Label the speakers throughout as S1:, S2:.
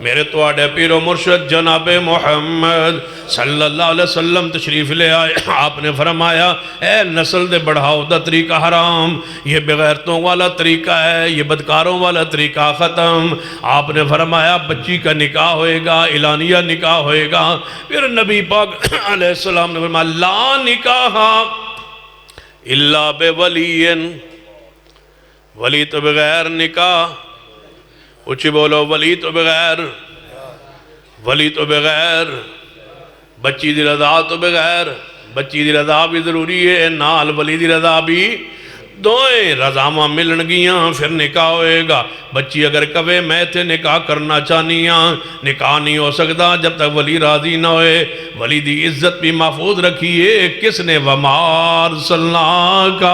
S1: میرے توڑے پیر و مرشد جناب محمد صلی اللہ علیہ وسلم تشریف لے آئے. آپ نے فرمایا اے نسل دے بڑھاؤ دا طریقہ حرام، یہ بغیرتوں والا طریقہ ہے، یہ بدکاروں والا طریقہ ختم. آپ نے فرمایا بچی کا نکاح ہوئے گا، اعلانیہ نکاح ہوئے گا. پھر نبی پاک علیہ السلام نے فرمایا لا نکاح الا بولی، ولی تو بغیر نکاح. اچھی بولو ولی تو بغیر، ولی تو بغیر، بچی دی رضا تو بغیر. بچی دی رضا بھی ضروری ہے، نال ولی دی رضا بھی. دوئیں رضامہ ملن گیاں پھر نکاح ہوئے گا. بچی اگر کہے میں تے نکاح کرنا چاہنیاں، نکاح نہیں ہو سکتا جب تک ولی راضی نہ ہوئے. ولی دی عزت بھی محفوظ رکھیے. کس نے وَمَا أَرْسَلْنَاكَ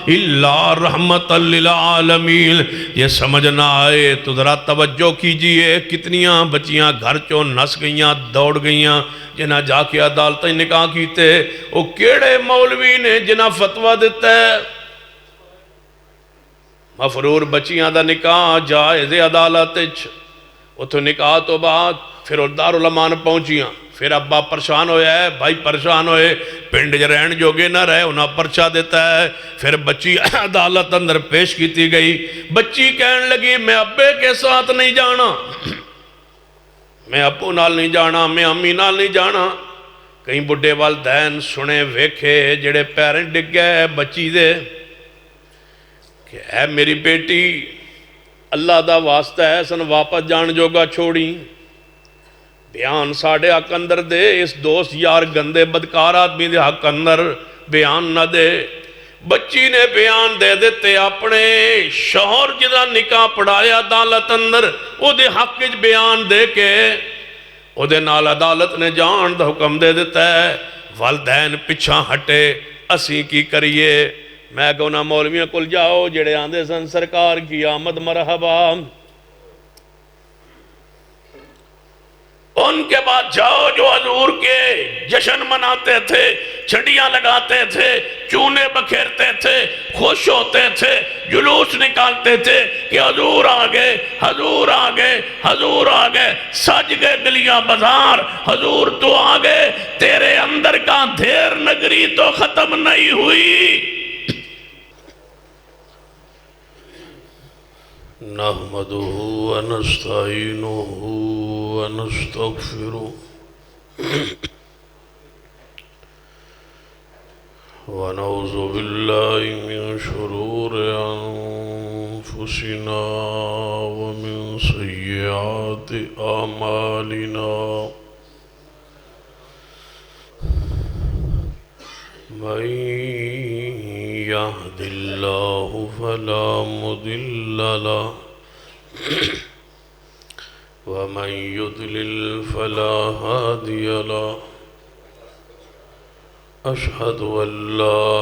S1: إِلَّا رَحْمَةً لِلْعَالَمِينَ. یہ سمجھ نہ آئے تو ذرا توجہ کیجئے. کتنیاں بچیاں گھر چوں نس گئیاں، دوڑ گئیاں، جنہ جا کے عدالتیں نکاح کیتے. وہ کیڑے مولوی نے جنہ فتوہ دیتا ہے مفرور بچیاں دا نکاح جائز عدالت وچ. اتھو نکاح تو بعد پھر دارالعلمان پہنچیاں. پھر ابا پریشان ہویا ہے، بھائی پریشان ہوئے، پنڈ رہن جوگے نہ رہے، انہاں پرچہ دیتا ہے. پھر بچی عدالت اندر پیش کیتی گئی. بچی کہن لگی میں ابے کے ساتھ نہیں جانا، میں ابو نال نہیں جانا، میں امی نال نہیں جانا. کہیں بڑھے والدین سنے ویکھے جڑے پیریں ڈگ گئے بچی دے کہ اے میری بیٹی اللہ دا واسطہ ہے سن واپس جان جوگا چھوڑی. بیان ساڑھے حق اندر دے، اس دوست یار گندے بدکار آدمی دے حق اندر بیان نہ دے. بچی نے بیان دے دیتے اپنے شوہر جدا نکاح پڑھایا عدالت اندر، او دے حق وچ بیان دے کے او دے نال عدالت نے جان دا حکم دے دیتا ہے. والدین پچھا ہٹے، اسی کی کریے. میں کہنا مولویاں کل جاؤ جڑے آندے سن سرکار کی آمد مرحبا. ان کے بعد جاؤ جو حضور کے جشن مناتے تھے، چھڑیاں لگاتے تھے، چونے بکھیرتے تھے، خوش ہوتے تھے، جلوس نکالتے تھے کہ حضور آگے، حضور آگے، حضور آگے. سج گئے گلیاں بازار، حضور تو آگے. تیرے اندر کا دھیر نگری تو ختم نہیں ہوئی. نحمدہ ونستعینہ ونستغفرہ ونعوذ باللہ من شرور انفسنا ومن سیئات اعمالنا. من يهد الله فلا مضل له ومن يضلل فلا هادي له. أشهد أن لا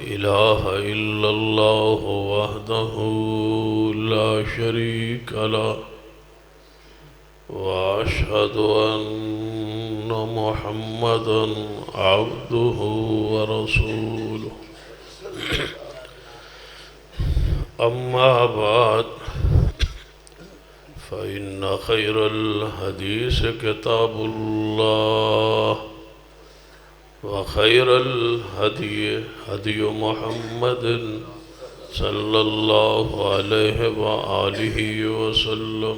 S1: إله إلا الله وحده لا شريك له وأشهد أن محمدًا عبده ورسوله. أما بعد فإن خير الحديث كتاب الله وخير الهدي هدي محمد صلى الله عليه وآله وسلم.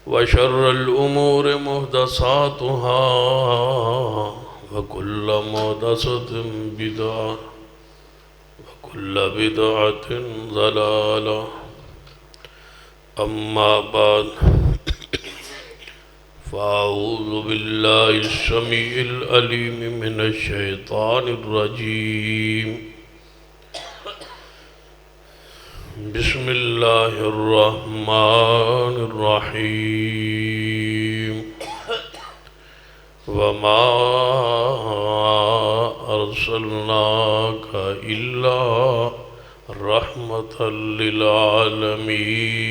S1: وشر الأمور محدثاتها وكل محدثة بدعة وكل بدعة ضلالة. أما بعد فأعوذ بالله السميع العليم من الشيطان الرجيم. بسم الله الرحمن الرحيم. وما أرسلناك إلا رحمة للعالمين.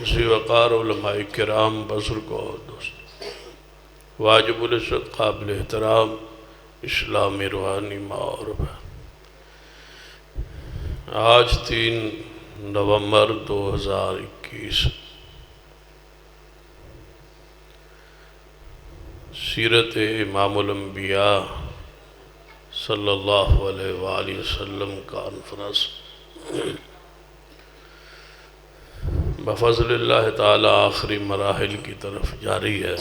S1: اسی وقار علماء کرام بزرگ و دوست واجب العزت قابل احترام اسلامی روحانی معروف ہے۔ آج 3 نومبر 2021 سیرت امام الانبیاء صلی اللہ علیہ وآلہ وسلم کانفرنس بفضل اللہ تعالی آخری مراحل کی طرف جاری ہے۔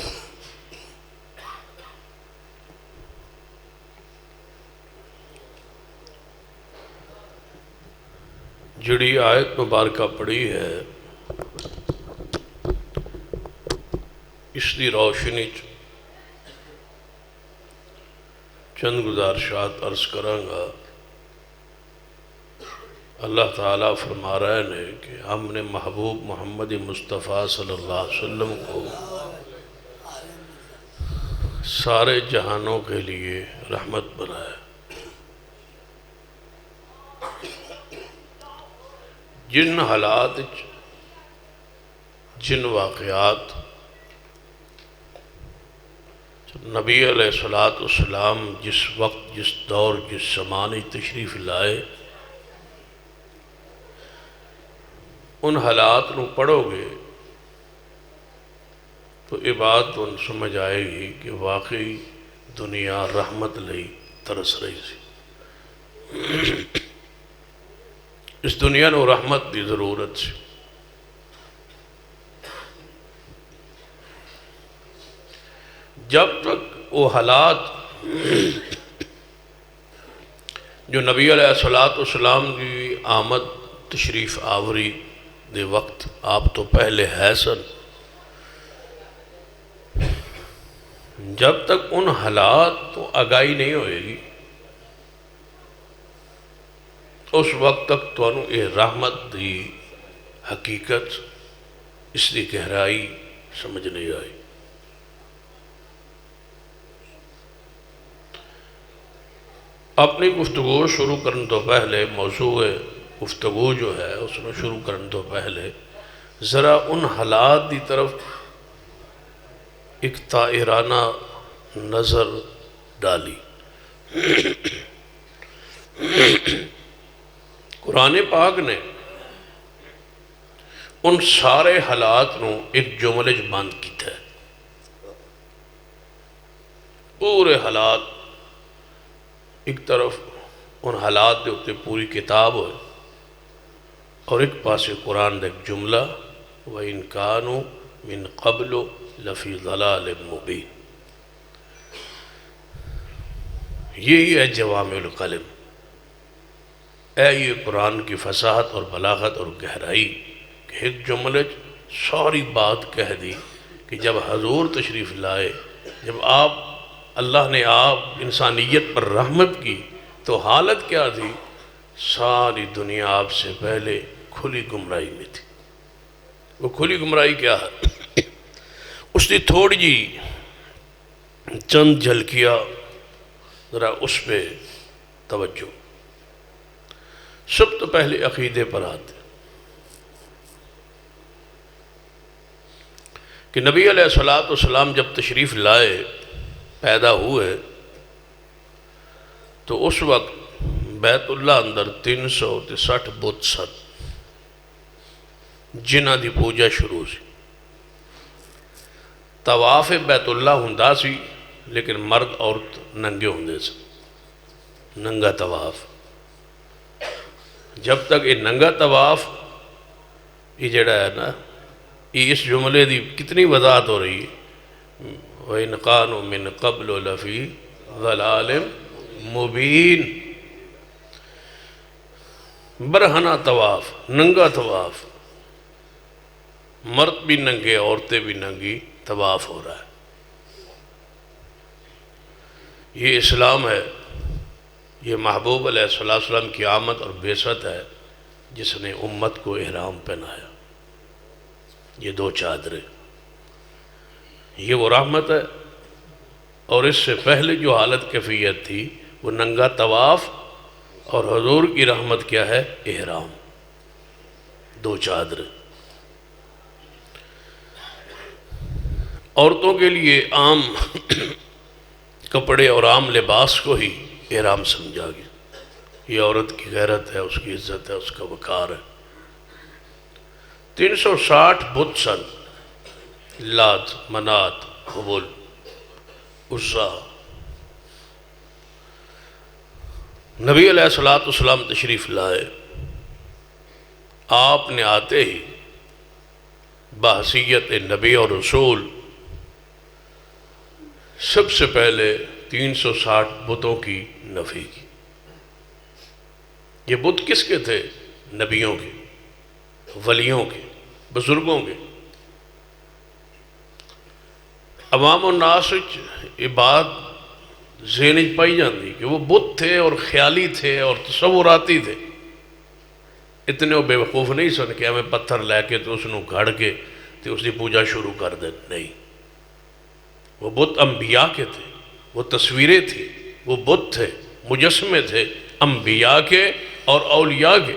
S1: جڑی آیت مبارکہ پڑھی ہے اس دی روشنی چند گزارشات عرض کرانگا۔ اللہ تعالیٰ فرما رہے ہیں کہ ہم نے محبوب محمد مصطفیٰ صلی اللہ علیہ وسلم کو سارے جہانوں کے لیے رحمت بنایا۔ جن حالات جن واقعات نبی علیہ السلام جس وقت جس دور جس زمانے تشریف لائے ان حالات نو پڑھو گے تو یہ بات ان سمجھ آئے گی کہ واقعی دنیا رحمت لئی ترس رہی سی۔ اس دنیا نو رحمت دی ضرورت سی۔ جب تک وہ حالات جو نبی علیہ السلام کی آمد تشریف آوری دے وقت آپ تو پہلے ہے سن، جب تک ان حالات تو آگاہی نہیں ہوئے گی اس وقت تک تو انہوں یہ رحمت دی حقیقت اس دی گہرائی سمجھ نہیں آئی۔ اپنی گفتگو شروع کرنے تو پہلے موضوع گفتگو جو ہے اس میں شروع کرنے تو پہلے ذرا ان حالات دی طرف ایک طائرانہ نظر ڈالی۔ قرآن پاک نے ان سارے حالات نو ایک جملے بند کیتا ہے۔ پورے حالات ایک طرف ان حالات دے ہوتے پوری کتاب ہوئے اور ایک پاسے قرآن دے ایک جملہ وَإِن كَانُوا مِن قَبْلُ لَفِي ضَلَالٍ مُبِينٍ۔ یہی ہے جوامع الکلم، یہ قرآن کی فصاحت اور بلاغت اور گہرائی کہ ایک جملے ساری بات کہہ دی کہ جب حضور تشریف لائے، جب اللہ نے آپ انسانیت پر رحمت کی تو حالت کیا تھی؟ ساری دنیا آپ سے پہلے کھلی گمراہی میں تھی۔ وہ کھلی گمراہی کیا ہے؟ اس نے تھوڑی جی چند جھلکیاں ذرا اس پہ توجہ۔ سب تو پہلے عقیدے پر آتے کہ نبی علیہ السلام جب تشریف لائے پیدا ہوئے تو اس وقت بیت اللہ اندر 360 بت سن جنہ دی پوجا شروع سی۔ طواف بیت اللہ ہوندا سی لیکن مرد عورت ننگے ہوندے سے، ننگا طواف۔ جب تک یہ ننگا طواف یہ جڑا ہے نا، یہ اس جملے دی کتنی وضاحت ہو رہی ہے۔ وَإِن كَانُوا مِن قَبْلُ لَفِي ضَلَالٍ مُبِينٍ۔ برہنہ طواف، ننگا طواف، مرد بھی ننگے عورتیں بھی ننگی طواف ہو رہا ہے۔ یہ اسلام ہے، یہ محبوب علیہ السلام کی آمد اور بعثت ہے جس نے امت کو احرام پہنایا۔ یہ 2 چادریں، یہ وہ رحمت ہے۔ اور اس سے پہلے جو حالت کیفیت تھی وہ ننگا طواف، اور حضور کی رحمت کیا ہے؟ احرام، 2 چادریں۔ عورتوں کے لیے عام کپڑے اور عام لباس کو ہی احرام سمجھا گیا. یہ عورت کی غیرت ہے، اس کی عزت ہے، اس کا وقار ہے. 360 بت سن، لات، منات، حبل، عزا. نبی علیہ السلام تشریف لائے. آپ نے آتے ہی بحیثیت نبی اور رسول سب سے پہلے 360 بتوں کی نفی کی. یہ بت کس کے تھے؟ نبیوں کے، ولیوں کے، بزرگوں کے. عوام الناس یہ بات ذہن پائی جاتی کہ وہ بت تھے اور خیالی تھے اور تصوراتی تھے. اتنے وہ بے وقوف نہیں سن کہ ہمیں پتھر لے کے تو اس نو گھڑ کے تو اس کی پوجا شروع کر دیں. نہیں، وہ بت انبیاء کے تھے، وہ تصویریں تھیں، وہ بت تھے، مجسمے تھے انبیاء کے اور اولیاء کے.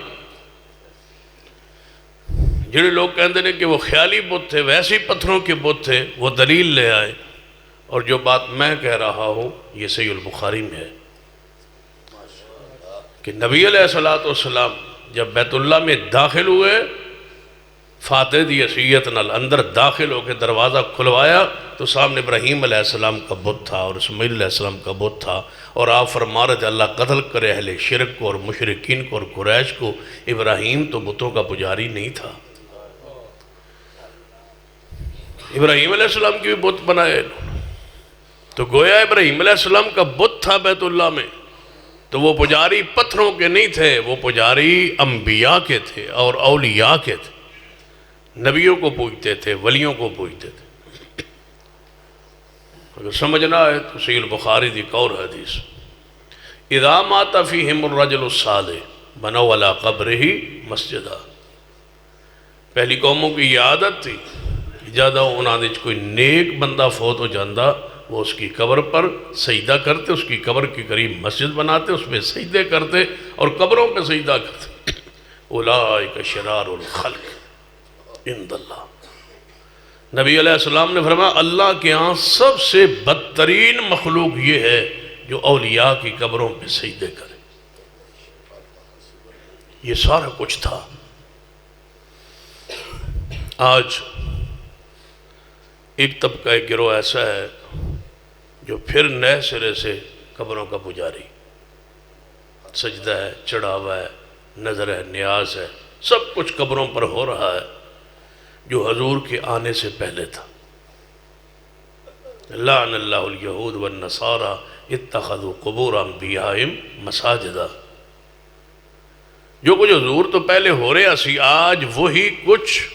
S1: جنہیں لوگ کہتے ہیں کہ وہ خیالی بت تھے، ویسے پتھروں کے بت تھے، وہ دلیل لے آئے. اور جو بات میں کہہ رہا ہوں یہ صحیح البخاری میں ہے کہ نبی علیہ السلام جب بیت اللہ میں داخل ہوئے، فاتح دی عصیت نال اندر داخل ہو کے دروازہ کھلوایا تو سامنے ابراہیم علیہ السلام کا بت تھا اور اسماعیل علیہ السلام کا بت تھا. اور آپ فرما رہے تھے اللہ قتل کرے اہل شرک کو اور مشرکین کو اور قریش کو. ابراہیم تو بتوں کا پجاری نہیں تھا. ابراہیم علیہ السلام کی بھی بت بنائے تو گویا ابراہیم علیہ السلام کا بت تھا بیت اللہ میں. تو وہ پجاری پتھروں کے نہیں تھے، وہ پجاری انبیاء کے تھے اور اولیاء کے تھے. نبیوں کو پوجتے تھے، ولیوں کو پوجتے تھے. اگر سمجھنا ہے تو صحیح البخاری دی ایک اور حدیث، اذا مات فیہم الرجل الصالح بنوا علی قبرہ مسجدہ. پہلی قوموں کی یہ عادت تھی، زیادہ انہاں نے کوئی نیک بندہ فوت ہو جاندہ وہ اس کی قبر پر سجدہ کرتے، اس کی قبر کے قریب مسجد بناتے، اس پہ سجدے کرتے اور قبروں پہ سجدہ کرتے. اولئک شرار الخلق عند اللہ. نبی علیہ السلام نے فرمایا اللہ کے ہاں سب سے بدترین مخلوق یہ ہے جو اولیاء کی قبروں پہ سجدے کرے. یہ سارا کچھ تھا. آج ایک طبقہ ایک گروہ ایسا ہے جو پھر نئے سرے سے قبروں کا پجاری. سجدہ ہے، چڑھاوا ہے، نظر ہے، نیاز ہے، سب کچھ قبروں پر ہو رہا ہے جو حضور کے آنے سے پہلے تھا. لعن اللہ الیہود والنصارى اتخذوا قبور انبیائہم مساجدہ. جو کچھ حضور تو پہلے ہو رہا سی، آج وہی کچھ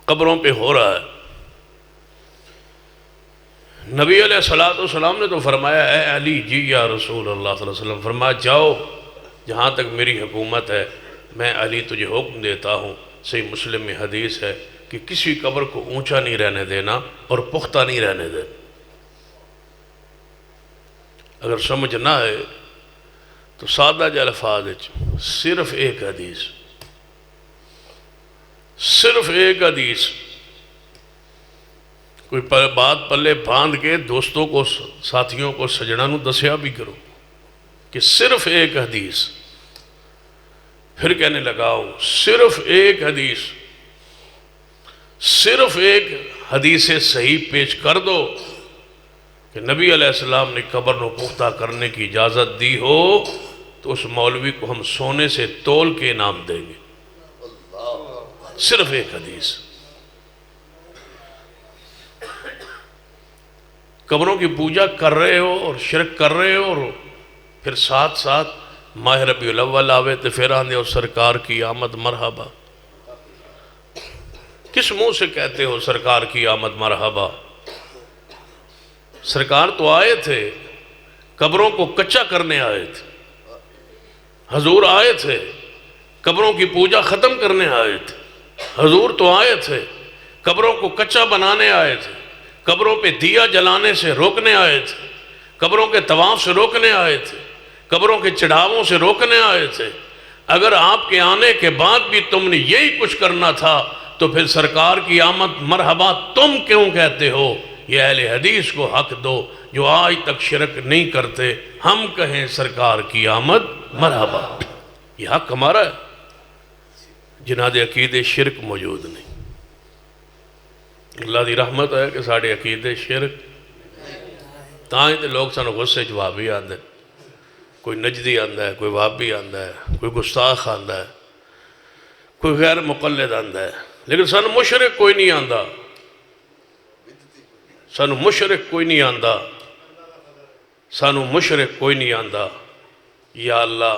S1: قبروں پہ ہو رہا ہے. نبی علیہ السلام نے تو فرمایا اے علی جی یا رسول اللہ صلی اللہ علیہ وسلم، فرمایا جاؤ جہاں تک میری حکومت ہے میں علی تجھے حکم دیتا ہوں. صحیح مسلم میں حدیث ہے کہ کسی قبر کو اونچا نہیں رہنے دینا اور پختہ نہیں رہنے دینا. اگر سمجھنا ہے تو سادہ جا الفاظ صرف ایک حدیث، صرف ایک حدیث، کوئی بات پلے باندھ کے دوستوں کو ساتھیوں کو سجنا نو دسیا بھی کرو کہ صرف ایک حدیث. پھر کہنے لگا ہوں صرف ایک حدیث، صرف ایک حدیث صحیح پیش کر دو کہ نبی علیہ السلام نے قبر نو پختہ کرنے کی اجازت دی ہو تو اس مولوی کو ہم سونے سے تول کے انعام دیں گے. صرف ایک حدیث. قبروں کی پوجا کر رہے ہو اور شرک کر رہے ہو اور پھر ساتھ ساتھ ماہ ربیع الاول آوے تو پھر آنے اور سرکار کی آمد مرحبا. کس منہ سے کہتے ہو سرکار کی آمد مرحبا؟ سرکار تو آئے تھے، قبروں کو کچا کرنے آئے تھے. حضور آئے تھے، قبروں کی پوجا ختم کرنے آئے تھے. حضور تو آئے تھے، قبروں کو کچا بنانے آئے تھے، قبروں پہ دیا جلانے سے روکنے آئے تھے، قبروں کے طواف سے روکنے آئے تھے، قبروں کے چڑھاووں سے روکنے آئے تھے. اگر آپ کے آنے کے بعد بھی تم نے یہی کچھ کرنا تھا تو پھر سرکار کی آمد مرحبا تم کیوں کہتے ہو؟ یہ اہل حدیث کو حق دو جو آج تک شرک نہیں کرتے، ہم کہیں سرکار کی آمد مرحبا، یہ حق ہمارا ہے۔ جنہاں دے عقیدے شرک موجود نہیں۔ اللہ دی رحمت ہے کہ ساڑھے عقیدے شرک تاں تے لوگ سانو غصے جوابی آندے، کوئی نجدی آندہ ہے، کوئی وابی آندہ ہے، کوئی گستاخ آندہ ہے، کوئی غیر مقلد آندہ ہے، لیکن سانو مشرک کوئی نہیں آندہ، سانو مشرک کوئی نہیں آندہ، سانو مشرک کوئی نہیں آندہ۔ یا اللہ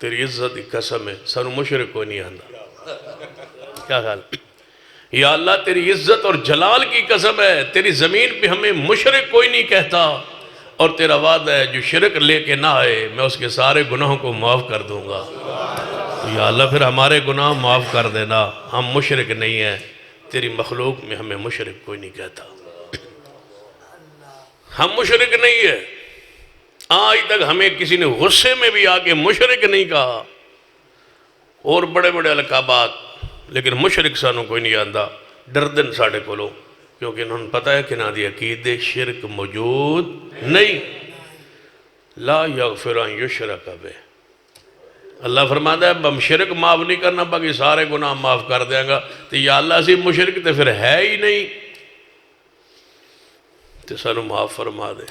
S1: تیری عزت کی قسم ہے سانو مشرک کوئی نہیں آندہ۔ کیا خیال؟ یا اللہ تیری عزت اور جلال کی قسم ہے تیری زمین پہ ہمیں مشرک کوئی نہیں کہتا، اور تیرا وعدہ ہے جو شرک لے کے نہ آئے میں اس کے سارے گناہوں کو معاف کر دوں گا۔ یا اللہ پھر ہمارے گناہ معاف کر دینا، ہم مشرک نہیں ہیں، تیری مخلوق میں ہمیں مشرک کوئی نہیں کہتا، ہم مشرک نہیں ہیں۔ آج تک ہمیں کسی نے غصے میں بھی آگے مشرک نہیں کہا، اور بڑے بڑے القابات، لیکن مشرک سانوں کوئی نہیں آندہ، ڈردن ساڑھے کولو، کیونکہ انہوں نے پتہ ہے کہ نہ دی عقیدے شرک موجود نہیں۔ لا یغفر ان یشرک بہ، اللہ فرماتا ہے ہم شرک معاف نہیں کرنا باقی سارے گناہ معاف کر دیں گا، تو یا اللہ سی مشرک تو پھر ہے ہی نہیں، تو سانو معاف فرما دے۔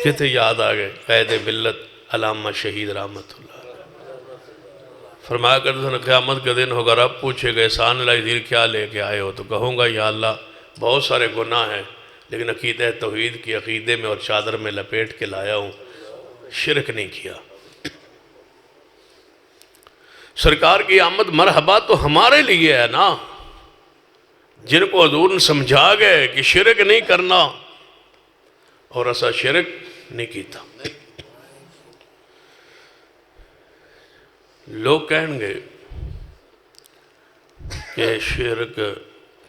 S1: کتے یاد آگئے قائد ملت علامہ شہید رحمت اللہ، فرمایا کرتے ہیں قیامت کا دن ہوگا، رب پوچھے گا احسان اللہ دیر کیا لے کے آئے ہو؟ تو کہوں گا یا اللہ بہت سارے گناہ ہیں لیکن عقیدہ توحید کی عقیدے میں اور چادر میں لپیٹ کے لایا ہوں، شرک نہیں کیا۔ سرکار کی آمد مرحبا تو ہمارے لیے ہے نا، جن کو حضور نے سمجھا گئے کہ شرک نہیں کرنا، اور ایسا شرک نہیں کیتا۔ لوگ کہیں گے کہ شرک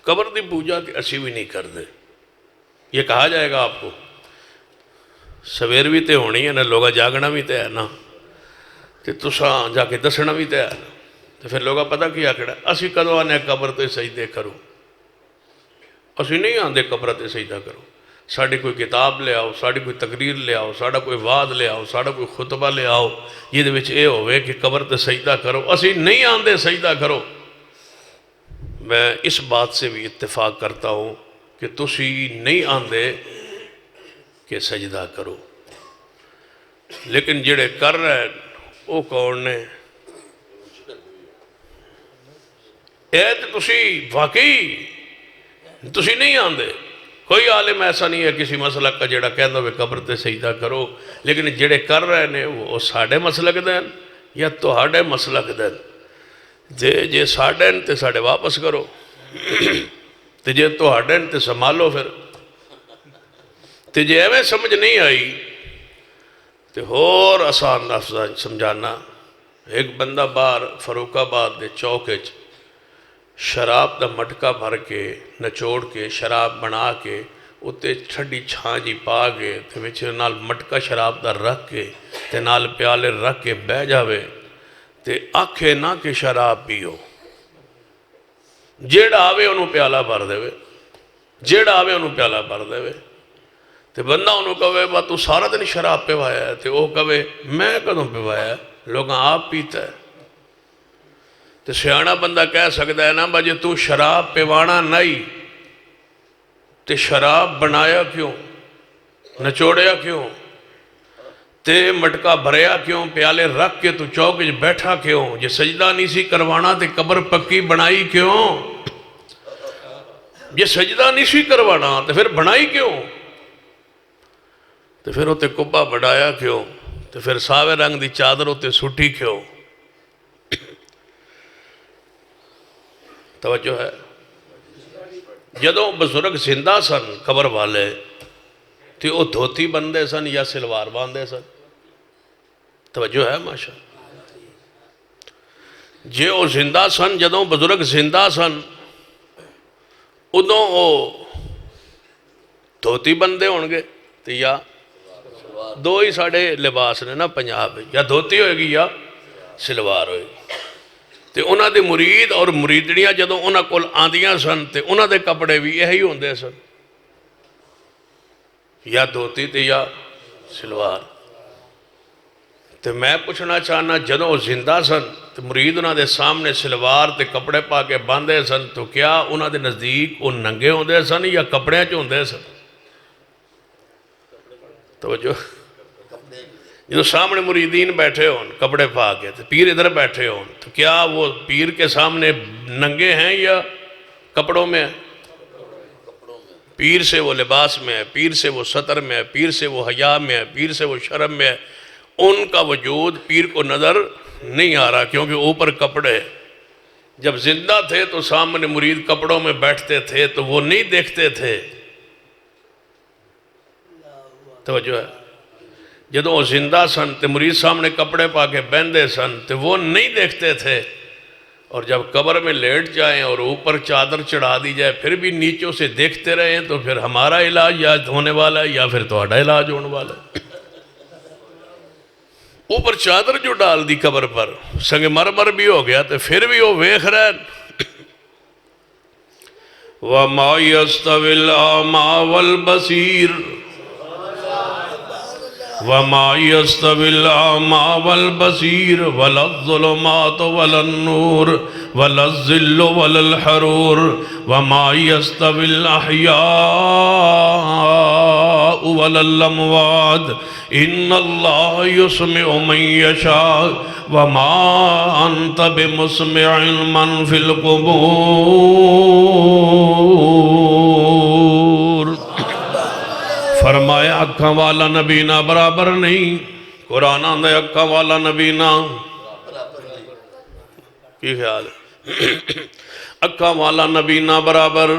S1: قبر دی پوجا کہ اسی بھی نہیں کر دے، یہ کہا جائے گا آپ کو، سویر بھی تے ہونی ہے نا، لوگا جاگنا بھی تے ہے نا، تے تساں جا کے دسنا بھی تے ہے نا، تو پھر لوگا پتہ کیا کھڑا اسی کدو آنے قبر تے سجدے کرو، اسی نہیں آندے قبر تے سجدہ کرو، ساڑھی کوئی کتاب لے آؤ، ساڑھی کوئی تقریر لے آؤ، ساڑھا کوئی وعد لے آؤ، ساڑھا کوئی خطبہ لے آؤ، یہ دے وچ اے ہوئے کہ قبر تے سجدہ کرو، اسی نہیں آندے سجدہ کرو۔ میں اس بات سے بھی اتفاق کرتا ہوں کہ تسی نہیں آندے کہ سجدہ کرو، لیکن جڑے کر رہے وہ کون نے؟ اے تو تسی واقعی تسی نہیں آندے، کوئی عالم ایسا نہیں ہے کسی مسلک کا جڑا کہندہ ہوئے قبر تے سجدہ کرو، لیکن جڑے کر رہے نے وہ ساڑھے مسلک دین یا تہاڑے مسلک دین، جے ساڑھے تے ساڑھے واپس کرو، تے جے تہاڑے تے سنبھالو پھر، تے جے ایویں سمجھ نہیں آئی تے اور آسان لفظ سمجھانا۔ ایک بندہ باہر فاروق آباد دے چوک وچ شراب دا مٹکا بھر کے نچوڑ کے شراب بنا کے اتے ٹھڈی چھاں جی پا کے تے وچ نال مٹکا شراب دا رکھ کے تے نال پیالے رکھ کے بہ جاوے تے آکھے نہ کہ شراب پیو، جیڑا آوے انہوں پیالہ بھر دے وے، جیڑا آوے انہوں پیالہ بھر دے وے، تے بندہ انہوں کہوے با تو سارا دن شراب پہ وایا ہے، تے وہ کہوے میں کدوں پہ وایا ہے، لوگاں آپ پیتا ہے، تے سیانا بندہ کہہ سکتا ہے نا بجے تو شراب پیوانا نہیں تے شراب بنایا کیوں، نچوڑیا کیوں، تے مٹکا بھریا کیوں، پیالے رکھ کے تو چوک بیٹھا کیوں، یہ سجدہ نہیں سی کروانا تے قبر پکی بنائی کیوں، یہ سجدہ نہیں سی کروانا تے پھر بنائی کیوں، تے پھر ہوتے کبہ بڑھایا کیوں، تے پھر ساوے رنگ دی چادر ہوتے سٹی کیوں۔ توجہ ہے؟ جدوں بزرگ زندہ سن قبر والے تے وہ دھوتی بندے سن یا سلوار باندھے سن؟ توجہ ہے ماشاء جے وہ زندہ سن، جدوں بزرگ زندہ سن ادوں وہ دھوتی بندے ہونگے تے یا دو ہی ساڑھے لباس نے نا پنجاب، یا دھوتی ہوئے گی یا سلوار ہوئے گی، تے انہاں دے مرید اور مریدڑیاں جدوں انہاں کول آندیاں سن تے انہاں دے کپڑے بھی یہی ہوندے سن، یا دھوتی تے یا سلوار۔ تے میں پوچھنا چاہنا جدوں زندہ سن تے مرید انہاں دے سامنے سلوار تے کپڑے پا کے باندھے سن تو کیا انہاں دے نزدیک وہ ننگے ہوندے سن یا کپڑے چ ہوندے سن؟ توجہ، جو سامنے مریدین بیٹھے ہون کپڑے پا کے تو پیر ادھر بیٹھے ہون تو کیا وہ پیر کے سامنے ننگے ہیں یا کپڑوں میں ہیں؟ پیر سے وہ لباس میں ہے، پیر سے وہ ستر میں ہے، پیر سے وہ حیا میں ہے، پیر سے وہ شرم میں ہے۔ ان کا وجود پیر کو نظر نہیں آ رہا کیونکہ اوپر کپڑے۔ جب زندہ تھے تو سامنے مرید کپڑوں میں بیٹھتے تھے تو وہ نہیں دیکھتے تھے۔ توجہ ہے، جدوں وہ زندہ سن تے مرید سامنے کپڑے پا کے بہندے سن تے وہ نہیں دیکھتے تھے، اور جب قبر میں لیٹ جائیں اور اوپر چادر چڑھا دی جائے پھر بھی نیچوں سے دیکھتے رہیں تو پھر ہمارا علاج یا ہونے والا ہے یا پھر تہاڈا علاج ہونے والا ہے۔ اوپر چادر جو ڈال دی قبر پر سنگ مرمر بھی ہو گیا تو پھر بھی وہ ویکھ رہے۔ وَمَا يَسْتَوِي الْأَعْمَى وَالْبَصِيرُ وَمَا يَسْتَوِي الْأَعْمَى وَالْبَصِيرُ وَلَا الظُّلُمَاتُ وَلَا النُّورُ وَلَا الظِّلُّ وَلَا الْحَرُورُ وَمَا يَسْتَوِي الْأَحْيَاءُ وَلَا الْأَمْوَاتُ إِنَّ اللَّهَ يُسْمِعُ مَن يَشَاءُ وَمَا أَنْتَ بِمُسْمِعٍ مَّن فِي الْقُبُورِ۔ فرمایا اکھاں والا نبی نہ برابر نہیں، قرآن آندے اکھاں والا نبی نہ کی خیال ہے؟ اکھاں والا نبی نہ برابر۔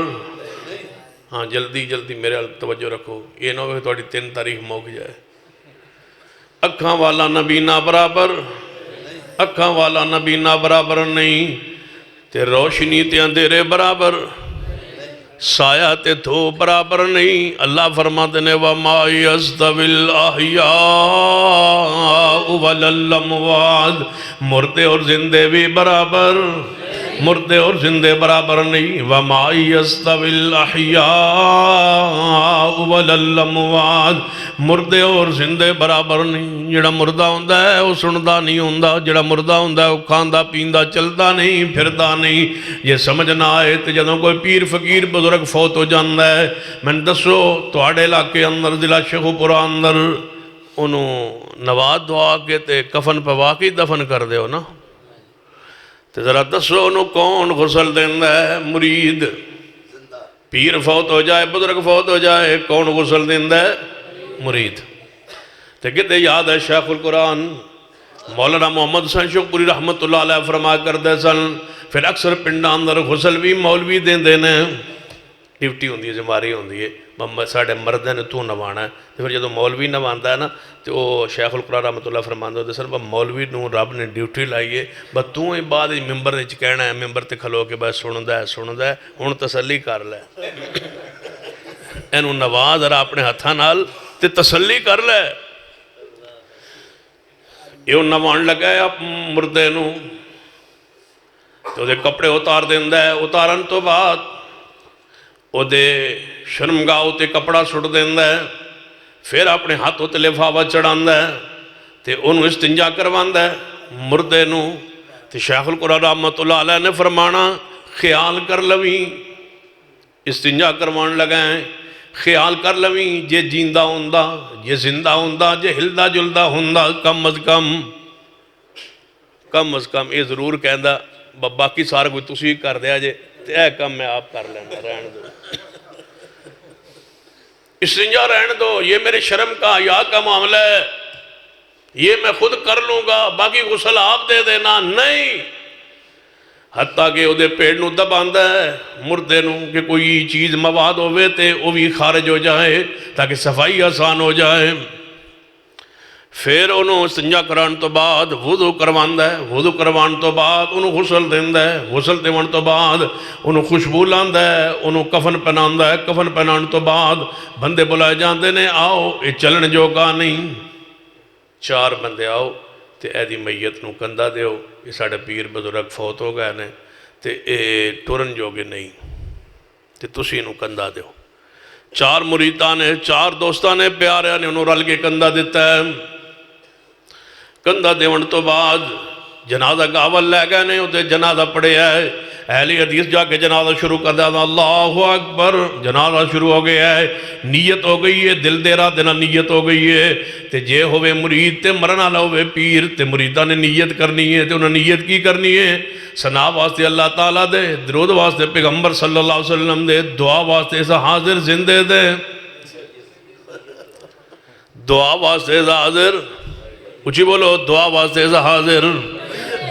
S1: ہاں جلدی جلدی میرے توجہ رکھو، یہ نہ ہوئے تھوڑی 3 تاریخ موک جائے۔ اکھاں والا نبی نہ برابر، اکھاں والا نبی نہ برابر نہیں، تے روشنی تے اندھیرے برابر، سایہ تے دھوپ برابر نہیں۔ اللہ فرماتے نے وَمَا يَسْتَوِي الْأَحْيَاءُ وَلَا الْأَمْوَاتُ، مردے اور زندے بھی برابر، مردے اور زندے برابر نہیں۔ وَمَا يَسْتَوِي الْأَحْيَاءُ وَلَا الْأَمْوَاتُ، مردے اور زندے برابر نہیں۔ جڑا مردہ ہوندہ ہے وہ سندا نہیں ہوندہ، جڑا مردہ ہوندہ ہے وہ کھاندا پیندہ چلدا نہیں پھردا نہیں۔ یہ سمجھنا آئے تو جدوں کوئی پیر فقیر بزرگ فوت ہو جاندہ ہے، میں دسو تواڈے علاقے اندر ضلع شیخو پورا اندر انہوں نواز دعا کے تے کفن پہ واقعی دفن کر دے ہو نا، تے ذرا دسو انہوں کون غسل دیندہ ہے؟ مرید۔ پیر فوت ہو جائے، بزرگ فوت ہو جائے، کون غسل دیندہ ہے؟ مرید۔ تے کہتے یاد ہے شیخ القرآن مولانا محمد حسن شوقپوری رحمت اللہ علیہ فرما کردے سن، پھر اکثر پنڈا اندر غسل بھی مولوی دین دینے ڈیوٹی ہوندی ہے، زماری ہوندی ہے، ساڑھے مردے نے تو نوانا ہے۔ پھر جدو مولوی نواندہ ہے نا تو وہ شیخ القرآن رحمت اللہ فرماندہ ہوتے سن مولوی نو رب نے ڈیوٹی لائیے، بس تو ہی بعد ممبر نے کہنا ہے، ممبر تے کھلو کے بس سندا ہے ہن تسلی کر لے، اینو نواز ذرا اپنے ہتھاں نال تے تسلی کر لے۔ یہ نوان لگا ہے آپ مردے نو تو دے کپڑے اتار دیندہ ہے، اتارن تو بعد او دے شرمگاہ تے کپڑا سٹ دیندہ ہے، پھر اپنے ہاتھوں تے لفافہ چڑھاندہ ہے تے انہوں استنجا کرواندہ ہے مردے نو۔ تے شیخ القرآن رحمت اللہ علیہ نے فرمانا خیال کر لویں، استنجا کروان لگائیں، خیال کر لویں جے جیندہ ہوندہ، جے زندہ ہوندہ، جے ہلدہ جلدہ ہوندہ، کم از کم یہ ضرور کہندہ باقی سارا کوئی تسی کر دیا جے تے اے کم میں آپ کر لینا، رہن دو استنجا رہن دو، یہ میرے شرم کا حیا کا معاملہ ہے، یہ میں خود کر لوں گا، باقی غسل آپ دے دینا نہیں۔ حتیٰ کہ وہ دے پیڑ نو دباندہ ہے مردے نو کہ کوئی چیز مواد ہوئے تے وہ بھی خارج ہو جائے تاکہ صفائی آسان ہو جائے۔ پھر انہوں استنجا کران تو بعد وضو کرواندہ ہے، وضو کروان تو بعد انہوں غسل دیندہ ہے، غسل دیوان تو بعد انہوں خوشبو لاندہ ہے، انہوں کفن پہناندہ ہے، کفن پہنان تو بعد بندے بلائے جاندے نے آؤ یہ چلن جو کا نہیں، 4 بندے آؤ تے ایدی میت نو کندہ دیو، یہ ساڑھے پیر بزرگ فوت ہو گئے نے تے اے ٹورن جوگے نہیں تے تسی نو کندہ دیو۔ 4 مریداں نے 4 دوستاں نے پیارے نے انہوں رل کے کندہ دیتا ہے۔ کندہ دیون تو بعد جنازہ گاول لے گئے نے تے جنازہ پڑے ہے۔ اہلی حدیث جا کے جنازہ شروع کر دیا، اللہ اکبر، جنازہ شروع ہو گیا ہے، نیت ہو گئی ہے، دل دیرہ دینا نیت ہو گئی ہے تے جے ہوئے مرید تے مرنا نہ ہوئے پیر تے مریدہ نے نیت کرنی ہے تے انہوں نے نیت کی کرنی ہے، ثنا واسطے اللہ تعالیٰ دے، درود واسطے پیغمبر صلی اللہ علیہ وسلم دے، دعا واسطے ایسا حاضر زندے دے، دعا واسطے ایسا حاضر، اچھی بولو، دعا واسطے ایسا حاضر،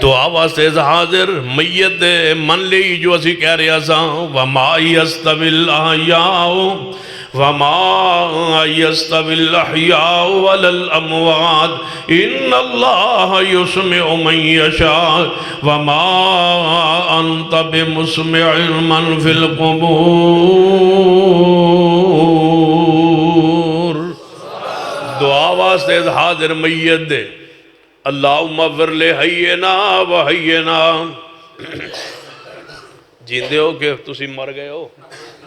S1: دعا واسطے ایسا حاضر، میت دے من لی جو اسی کہہ رہے ساں، وَمَا يَسْتَوِي الْأَحْيَاءُ وَمَا يَسْتَوِي الْأَحْيَاءُ وَلَا الْأَمْوَاتُ إِنَّ اللَّهَ يُسْمِعُ مَن يَشَاءُ وَمَا أَنْتَ بِمُسْمِعٍ مَّن فِي الْقُبُورِ۔ دعا واسطے حاضر میت دے، اللہم اغفر لے حینا و حینا، جیندے ہو کہ تسی مر گئے ہو،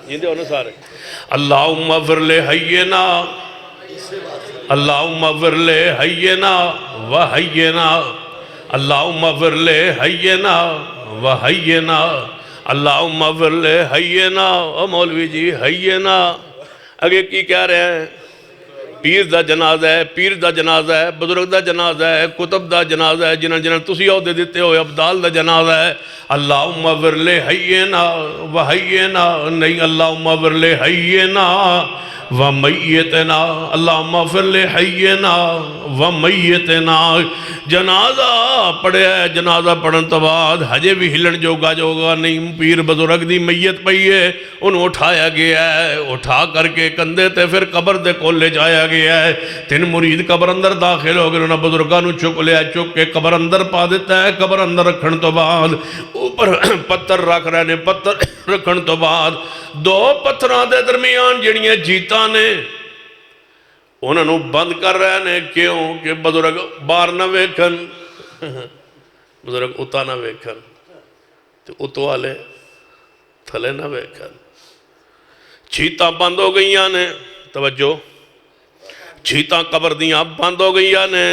S1: جیندے ہو نا سارے، اللہم اغفر لے حینا، اللہم اغفر لے حینا و حینا، اللہم اغفر لے حینا و حینا، اللہم اغفر لے حینا۔ او مولوی جی حینا اگے کی کہہ رہے ہیں؟ پیر دا جنازہ ہے، پیر دا جنازہ ہے، بزرگ دا جنازہ ہے، کتب دا جنازہ ہے، جنہاں جنہاں تسی عہدے دیتے ہوئے ابدال دا جنازہ ہے۔ اللہم اغفر لے حینا و حینا، نہیں، اللہم اغفر لے حینا و میتنا، اللہم اغفر لے حینا و میتنا۔ جنازہ پڑھے ہے، جنازہ پڑھن تو بعد ہجے بھی ہلن جوگا نہیں، پیر بزرگ دی میت پئی ہے، انہوں اٹھایا گیا ہے، اٹھا کر کے کندھے تے پھر قبر دے کول لے جایا گیا ہے۔ 3 مرید قبر اندر داخل ہو گئے، انہوں نے بزرگانو چک لیا، چک کے قبر اندر پا دیتا ہے۔ قبر اندر رکھن تو بعد اوپر پتھر رکھ رہے نے، پتھر رکھن تو بعد 2 پتھران دے درمیان جڑیاں جیتاں نے انہوں نے بند کر رہے نے، کیوں کہ بزرگ بار نہ ویکھن، بزرگ اتا نہ ویکھن تو اتو والے تھلے نہ ویکھن۔ چیتاں بند ہو گئیاں نے، توجہ، چیتاں قبر دیاں بند ہو گئیاں نے،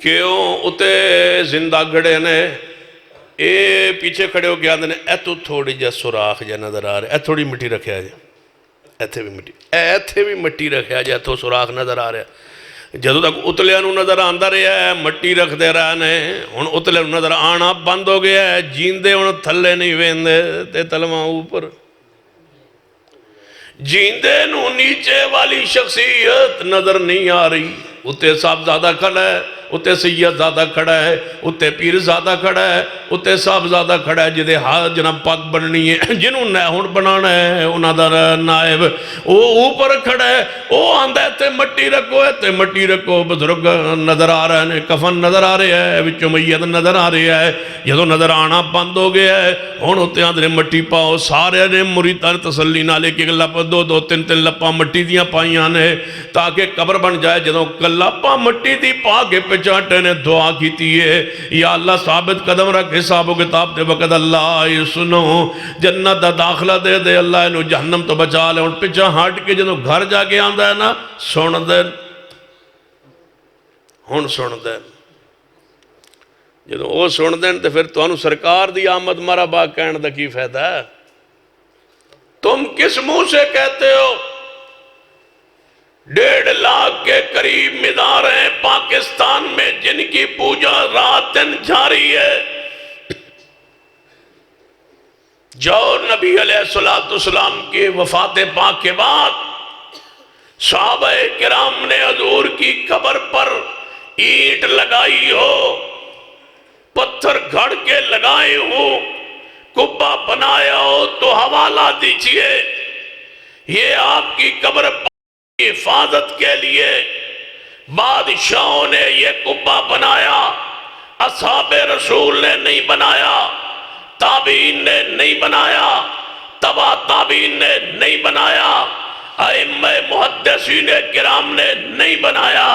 S1: کیوں اتے زندہ گھڑے نے، اے پیچھے کھڑے ہو گیا نے، اے تو تھوڑی جا سوراخ جا نظر آ رہے، اے تھوڑی مٹی رکھیا جا، ایتھے بھی مٹی رکھیا جا، تو سوراخ نظر آ رہا، جدو تک اتلے انہوں نظر آندہ رہا ہے، مٹی رکھ دے رہا نے، ان اتلے انہوں نظر آنا بند ہو گیا ہے، جیندے انہوں تھلے نہیں ویندے، تے تلوان اوپر، جیندے انہوں نیچے والی شخصیت نظر نہیں آ رہی، اتے صاحب زیادہ کھڑا ہے، اتے سید زیادہ کھڑا ہے، اتے پیر زیادہ کھڑا ہے، اتے صاحب زیادہ کھڑا ہے، جدے ہاتھ جناب پاک بننی ہے، جنہوں نہون بنانا ہے، انہاں دا نائب وہ اوپر کھڑا ہے، وہ آندہ ہے تے مٹی رکھو ہے، تے مٹی رکھو، بزرگ نظر آ رہا ہے، کفن نظر آ رہا ہے، وچوں میت نظر آ رہا ہے، جدو نظر آنا بند ہو گیا ہے، ہون ہوتے آندھنے مٹی پاؤ، سارے نے مریدان تسلی نہ لے کے لپا 2 3 لپا مٹی دیاں پائیاں نے، تاکہ قبر بن جائے، جدو لپا مٹی دی پا کے پچاٹے نے دعا کیتی ہے، یا اللہ ثابت قدم رکھ حساب و کتاب دے وقت، اللہ یہ سنو جنت دا داخلہ دے دے، اللہ انہوں جہنم تو بچا لے، ان پچھا ہٹ کے جنہوں گھر جا کے آندہ ہے نا، سن دین، ہن سن دین، جنہوں وہ سن دین تے پھر تو انہوں سرکار دی آمد مرحبا کہن دا کی فائدہ ہے؟ تم کس منہ سے کہتے ہو؟ 1.5 لاکھ کے قریب مزار ہیں پاکستان میں جن کی پوجا رات دن جاری ہے، جو نبی علیہ السلام کی وفات پاک کے بعد صحابہ کرام نے حضور کی قبر پر اینٹ لگائی ہو، پتھر گھڑ کے لگائے ہو، کبہ بنایا ہو، تو حوالہ دیجئے، یہ آپ کی قبر کی حفاظت کے لیے بادشاہوں نے یہ کبہ بنایا، اصحاب رسول نے نہیں بنایا، تابعین نے نہیں بنایا، تبع تابعین نے نہیں بنایا، ائمہ محدثین کرام نے نہیں بنایا،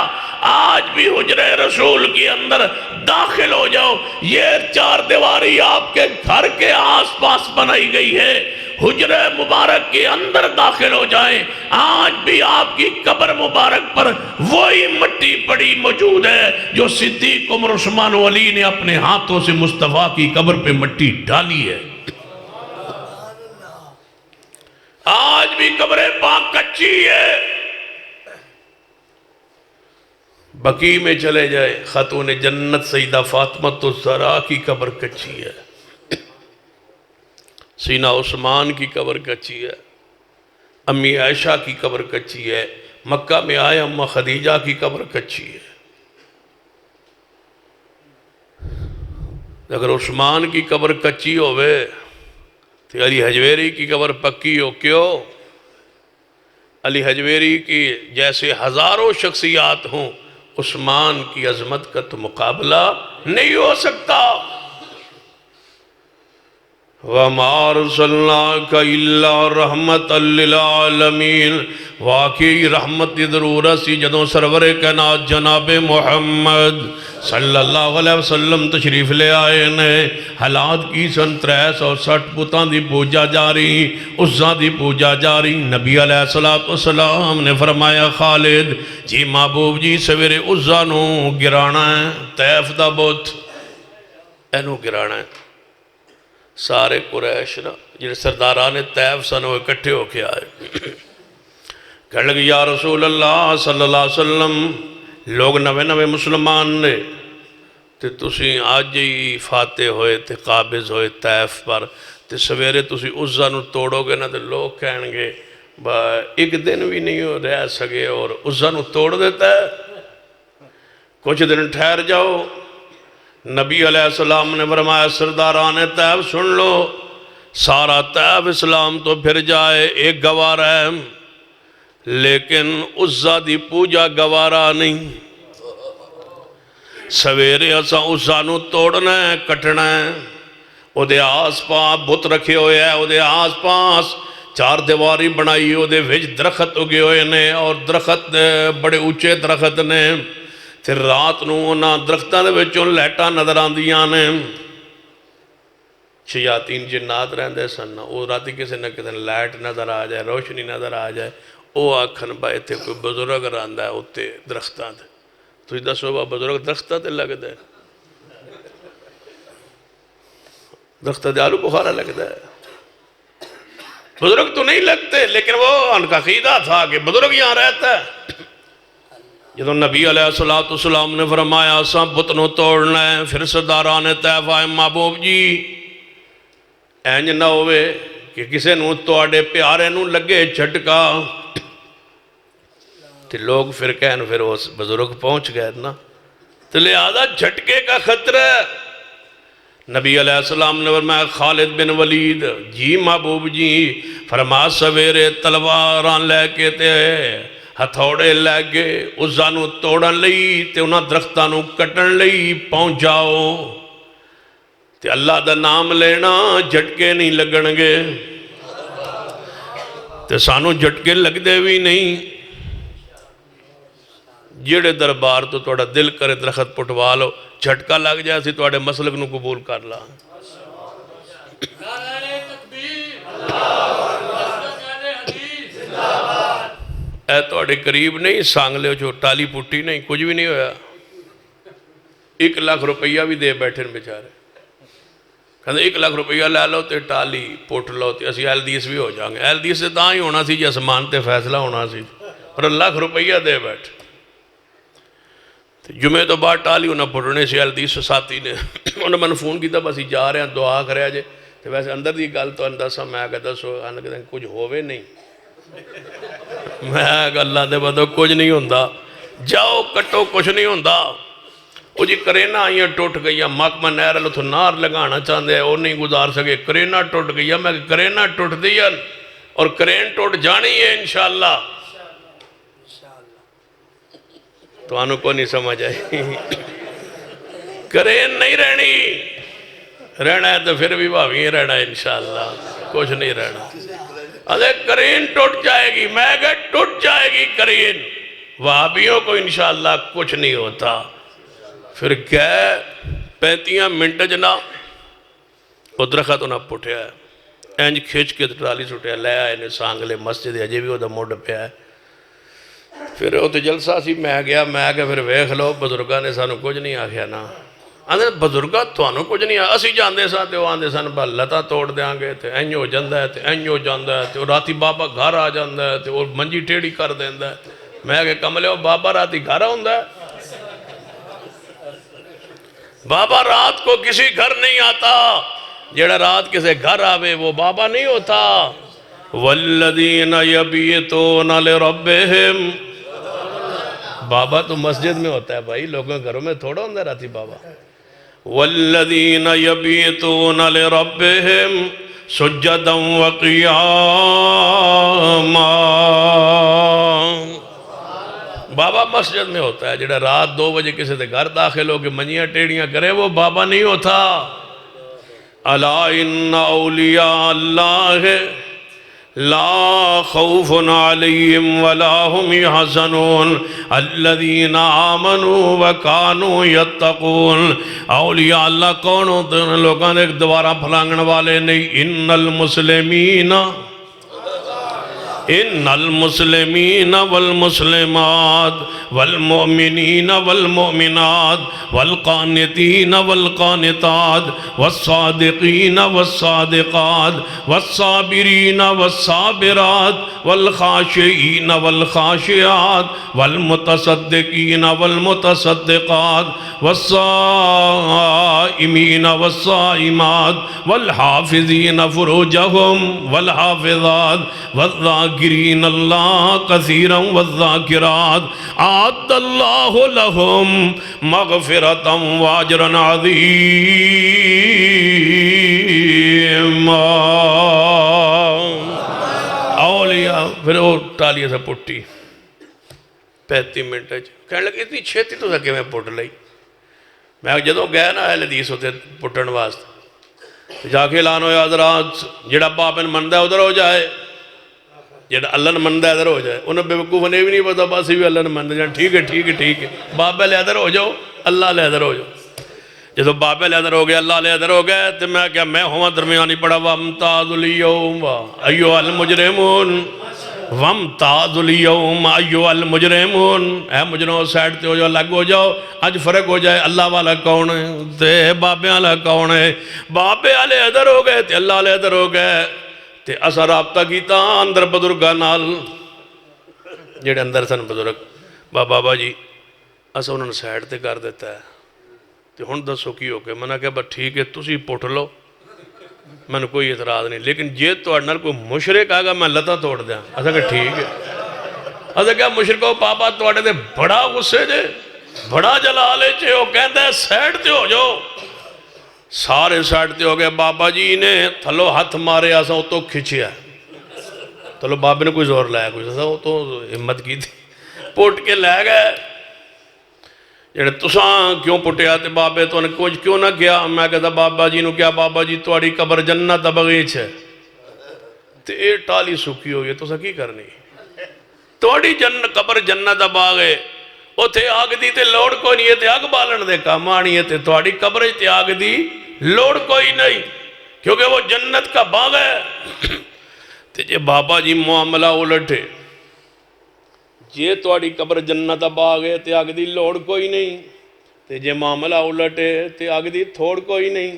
S1: آج بھی حجرہ رسول کے اندر داخل ہو جاؤ، یہ چار دیواری آپ کے گھر کے آس پاس بنائی گئی ہے، حجرہ مبارک کے اندر داخل ہو جائیں، آج بھی آپ کی قبر مبارک پر وہی مٹی پڑی موجود ہے جو صدیق عمر عثمان و علی نے اپنے ہاتھوں سے مصطفیٰ کی قبر پہ مٹی ڈالی ہے۔ آج بھی قبر پاک کچی ہے۔ بقی میں چلے جائے، خاتون جنت سیدہ فاطمہ الزہرا کی قبر کچی ہے، سینہ عثمان کی قبر کچی ہے، امی عائشہ کی قبر کچی ہے، مکہ میں آئے اماں خدیجہ کی قبر کچی ہے۔ اگر عثمان کی قبر کچی ہوئے تو علی حجویری کی قبر پکی ہو، کیوں؟ علی حجویری کی جیسے ہزاروں شخصیات ہوں، عثمان کی عظمت کا تو مقابلہ نہیں ہو سکتا۔ وَمَا أَرْسَلْنَاكَ إِلَّا رَحْمَةً لِلْعَالَمِينَ، واقعی رحمت دی ضرورت سی جدوں سرور کائنات جناب محمد صلی اللہ علیہ وسلم تشریف لے آئے نے۔ حالات کی سن 360 بتاں دی پوجا جاری، عزا دی پوجا جاری۔ نبی علیہ السلام نے فرمایا خالد جی محبوب جی سویرے عزا نو گرانا ہے، طیف دا بت اینو گرانا ہے۔ سارے قریش نا جنہیں سرداران طیف سن وہ اکٹھے ہو کے آئے، کہنے لگے یا رسول اللہ صلی اللہ علیہ وسلم، لوگ نوے نوے مسلمان نے تے تسی آج ہی فاتح ہوئے تے قابض ہوئے طیف پر، تے سویرے تسی عزا نو توڑو گے نا تے لوگ کہیں گے ایک دن بھی نہیں رہ سکے اور عزا نو توڑ دیتا ہے، کچھ دن ٹھہر جاؤ۔ نبی علیہ السلام نے فرمایا سرداران طیف سن لو، سارا طیف اسلام تو پھر جائے، ایک گوارا ہے، لیکن عزا دی پوجا گوارا نہیں۔ سویرے اسا عزا نو توڑنا ہے، کٹنا ہے، او دے آس پاس بت رکھے ہوئے ہیں، او دے آس پاس چار دیواری بنائی، او دے وچ درخت اگے ہوئے نے، اور درخت بڑے اونچے درخت نے، پھر رات نو انہاں درختاں دے وچوں لائٹاں نظر آندیاں نے۔ شیاطین جنات رہندے سن، او راتی کسی نہ کسی لائٹ نظر آ جائے، روشنی نظر آ جائے، او آکھن بھائی تے کوئی بزرگ رہندا ہے اتے درختاں تے، تو یہ دسو با بزرگ درختاں تے لگ دے، درختاں تے آلو بخارا لگ دے، بزرگ تو نہیں لگتے، لیکن وہ ان کا عقیدہ تھا کہ بزرگ یہاں رہتا ہے۔ جدو نبی علیہ السلام نے فرمایا سا بتنو توڑنا ہے، پھر سرداران طیف آئے محبوب جی اینج نہ ہوئے کہ کسے نو توڑے پیارے نو لگے جھٹکا، تو لوگ پھر کہن پھر اس بزرگ پہنچ گئے نا، تو لہذا جھٹکے کا خطرہ ہے۔ نبی علیہ السلام نے فرمایا خالد بن ولید جی محبوب جی، فرما سویرے تلواران لے کے تے ہتھوڑے لے گئے عزا نو توڑن لئی تے انہاں درختاں نو کٹن لئی پہنچ جاؤ، تے اللہ دا نام لینا جھٹکے نہیں لگن گے، تے سانو جھٹکے لگ دے بھی نہیں، جیڑے دربار تو توڑا دل کرے درخت پٹوا لو، جھٹکا لگ جائے سی توڑے مسلک نو قبول کر لا۔ اے توڑے قریب نہیں سانگ لے جو ٹالی پوٹی نہیں، کچھ بھی نہیں ہویا، 1 لاکھ روپیہ بھی دے بیٹھے بیچارے، کہتے 1 لاکھ روپیہ لے لو تے ٹالی پوٹ لو تے اسی اہل حدیث بھی ہو جائیں گے، اہل حدیث سے تاں ہی ہونا سی جی اسمان تے فیصلہ ہونا سی، پر 1 لاکھ روپیہ دے بیٹھ جمعے تو بعد ٹالی انہاں پھٹنے سے اہل حدیث ساتھی نے انہوں نے فون کیتا بس جا رہے ہیں دعا کرے جے، تو ویسے اندر دی گل تو اندر سا میں کہتا سو کچھ ہووے نہیں، میں کہا اللہ دے بدو کچھ نہیں ہوندہ، جاؤ کٹو کچھ نہیں ہوندہ، وہ جی کرینا آئیاں ٹوٹ گئی محکمہ نہر اللہ تو نار لگانا چاہتے ہیں وہ نہیں گزار سکے، کرینا ٹوٹ گئی میں کہ کرینا ٹوٹ دیا اور کرین ٹوٹ جانی ہے انشاءاللہ، تو آنو کو نہیں سمجھ آئی کرین نہیں رہنا ہے تو پھر بھی بھاوی رہنا ہے انشاءاللہ، کچھ نہیں رہنا، ارے کرین ٹوٹ جائے گی، میں کہ ٹوٹ جائے گی کرین، وہابیوں کو انشاءاللہ کچھ نہیں ہوتا. پھر گئے 35 منٹ جنا وہ درخت انہاں پٹھیا ہے اینج کھچ کے ٹرالی سٹیا لے آئے نے سانگلے مسجد اجے بھی وہ دا موڈ پیا ہے. پھر وہ تو جلسہ سی میں گیا پھر ویکھ لو بزرگاں نے سانو کچھ نہیں آکھیا نا. آندے بزرگاں تانوں کچھ نہیں اسی جاندے ساں تے وہ آندے سن با لتا توڑ دیاں گے تے اینج ہو جاندا ہے تے اینج ہو جاندا ہے تے راتی بابا گھر آ جاندا ہے تے وہ منجی ٹیڑھی کر دیندا ہے. میں کہ کملے ہو بابا راتی گھر ہوندا ہے؟ بابا رات کو کسی گھر نہیں آتا. جیڑا رات کسی گھر آوے وہ بابا نہیں ہوتا. والذین یبیتون لربہم. بابا تو مسجد میں ہوتا ہے بھائی، لوگوں کے گھروں میں تھوڑا ہوتا ہے راتی بابا. والذین یبیتون لربہم سجدا وقیاما. بابا مسجد میں ہوتا ہے. جڑا رات 2 بجے کسی دے گھر داخل ہو کے منجیاں ٹیڑیاں کرے وہ بابا نہیں ہوتا. الا ان اولیاء اللہ لا خوف علیہم ولا هم يحزنون الذین آمنوا وکانوا یتقون. اولیاء اللہ کون ہوتے ہیں؟ لوگوں نے ایک دوبارہ پھلانگن والے نہیں. ان المسلمین والمسلمات والمؤمنین والمؤمنات والقانتین والقانتات والصادقین والصادقات والصابرین والصابرات والخاشعین والخاشعات والمتصدقین والمتصدقات والصائمین والصائمات والحافظین فروجہم والحافظات والذاکرین اللہ کثیرا والذاکرات اعد اللہ لہم مغفرتا واجرا عظیما. اولیاء پھر وہ ٹالیے سے پٹی 35 منٹ کہنے لگے اتنی چھیتی تو سکے میں پٹ لئی. میں جدوں گیا نا اہل حدیث ہوتے پٹن واسطے جا کے اعلان ہویا حضرات جڑا بابن مندہ ہے ادھر ہو جائے، جڑا اللہ نے مندہ ہے ادھر ہو جائے. انہیں بے وقوف نے بھی نہیں پتا باسی بھی اللہ نے مندہ جائے. ٹھیک ہے ٹھیک ہے ٹھیک ہے بابے لے ادھر ہو جاؤ اللہ لے ادھر ہو جاؤ. جدو بابے لے ادھر ہو گیا اللہ لے ادھر ہو گئے تو میں کیا میں ہوا درمیانی پڑا وَامْتَازُ الْيَوْمَ أَيُّهَا الْمُجْرِمُونَ وَامْتَازُ الْيَوْمَ أَيُّهَا الْمُجْرِمُونَ. اے مجرموں سائڈ تے ہو جاؤ الگ ہو جاؤ. آج فرق ہو جائے اللہ والا کون ہے تے بابے والا کون ہے. بابے والے ادھر ہو گئے تے اللہ لے ادھر ہو گئے تے اسا رابطہ کیتا اندر بزرگاں نال جڑے اندر سن بزرگ. بابا جی اسا انہوں نے سائڈ تے کر دیتا ہے تے ہن دسو کی ہو کے. میں نے کہا بس ٹھیک ہے تسی پٹ لو میں نے کوئی اعتراض نہیں، لیکن جے تہاڈے نال کوئی مشرک آگا میں لتا توڑ دیاں. اسا کہ ٹھیک ہے. اسا کہا مشرکو بابا تہاڈے تے بڑا غصے جے بڑا جلال ہے چے وہ کہندا ہے سائڈ تے ہو جاؤ. سارے سائڈ تے ہو گئے. بابا جی نے تھلو ہاتھ مارے اسا او تو کھچیا تھلو بابے نے کوئی زور لایا کوئی اسا تو ہمت کی تھی پٹ کے لے گئے. جڑے تساں کیوں پٹیا تے بابے تو نے کچھ کیوں نہ کیا. میں کہتا بابا جی نو کیا بابا جی تواڈی قبر جنت دا بغیچ ہے تے اے ٹالی سکی ہوئی ہے تساں کی کرنی. تواڈی قبر جنت دا باغ ہے اوتھے آگ دی تے لوڑ کوئی نہیں ہے تے آگ بالن دے کام آنی ہے تے تواڈی قبر تے آگ دی لوڑ کوئی نہیں کیونکہ وہ جنت کا باغ ہے. تے جے بابا جی معاملہ الٹے جے تواڈی قبر جنت دا باغ ہے تے آگ دی لوڑ کوئی نہیں تے جے معاملہ الٹے تے آگ دی تھوڑ کوئی نہیں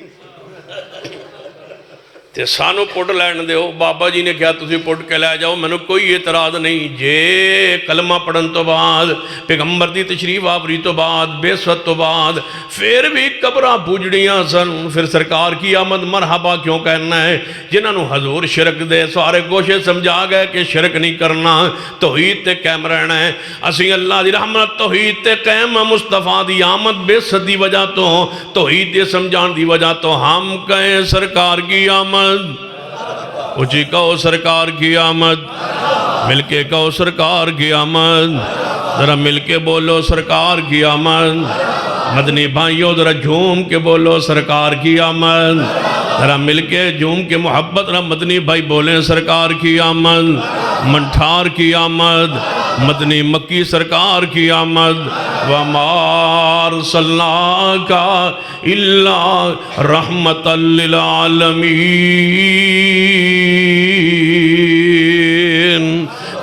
S1: تے سانو پٹ لین دیو. بابا جی نے کیا تسی پٹ کے لے جاؤ میں نے کوئی اعتراض نہیں. جے کلمہ پڑھن تو بعد پیغمبر دی تشریف آوری تو بعد بیست تو بعد پھر بھی قبراں پوجڑیاں سن پھر سرکار کی آمد مرحبا کیوں کہنا ہے. جنہاں نو حضور شرک دے سارے کوشش سمجھا گئے کہ شرک نہیں کرنا توحید تے قائم رہنا ہے. اسی اللہ دی رحمت توحید تے قائم مصطفیٰ دی آمد بیست دی وجہ تو توحید دے سمجھان دی وجہ تو ہم کہیں سرکار کی آمد. اچھی کہو سرکار کی آمد. مل کے کہو سرکار کی آمد. ذرا مل کے بولو سرکار کی آمد. مدنی بھائیوں ذرا جھوم کے بولو سرکار کی آمد. ذرا مل کے جھوم کے محبت ذرا مدنی بھائی بولیں سرکار کی آمد. منٹھار کی آمد. مدنی مکی سرکار کی آمد وَمَا أَرْسَلْنَاكَ إِلَّا رَحْمَةً لِلْعَالَمِينَ۔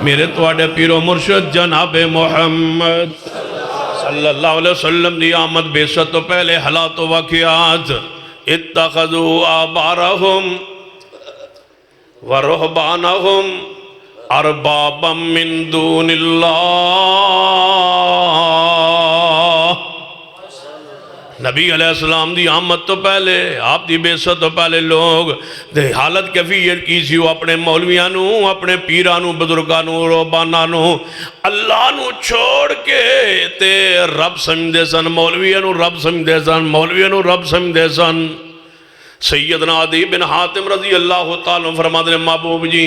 S1: میرے تواڈے پیرو مرشد جناب محمد صلی اللہ علیہ وسلم دی آمد بے ست تو پہلے حالات و واقعات اتخذوا آبارہم ورہبانہم اربابا من دون اللہ۔ نبی علیہ السلام دی آمد تو پہلے آپ دی بے ست تو پہلے لوگ حالت کیفیت کی سی وہ اپنے مولویانو اپنے پیرانو بزرگانو روبانانو اللہ نو چھوڑ کے تے رب سمجھے سن، مولویانو رب سمجھے سن، مولویانو رب سمجھے سن۔ سیدنا عدی بن حاتم رضی اللہ تعالیٰ فرما دے محبوب جی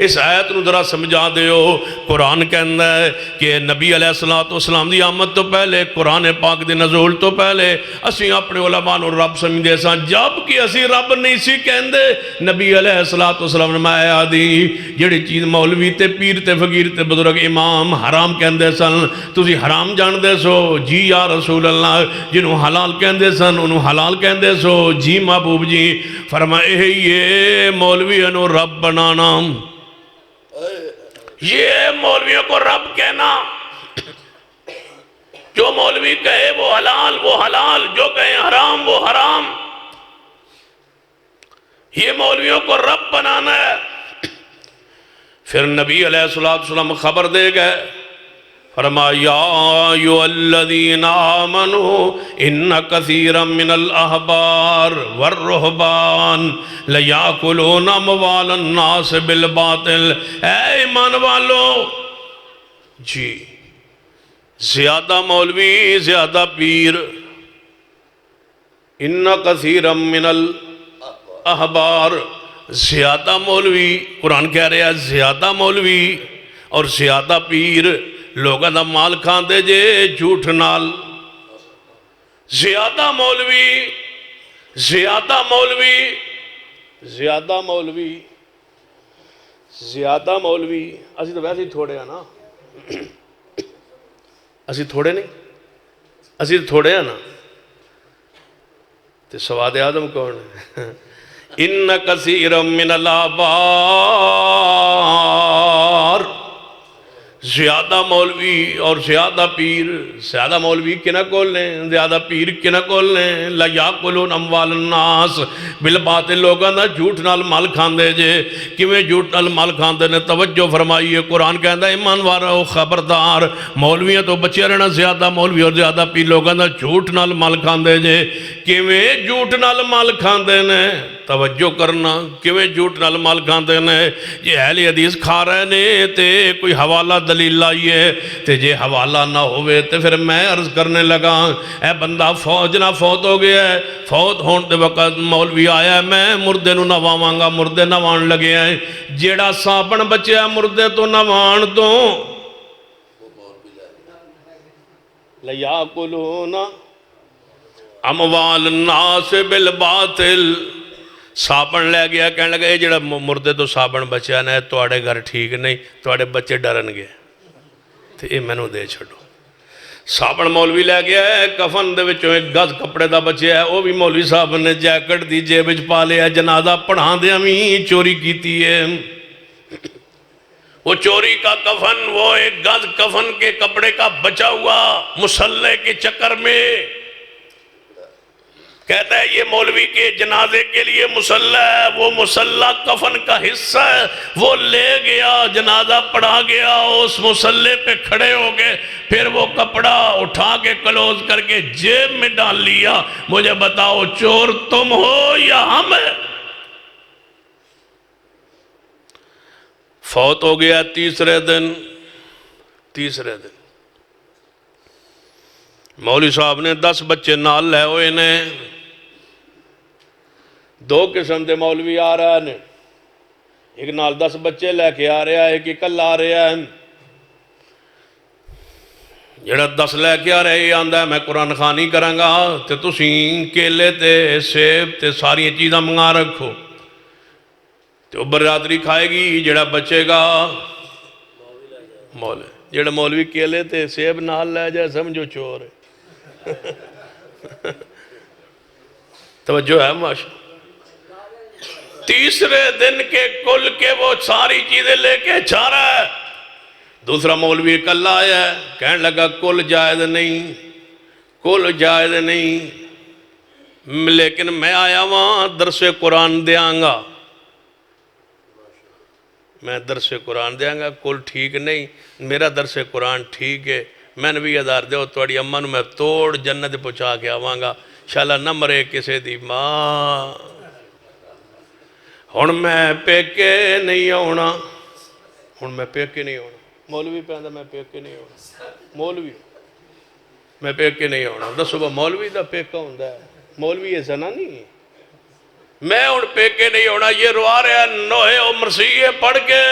S1: اس آیت نو ذرا سمجھا دیو۔ قرآن کہندہ ہے کہ نبی علیہ السلام دی آمد تو پہلے قرآن پاک دی نزول تو پہلے اسی اپنے علماء نو رب سمجھے سان، جب کہ اسی رب نہیں سی کہندے۔ نبی علیہ السلام نے میں عدی جڑی چیز مولوی تے پیر تے فقیر تے بزرگ امام حرام کہندے سن تسی حرام جان دے سو؟ جی یا رسول اللہ۔ جنہوں حلال کہندے سن انہوں حلال کہندے سو؟ جی محبوب جی۔ فرمائے یہ مولویوں کو رب بنانا، یہ مولویوں کو رب کہنا، جو مولوی کہے وہ حلال، جو کہے حرام وہ حرام، یہ مولویوں کو رب بنانا ہے۔ پھر نبی علیہ السلام خبر دے گئے، فرمایا یا ایھا الذین آمنوا ان کثیرا من الاحبار والرہبان لیاکلون اموال الناس بالباطل۔ اے ایمان والو جی، زیادہ مولوی زیادہ پیر، ان کثیرا من الاحبار، زیادہ مولوی، قرآن کہہ رہا ہے زیادہ مولوی اور زیادہ پیر لوگاں دا مال کھان دے جے جھوٹ نال۔ زیادہ مولوی زیادہ مولوی زیادہ مولوی زیادہ مولوی، اسی تو ویسے ہی تھوڑے ہیں نا، اسی تھوڑے نہیں، اسی تو تھوڑے ہیں نا، تو سواد آدم کون ہے؟ ان کثیر من الاحبار، زیادہ مولوی اور زیادہ پیر، زیادہ مولوی کنہ کول لیں زیادہ پیر کنہ کول لیں، لیاکلون اموال الناس بالباطل، لوگاں دا جھوٹ نال مال کھان دے جے۔ کیویں جھوٹ نال مال کھان دے نے؟ توجہ فرمائیے، قرآن کہندا ایمان والو خبردار، مولویاں تو بچے رہنا، زیادہ مولوی اور زیادہ پیر لوگاں دا جھوٹ نال مال کھان دے جے۔ کیویں جھوٹ نال مال کھان دے نے؟ توجہ کرنا، کیویں جھوٹ نال مال کھان دے نے؟ یہ اہل حدیث کھا رہے نے تے کوئی حوالہ دلیل لائیے، تے جے حوالہ نہ ہوئے تے پھر میں عرض کرنے لگا اے بندہ جنا فوت ہو گیا ہے، فوت ہون دے وقت مولوی آیا ہے، میں مردے نو نواواں گا، مردے نوان لگے ہیں، جیڑا صابن بچے ہے مردے تو نوان تو لیاکلون اموال الناس بالباطل۔ صابن لے گیا، کہنے لگا یہ جڑا مردے تو صابن بچیا نا تواڈے گھر ٹھیک نہیں، تواڈے بچے ڈرن گے، تو یہ میں نو دے چھڑو۔ صابن مولوی لے گیا ہے، کفن دے وچوں ایک گز کپڑے دا بچیا ہے، وہ بھی مولوی صاحب نے جیکٹ دی جیب وچ پا لیا، جنازہ پڑھا دے ہمیں چوری کیتی ہے۔ وہ چوری کا کفن، وہ ایک گز کفن کے کپڑے کا بچا ہوا مسلح کے چکر میں، کہتا ہے یہ مولوی کے جنازے کے لیے مسلح ہے، وہ مسلح کفن کا حصہ ہے، وہ لے گیا، جنازہ پڑھا گیا، اس مسلح پہ کھڑے ہو گئے، پھر وہ کپڑا اٹھا کے کلوز کر کے جیب میں ڈال لیا۔ مجھے بتاؤ چور تم ہو یا ہم ہیں؟ فوت ہو گیا تیسرے دن مولوی صاحب نے 10 بچے نال لے ہوئے نے، 2 قسم دے مولوی آ رہا ہے، ایک نال 10 بچے لے کے آ رہا ہے، ایک اکلا آ رہا ہے۔ جڑا 10 لے کے آ رہا ہے یہ آندا ہے میں قرآن خوانی کراں گا تے تسیں کیلے تے سیب تے ساری چیزاں منگا رکھو، تو برادری کھائے گی، جڑا بچے گا مولے جڑا مولوی کیلے تے سیب نال لے جائے سمجھو چور ہے توجہ ہے ماشاء تیسرے دن کے کل کے وہ ساری چیزیں لے کے جا رہا ہے. دوسرا مولوی کل آیا ہے کہنے لگا کل جائز نہیں، کل جائز نہیں، لیکن میں آیا وہاں درس قرآن دیاں گا، میں درس قرآن دیاں گا، کل ٹھیک نہیں، میرا درس قرآن ٹھیک ہے. میں نے بھی ادار دے توڑی اماں نو میں توڑ جنت پہنچا کے آواں گا شالا نہ مرے کسے دی ماں. ہن میں پیکے نہیں ہونا، ہن میں پیکے نہیں ہونا. مولوی پہندا میں پیکے نہیں ہونا، مولوی میں پیکے نہیں ہونا. دسو با مولوی دا پیکا ہوندا ہے، مولوی یہ زنا نہیں. میں ہن پیکے نہیں ہونا. یہ روا رہا ہے نوحے و مرثیے پڑھ کے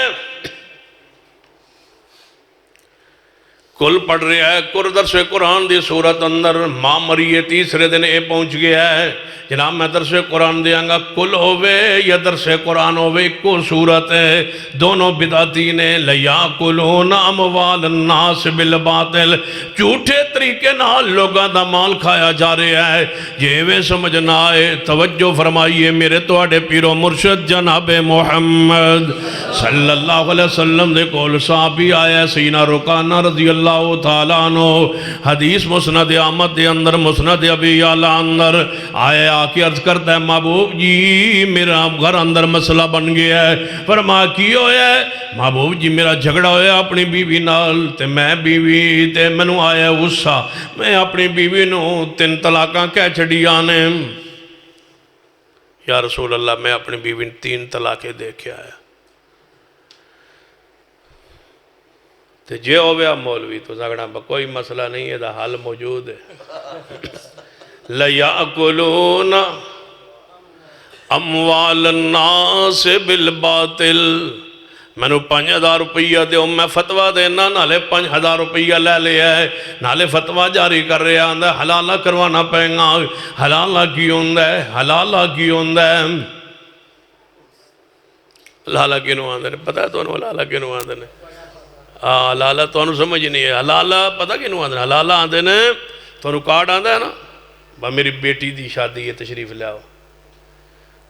S1: کل پڑھ رہا ہے. کل درس قرآن دی صورت اندر ماں مریے تیسرے دن اے پہنچ گیا ہے جناب میں درس قرآن دیاں گا کل ہووے یا درس قرآن ہووے کو صورت ہے. دونوں بدعتی نے لیاکلون اموال الناس بالباطل، جھوٹے طریقے نال لوگاں دا مال کھایا جا رہا ہے. جیویں سمجھنا ہے توجہ فرمائیے میرے توڑے پیرو مرشد جناب محمد صلی اللہ علیہ وسلم دے کول صحابی آیا سینہ رکانہ رضی اللہ تعالیٰ عنہ. حدیث مسند احمد دے اندر مسند ابی اعلیٰ اندر آیا آکے عرض کرتا ہے محبوب جی میرا گھر اندر مسئلہ بن گیا ہے. فرما کی ہویا ہے؟ محبوب جی میرا جھگڑا ہویا اپنی بیوی نال تے میں بیوی تے منو آیا غصہ، میں اپنی بیوی نو 3 طلاقاں کہہ چھڑی آنے. یا رسول اللہ میں اپنی بیوی 3 طلاقیں دے کے آیا. تے جے ہویا مولوی تو جھگڑا با کوئی مسئلہ نہیں ہے، دا حل موجود ہے. لَيَأْكُلُونَ اموال الناس بالباطل. میں نے 5000 روپیہ دے میں فتوہ دینا نالے 5000 روپیہ لے لیا ہے نالے فتوہ جاری کر رہے ہیں حلالہ کروانا پہنگا. حلالہ کی ہوندہ ہے؟ حلالہ کی ہوندہ ہے؟ حلالہ کی نو آندھنے پتہ ہے تو انہوں حلالہ کی نو آندھنے حلالہ تو انہوں سمجھ نہیں ہے. حلالہ پتہ کی نو آندھنے حلالہ آندھنے تو انہوں کارڈ آندھا ہے نا با میری بیٹی دی شادی ہے تشریف لے آؤ.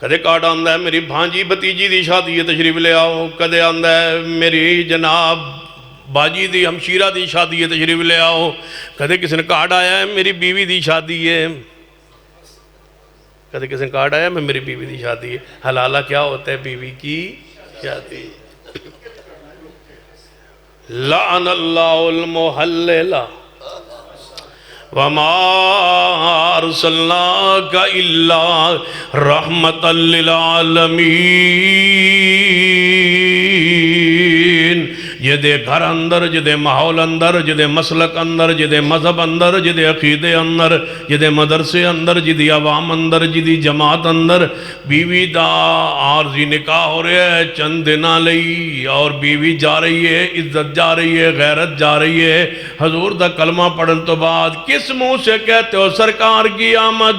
S1: کدے کارڈ آندھا ہے میری بھانجی بتیجی دی شادی ہے تشریف لے آؤ. کدے آندھا ہے میری جناب باجی دی ہمشیرہ دی شادی ہے تشریف لے آؤ. کدے کسی نے کارڈ آیا ہے میری بیوی دی شادی ہے. کدے کسی نے کارڈ آیا ہے میری بیوی دی شادی ہے. حلالہ کیا ہوتا ہے؟ بیوی کی شادی. لعن اللہ المحللہ وَمَا أَرْسَلْنَاكَ إِلَّا رَحْمَةً لِلْعَالَمِينَ. جدے گھر اندر جدے ماحول اندر جدے مسلک اندر جدے مذہب اندر جدے عقیدے اندر جدے مدرسے اندر جدی عوام اندر جدی جماعت اندر بیوی دا عارضی نکاح ہو رہے ہے چند دنہ لئی اور بیوی جا رہی ہے عزت جا رہی ہے غیرت جا رہی ہے. حضور دا کلمہ پڑھن تو بعد کس منہ سے کہتے ہو سرکار کی آمد؟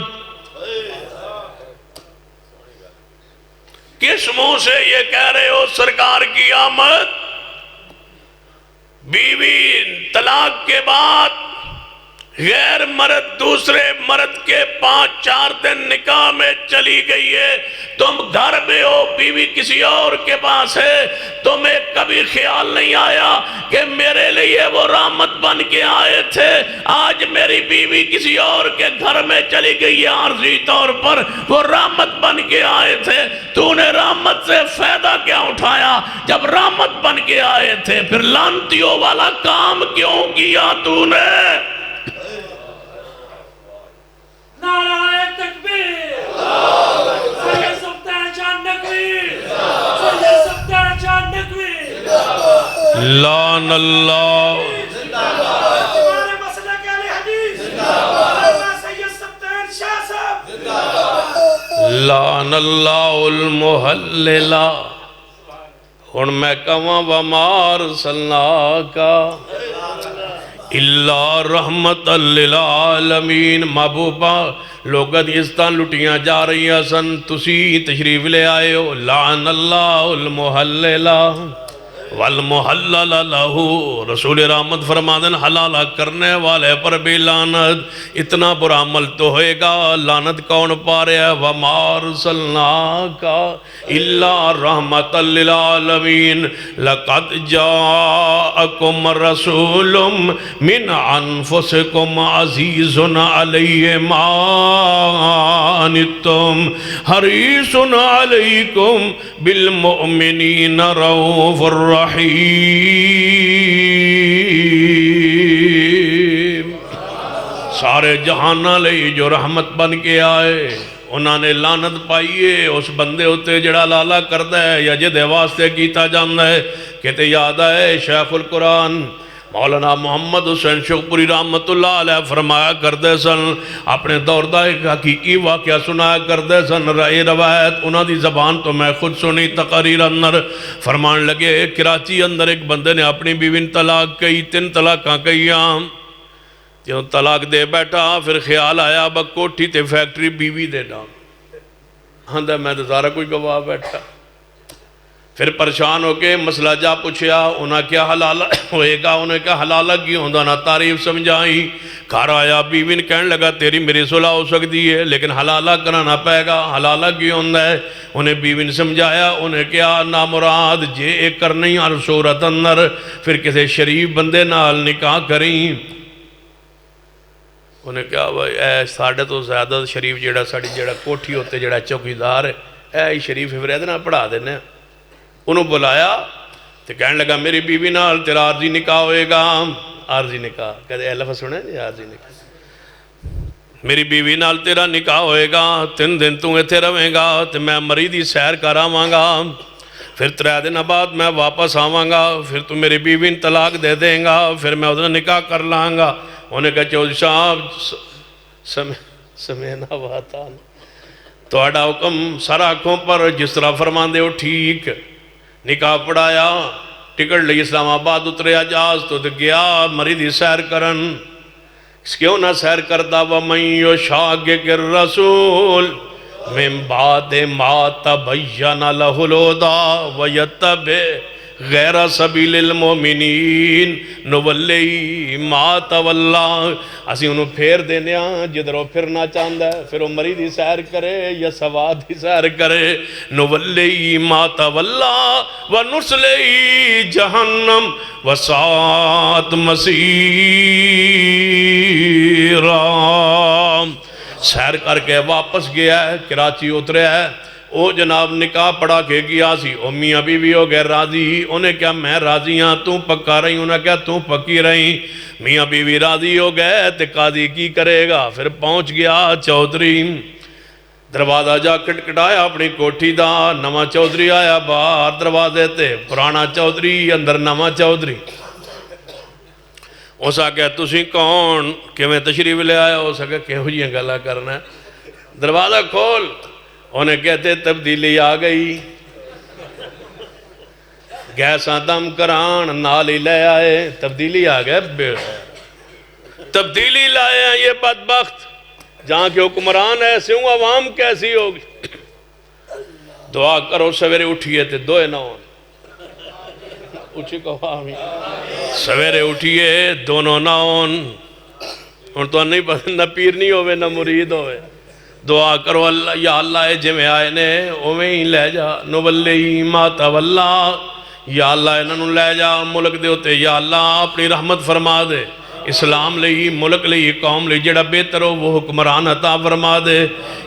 S1: کس منہ سے یہ کہہ رہے ہو سرکار کی آمد؟ بیوی طلاق کے بعد غیر مرد دوسرے مرد کے 5-4 دن نکاح میں چلی گئی ہے. تم گھر میں ہو بیوی کسی اور کے پاس ہے. تمہیں کبھی خیال نہیں آیا کہ میرے لیے وہ رحمت بن کے آئے تھے. آج میری بیوی کسی اور کے گھر میں چلی گئی ہے عارضی طور پر وہ رحمت بن کے آئے تھے. تو نے رحمت سے فائدہ کیا اٹھایا جب رحمت بن کے آئے تھے؟ پھر لانتیوں والا کام کیوں کیا تو نے؟
S2: نعرہ تکبیر سید سلطان جان نقوی سید سلطان جان نقوی
S1: لعن اللہ
S2: تمہارے مسئلہ کے علی حدیث سید سلطان شاہ صاحب
S1: لعن اللہ المحللہ. ہن میں کہاں وَمَا أَرْسَلْنَاكَ اللہ رحمت للعالمین. محبوبہ لوگاں دی عزتاں لٹیاں جا رہی ہیں سن تسی تشریف لے آئے ہو. لعن اللہ المحللہ والمحلل لہو، رسول رحمت فرما دیں حلالہ کرنے والے پر بھی لعنت، اتنا برا عمل تو ہوئے گا، لعنت کون پا رہے ہے؟ وَمَا أَرْسَلْنَاكَ إِلَّا رَحْمَةً لِلْعَالَمِينَ لَقَدْ جَاءَكُمْ رَسُولٌ مِّنْ أَنفُسِكُمْ عَزِيزٌ عَلَيْهِ مَا عَنِتُّمْ حَرِيصٌ عَلَيْكُمْ بِالْمُؤْمِنِينَ رَءُوفٌ رحیم۔ سارے جہانہ لئی جو رحمت بن کے آئے، انہاں نے لعنت پائیے اس بندے ہوتے جڑا لالا کردہ ہے یا جدے واسطے کیتا جاندہ ہے۔ کہتے یاد آئے شیخ القرآن مولانا محمد حسین شوقپوری رحمت اللہ علیہ فرمایا کردے سن، اپنے دور دا ایک حقیقی واقعہ سنایا کردے سن، رائے روایت انہاں دی زبان تو میں خود سنی تقریر اندر فرمان لگے، کراچی اندر ایک بندے نے اپنی بیوی طلاق کئی، 3 طلاقاں کئیاں، جو طلاق دے بیٹھا پھر خیال آیا با کوٹھی تے فیکٹری بیوی دے نام، ہاندہ میں تو سارا کوئی گواہ بیٹھا، پھر پریشان ہو کے مسئلہ جا پوچھیا، انہاں کیا حلالہ ہوئے گا، انہیں کیا حلالہ کی ہوندہ نہ تعریف سمجھائی، گھر آیا بیوی نے کہنے لگا تیری میری صلح ہو سکتی ہے لیکن حلالہ کرانا پائے گا، حلالہ کی ہوندہ ہے، انہیں بیوی نے سمجھایا، انہیں کیا نامراد جے ایک کرنی ہر صورت اندر، پھر کسی شریف بندے نال نکاح کریں، انہیں کہا بھائی اے ساڑھے تو زیادہ شریف جیڑا ساڑھی جیڑا کوٹھی ہوتے جیڑا چوکیدار ہے، اے شریف فریدنا پڑھا دینے، انہوں بلایا تو کہنے لگا میری بیوی نال تیرا عارضی نکاح ہوئے گا، عارضی نکاح، کہتے اے لفظ سنے جی عارضی نکاح، میری بیوی نال تیرا نکاح ہوئے گا، 3 دن تو ایتھے رویں گا تو میں مریدی سیر کر آواں گا، پھر 3 دن بعد میں واپس آواں گا، پھر تو میری بیوی نے طلاق دے دیں گا، پھر میں ادھر نکاح کر لاں گا، انہیں کہا چودھری صاحب سمینا واتان تو اڈا حکم سر آنکھوں پر جس طرح فرمان دے ہو ٹھیک، نکاح پڑھایا، ٹکٹ لئی اسلام آباد اتریا جاز تو گیا مریدی سیر کرن، اس کیوں نہ سیر کردہ وَمَن يُشَاقِقِ الرَّسُولِ مِن بَعْدِ مَا تَبَيَّنَ لَهُ الْهُدَى وَيَتَّبِعْ غیر سبیل المومنین نولی ما تولا، اسی انہوں پھیر دینے جدھر وہ پھرنا چاہندہ ہے، پھر وہ مریدی سیر کرے یا سوادی سیر کرے، نولی ما تولا ونسلی جہنم وسات مسیرہ۔ سیر کر کے واپس گیا ہے، کراچی اترے ہے، او جناب نکاح پڑھا کے گیا سی، او میاں بی بی ہو گئے راضی، انہیں کیا میں راضی ہاں تو پکا رہی، انہیں کیا تو پکی رہی، میاں بی بی راضی ہو گئے تے قاضی کی کرے گا، پھر پہنچ گیا چودھری، دروازہ جا کٹکٹایا اپنی کوٹھی دا، نواں چودھری آیا باہر دروازے تے، پرانا چودھری اندر نواں چودھری، اس آگیا تُسی کون کہ میں تشریف لے آیا، اس آگیا کہو جی گلا کرنا ہے، دروازہ کھول، انہیں کہتے تبدیلی آ گئی، گیساں دم کران نالی لے آئے، تبدیلی آ گئے، تبدیلی لائے ہیں یہ بدبخت، جہاں کے حکمران ایسے ہوں عوام کیسی ہوگی، دعا کرو سویرے اٹھئے تھے دوئے نہ ہوں، اچھی کہا ہمیں سویرے اٹھئے دونوں نہ ہوں، اور تو نہیں پتہ نہ پیر نہیں ہوئے نہ مرید ہوئے، دعا کرو اللہ یا اللہ جے میں آئے نے اویں ہی لے جا، نولی ما تولا، یا اللہ انہوں لے جا ملک دے ہوتے، یا اللہ اپنی رحمت فرما دے، اسلام لئی ملک لئی قوم لئی جڑا بہتر ہو وہ حکمران عطا فرما دے،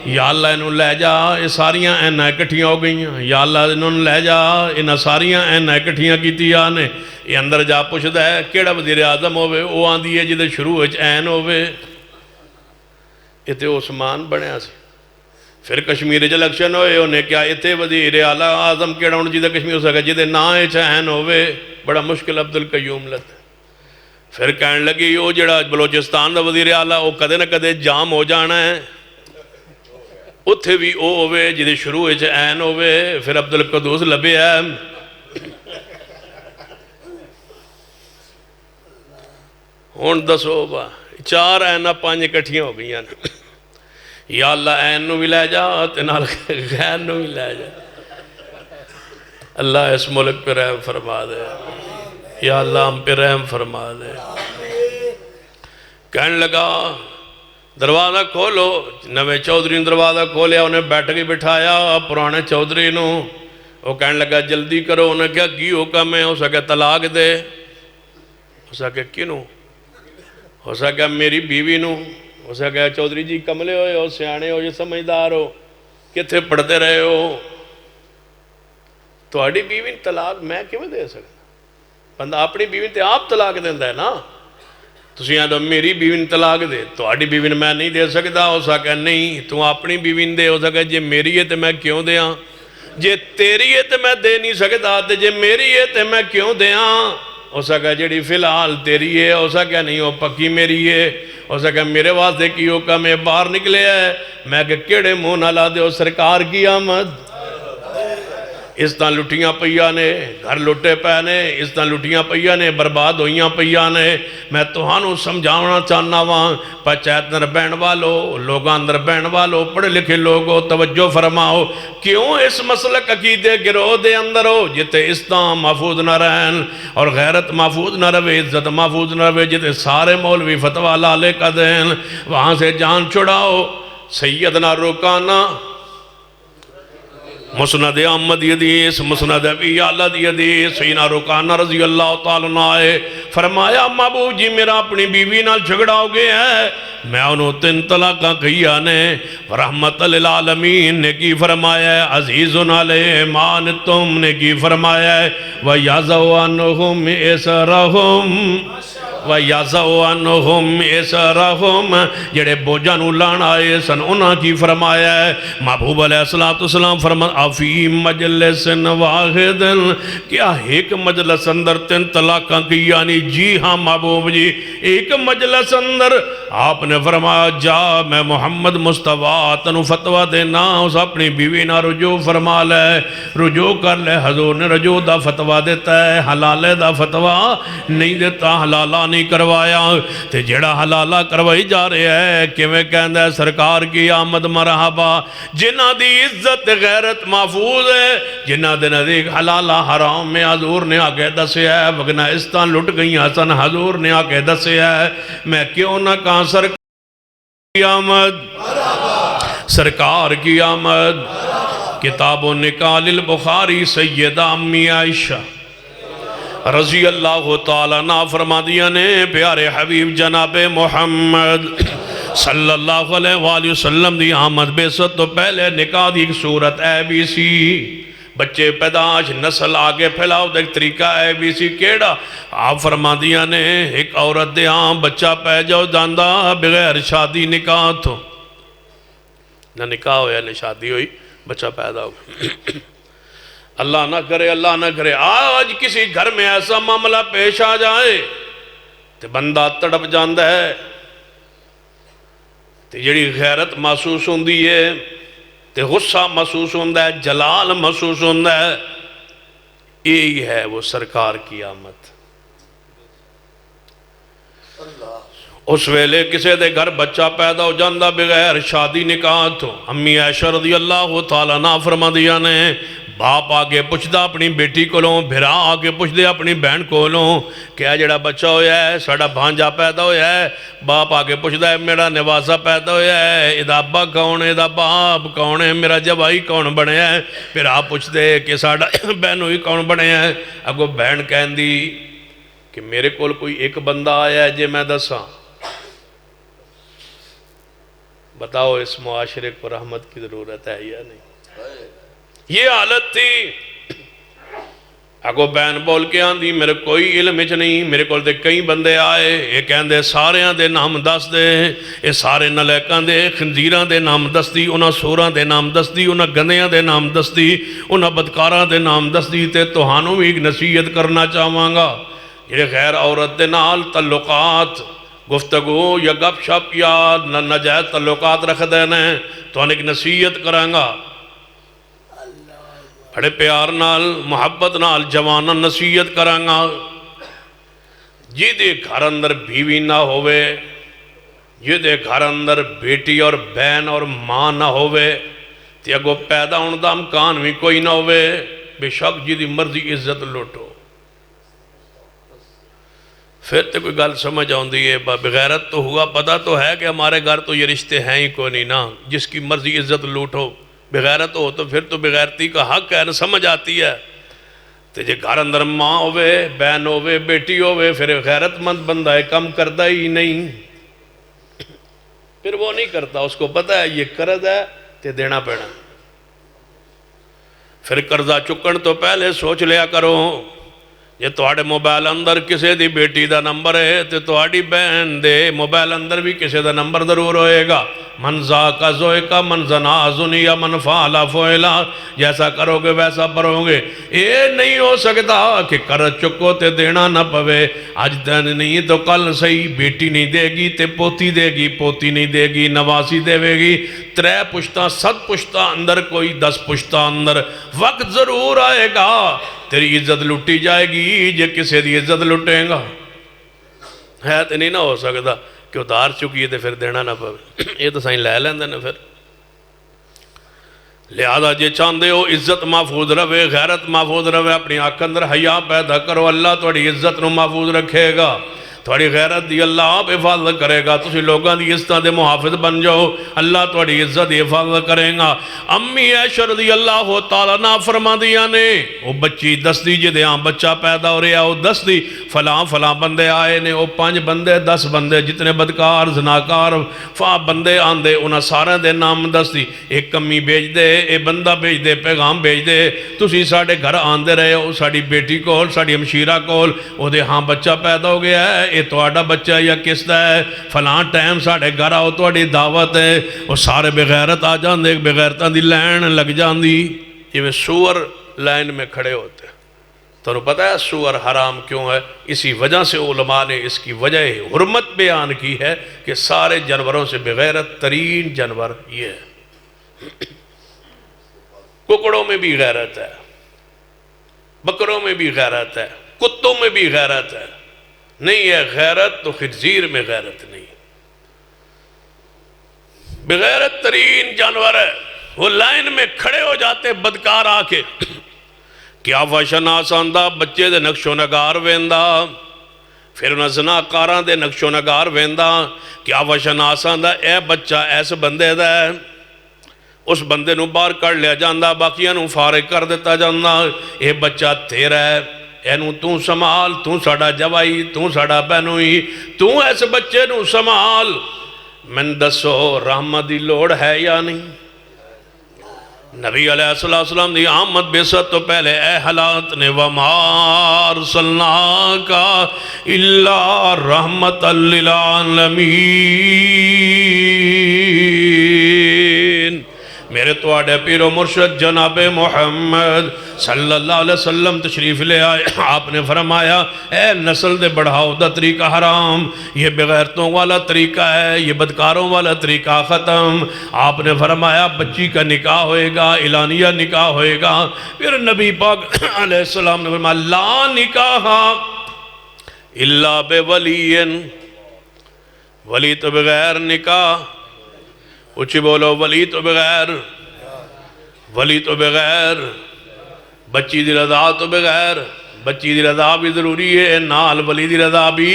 S1: یا اللہ انہوں لے جا یہ ساریاں اینہ اکٹھیاں ہو گئیاں، یا اللہ انہوں لے جا انہاں ساریاں اینہ اکٹھیاں کیتی آنے، یہ اندر جا پوچھتا ہے کیڑا وزیر اعظم ہوئے، وہ آن دیئے جدے شروع ہوئے این ہوئے، اتھے عثمان بنے آسی، پھر کشمیر جو الیکشن ہوئے انہیں کیا اتھے وزیر اعظم کیڑا انہوں جدے کشمیر ہو سکا جدے نہ چین ہوئے، بڑا مشکل عبدالقیوم لتا، پھر کہنے لگی وہ جڑا بلوچستان دا وزیر اعلیٰ وہ کدے نہ کدے جام ہو جانا ہے، اتھے بھی او ہوئے جدے شروع چین ہوئے، پھر عبدالقدوس لبے ہے، ہون دسو با 4 اینہ 5 اکٹھیاں ہو گئی ہیں، یا اللہ این نو بھی لے جا تینال غیر نو بھی لے جا، اللہ اس ملک پہ رحم فرما دے، یا اللہ ہم پہ رحم فرما دے۔ کہنے لگا دروازہ کھولو، نوے چودھری نے دروازہ کھولیا، انہیں بیٹھ کے بٹھایا پرانے چودھری نو۔ وہ کہنے لگا جلدی کرو، انہیں کیا کی حکم ہے؟ اسے کہا طلاق دے۔ اسے کہا کنوں؟ اسے کہا میری بیوی نو۔ اسے کہا چودھری جی کملے ہوئے ہو، سیانے ہو، یہ سمجھدار ہو، کتنے پڑھتے رہے ہو، تہاڈی بیوی طلاق میں کیوں دے سکتا؟ بندہ اپنی بیوی تے آپ طلاق دیندا ہے نا، تسی آدھو میری بیوی نے طلاق دے، تہاڈی بیوی نے میں نہیں دے سکتا۔ اسا کہا نہیں تو اپنی بیوی نے دے۔ اسا کہا جے میری ہے تے میں کیوں دیاں؟ جے تیری ہے تے میں دے نہیں سکتا، تے جے میری ہے تے میں کیوں دیاں؟ اسا کہا جڑی فی الحال تیری ہے۔ اسا کہا نہیں وہ پکی میری ہے۔ اسا کہا میرے واسطے کی حکم ہے؟ باہر نکلے ہے۔ میں کہ کیڑے منہ نہ لا دے سرکار کی آمد۔ اس طرح لٹیاں پئیاں نے، گھر لٹے پے نے، اس طرح لٹیاں پئیاں نے، برباد ہوئیاں پئیاں نے۔ میں تہانوں سمجھاونا چاہنا وہاں، پنچایت اندر بہن والو، لوگاں اندر بہن والو، پڑھے لکھے لوگو توجہ فرماؤ، کیوں اس مسلک عقیدے گروہ دے اندر ہو جتے اسلام محفوظ نہ رہن اور غیرت محفوظ نہ رہے، عزت محفوظ نہ رہے، جتے سارے مولوی فتویٰ لالے کا دین، وہاں سے جان چھڑاؤ۔ سیدنا رکانہ مسند احمد حدیث، مسند ابی اعلیٰ حدیث، سیدنا رکانہ رضی اللہ تعالیٰ عنہ آئے، فرمایا محبوب جی میرا اپنی بیوی نال جھگڑا ہو گیا ہے، میں انہوں 3 طلاقاں کہیا نے، رحمت للعالمین نے کی فرمایا ہے، عزیز علیہ ما عنتم نے کی فرمایا ہے، وَيَعْزَوْ عَنْهُمْ إِسْرَهُمْ وَيَعْزَوْ عَنْهُمْ إِسْرَهُمْ جڑے بوجھاں نو لان آئے سن انہاں کی فرمایا ہے۔ محبوب علیہ السلام فرمایا افی مجلس واحد، کیا ایک مجلس اندر 3 طلاقاں کی؟ یعنی جی ہاں محبوب جی ایک مجلس اندر۔ آپ نے فرمایا جا میں محمد مصطفیٰ تنو فتوہ دینا، اس اپنی بیوی نہ رجوع فرما لے، رجوع کر لے۔ حضور نے رجوع دا فتوہ دیتا ہے، حلالے دا فتوہ نہیں دیتا، حلالہ نہیں کروایا۔ تے جڑا حلالہ کروائی جا رہے ہے کیویں کہندہ ہے سرکار کی آمد مرحبا، جنہ دی عزت غیرت محفوظ ہے، جنہ دے نزدیک حلالہ حرام میں حضور نے آگے دسے ہے، وگنہ اس طرح لٹ گئی حسن حضور نے آگے دسے ہے۔ میں کیوں نہ کہاں سرکار کی آمد، سرکار کی آمد۔ کتاب و نکاح للبخاری سیدہ امی عائشہ رضی اللہ تعالیٰ عنہ فرما دیا نے، پیارے حبیب جناب محمد صلی اللہ علیہ وآلہ وسلم دی آمد بے ست تو پہلے نکاح دی ایک صورت اے بی سی، بچے پیداش نسل آگے پھیلاؤ دیکھ طریقہ اے بی سی کیڑا؟ آپ فرما دیا نے ایک عورت دے ہاں بچہ پہ جاؤ جاندہ بغیر شادی نکاح تو نہ نکاح ہویا نہ شادی ہوئی، بچہ پیدا ہو۔ اللہ نہ کرے، اللہ نہ کرے آج کسی گھر میں ایسا معاملہ پیش آ جائے تو بندہ تڑپ جاندہ ہے، تو جڑی غیرت محسوس ہوندی ہے، تو غصہ محسوس ہوندہ ہے، جلال محسوس ہوندہ ہے، یہی ہے وہ سرکار کی آمد۔ اس ویلے کسے دے گھر بچہ پیدا ہو جاندہ بغیر شادی نکاح تو امی عائشہ رضی اللہ تعالیٰ عنہ فرما دیا نے، باپ آگے پوچھدا اپنی بیٹی کو لوں، بھرا آگے پوچھ دے اپنی بہن کو لوں، کیا جڑا بچہ ہویا ہے ساڑا بھانجا پیدا ہویا ہے، باپ آگے پوچھدا ہے میرا نواسا پیدا ہویا ہے، ادا ابا کون ہے، ادا باپ کون ہے، میرا جوائی کون بنے ہے، پھر آپ پوچھ دے کہ ساڑا بہن ہوئی کون بنے ہے۔ اگو بہن کہن دی کہ میرے کول کوئی ایک بندہ آیا ہے جے میں دساں، بتاؤ اس معاشرے کو رحمت کی ضرورت ہے یا نہیں؟ یہ حالت تھی۔ اگو بین بول کے آن دی میرے کوئی علم اچ نہیں، میرے کول دے کئی بندے آئے، یہ کہن دے ساریاں دے نام دس دے، یہ سارے نلیکاں دے خنزیراں دے نام دس دی، انہاں سوراں دے نام دس دی، انہاں گندیاں دے نام دس دی، انہاں بدکاراں دے نام دس دی، تے توہانوں بھی ایک نصیحت کرنا چاہواں گا، یہ غیر عورت دے نال تعلقات گفتگو یا گپ شپ یا ناجائز تعلقات رکھ دینے تو ایک نصیحت کریں گا، بڑے پیار نال محبت نال جوانا نصیحت کریں گا۔ جی دے گھر اندر بیوی نہ ہوئے، جی دے گھر اندر بیٹی اور بہن اور ماں نہ ہوئے، تے اگو پیدا ہونے دا امکان بھی کوئی نہ ہوئے، بے شک جی دی مرضی عزت لوٹو. پھر تو کوئی گل سمجھ آندی ہے. بغیرت تو ہوا، پتہ تو ہے کہ ہمارے گھر تو یہ رشتے ہیں ہی کوئی نہیں نا. جس کی مرضی عزت لوٹو. بغیرت ہو تو پھر تو بغیرتی کا حق ہے نا، سمجھ آتی ہے. تو جے گھر اندر ماں ہوئے، بہن ہوئے، بیٹی ہوئے، پھر غیرت مند بندہ ہے کم کردہ ہی نہیں. پھر وہ نہیں کرتا، اس کو پتہ ہے یہ قرض ہے تے دینا پینا. پھر قرضہ چکن تو پہلے سوچ لیا کرو. یہ تواڈے موبائل اندر کسے دی بیٹی دا نمبر ہے تے تواڈی بہن دے موبائل اندر بھی کسے دا نمبر ضرور ہوئے گا. من ذاکا ذوئکا من زنا زنیا من فعلا فعلا. جیسا کرو گے ویسا پرو گے. یہ نہیں ہو سکتا کہ قرض چکو تے دینا نہ پوے. آج دن نہیں تو کل صحیح. بیٹی نہیں دے گی تے پوتی دے گی، پوتی نہیں دے گی نواسی دے گی. 3 پشتہ 7 پشتہ اندر کوئی 10 پشتہ اندر. وقت ضرور آئے گا تیری عزت لٹی جائے گی جے کسے دی عزت لٹیں گا. ہے تو نہیں نہ ہو سکتا کہ ادھار چکیے تو پھر دینا نہ پوے. یہ تو سائیں لے لیندے نا. پھر لہذا جے چاندے ہو عزت محفوظ رہے، غیرت محفوظ رہے، اپنی آنکھ اندر حیا پیدا کرو. اللہ تھوڑی عزت نو محفوظ رکھے گا، تھوڑی غیرت دی اللہ آپ حفاظت کرے گا. تسی لوگاں دی عزتاں دے محافظ بن جاؤ، اللہ تھوڑی عزت دی حفاظت کرے گا. امی عائشہ رضی اللہ تعالیٰ نا فرما دیا نے وہ بچی دس دی جدے ہاں بچہ پیدا ہو رہا وہ دس دی فلاں فلاں بندے آئے نے. وہ 5 بندے 10 بندے جتنے بدکار زناکار بندے آندے انہاں سارے دے نام دس دی. ایک کمی بھیج دے، ایک بندہ بھیج دے، پیغام بھیج دے تسی ساڑھے گھر آندے رہے ہو ساڑھی بیٹی کول ساڑھی ہمشیرہ کول وہ دے ہاں بچہ پیدا ہو گیا ہے، یہ تواڈا بچہ یا کس دا ہے، فلاں ٹائم ساڑھے گھر آؤ تواڈی دعوت ہے. وہ سارے بغیرت آ جاندے، بغیرتاں دی لائن لگ جاندی. یہ میں سور لائن میں کھڑے ہوتے. تو پتہ ہے سور حرام کیوں ہے؟ اسی وجہ سے علماء نے اس کی وجہ حرمت بیان کی ہے کہ سارے جانوروں سے بغیرت ترین جانور یہ ہے. ککڑوں میں بھی غیرت ہے، بکروں میں بھی غیرت ہے، کتوں میں بھی غیرت ہے. نہیں ہے غیرت تو خنزیر میں غیرت نہیں. بغیرت ترین جانور ہے. وہ لائن میں کھڑے ہو جاتے بدکار آ کے کیا وشن آساندہ بچے دے نقش و نگار ویندا. پھر انہاں زناکاراں دے نقش و نگار ویندا کیا وشن آساندہ اے بچہ ایس بندے دا ہے. اس بندے نو باہر کر لیا جاندہ، باقیاں نو فارغ کر دیتا جاندہ. اے بچہ تیرا ہے، اینو تو سمال، تو ساڑا جوائی، تو ساڑا بہنوئی، تو ایسے بچے نو سمال. من دسو رحمت دی لوڑ ہے یا نہیں؟ نبی علیہ السلام دی آمد بیست تو پہلے اے حالات نے وَمَا أَرْسَلْنَاكَ إِلَّا رَحْمَةً لِّلْعَالَمِينَ. میرے تواڈے پیر و مرشد جناب محمد صلی اللہ علیہ وسلم تشریف لے آئے. آپ نے فرمایا اے نسل دے بڑھاؤ دا طریقہ حرام، یہ بغیرتوں والا طریقہ ہے، یہ بدکاروں والا طریقہ ختم. آپ نے فرمایا بچی کا نکاح ہوئے گا، اعلانیہ نکاح ہوئے گا. پھر نبی پاک علیہ السلام نے فرمایا لا نکاح الا بولی، ولی تو بغیر نکاح. اچھی بولو ولی تو بغیر، ولی تو بغیر، بچی دی رضا تو بغیر. بچی دی رضا بھی ضروری ہے، نال ولی دی رضا بھی.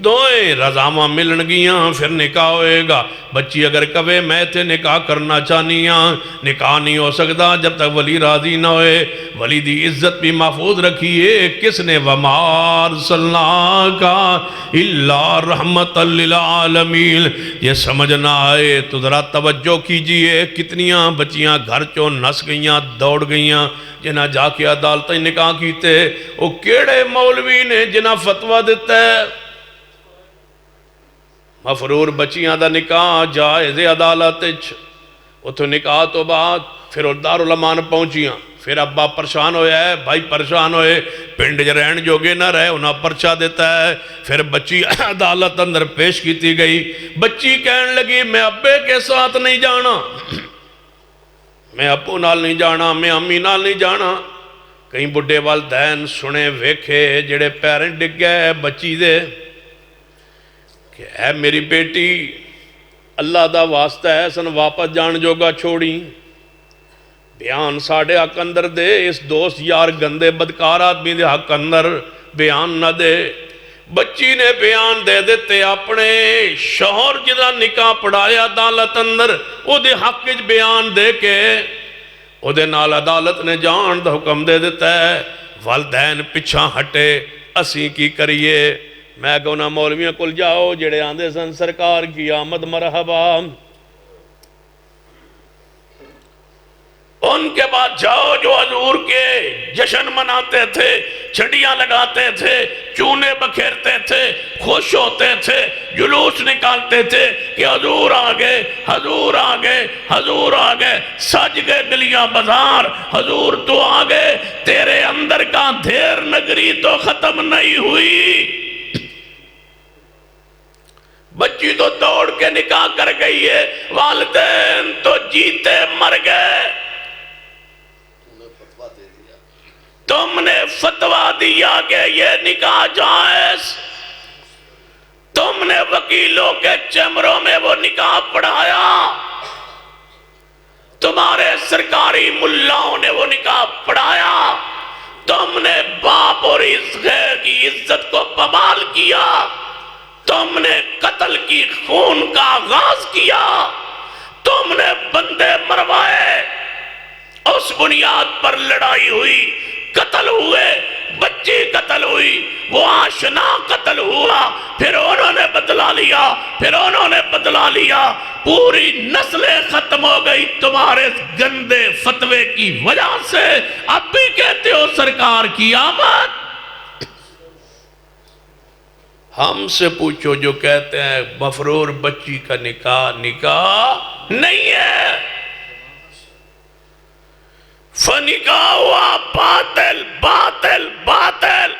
S1: دوئے رضامہ ملن گیاں پھر نکاح ہوئے گا. بچی اگر کہے میں تے نکاح کرنا چاہنیاں، نکاح نہیں ہو سکتا جب تک ولی راضی نہ ہوئے. ولی دی عزت بھی محفوظ رکھیے. کس نے وَمَا أَرْسَلْنَاكَ إِلَّا رَحْمَةً لِّلْعَالَمِينَ. یہ سمجھ نہ آئے تو ذرا توجہ کیجئے. کتنیاں بچیاں گھر چوں نس گئیاں، دوڑ گئیاں، جنہاں جا کے عدالتیں نکاح کیتے. وہ کیڑے مولوی نے جنہاں فتوہ دیتا ہے مفرور بچیاں دا نکاح جائز عدالت اتھو نکاح تو بعد پھر دارالعلمان پہنچیاں. پھر ابا پریشان ہویا ہے، بھائی پریشان ہوئے، پنڈ رہن جوگے نہ رہے، انہاں پرچہ دیتا ہے. پھر بچی عدالت اندر پیش کیتی گئی. بچی کہن لگی میں ابے کے ساتھ نہیں جانا، میں ابو نال نہیں جانا، میں امی نال نہیں جانا. کہیں بڑھے والدین سنے ویکھے جڑے پیریں ڈگ گئے بچی دے کہ اے میری بیٹی اللہ دا واسطہ ہے سن واپس جان جوگا چھوڑی. بیان ساڑھے حق اندر دے، اس دوست یار گندے بدکار آدمی دے حق اندر بیان نہ دے۔ بچی نے بیان دے دیتے اپنے شوہر جدا نکاح پڑھایا عدالت اندر، او دے حق وچ بیان دے کے او دے نال عدالت نے جان دا حکم دے دیتا ہے۔ والدین پچھا ہٹے، اسی کی کریے؟ میں کہنا مولویاں کل جاؤ جڑے آندے سن سرکار کی آمد مرحبا، ان کے بعد جاؤ جو حضور کے جشن مناتے تھے، چھڑیاں لگاتے تھے، چونے بکھیرتے تھے، خوش ہوتے تھے، جلوس نکالتے تھے کہ حضور آگے، حضور آگے، حضور آگے، سج گئے گلیاں بازار، حضور تو آگے، تیرے اندر کا دھیر نگری تو ختم نہیں ہوئی۔ بچی تو دوڑ کے نکاح کر گئی ہے، والدین تو جیتے مر گئے۔ تم نے فتویٰ دیا کہ یہ نکاح جائز، تم نے وکیلوں کے چیمبروں میں وہ نکاح پڑھایا، تمہارے سرکاری ملاؤں نے وہ نکاح پڑھایا، تم نے باپ اور اس غیر کی عزت کو پامال کیا، تم نے قتل کی خون کا آغاز کیا، تم نے بندے مروائے، اس بنیاد پر لڑائی ہوئی، قتل ہوئے، بچی قتل ہوئی، وہ آشنا قتل ہوا، پھر انہوں نے بدلا لیا، پھر انہوں نے بدلا لیا، پوری نسلیں ختم ہو گئی تمہارے گندے فتوے کی وجہ سے۔ اب بھی کہتے ہو سرکار کی آمد؟ ہم سے پوچھو جو کہتے ہیں مفرور بچی کا نکاح نکاح نہیں ہے، فنکاح ہوا باطل باطل باطل،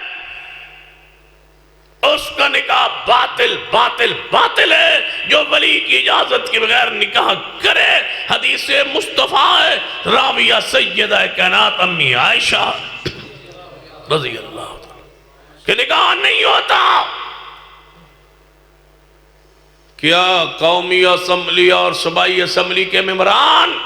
S1: اس کا نکاح باطل باطل باطل ہے۔ جو ولی کی اجازت کے بغیر نکاح کرے، حدیث مصطفیٰ ہے، راویہ سیدہ کائنات امی عائشہ رضی اللہ عنہ کہ نکاح نہیں ہوتا۔ کیا قومی اسمبلی اور صوبائی اسمبلی کے ممبران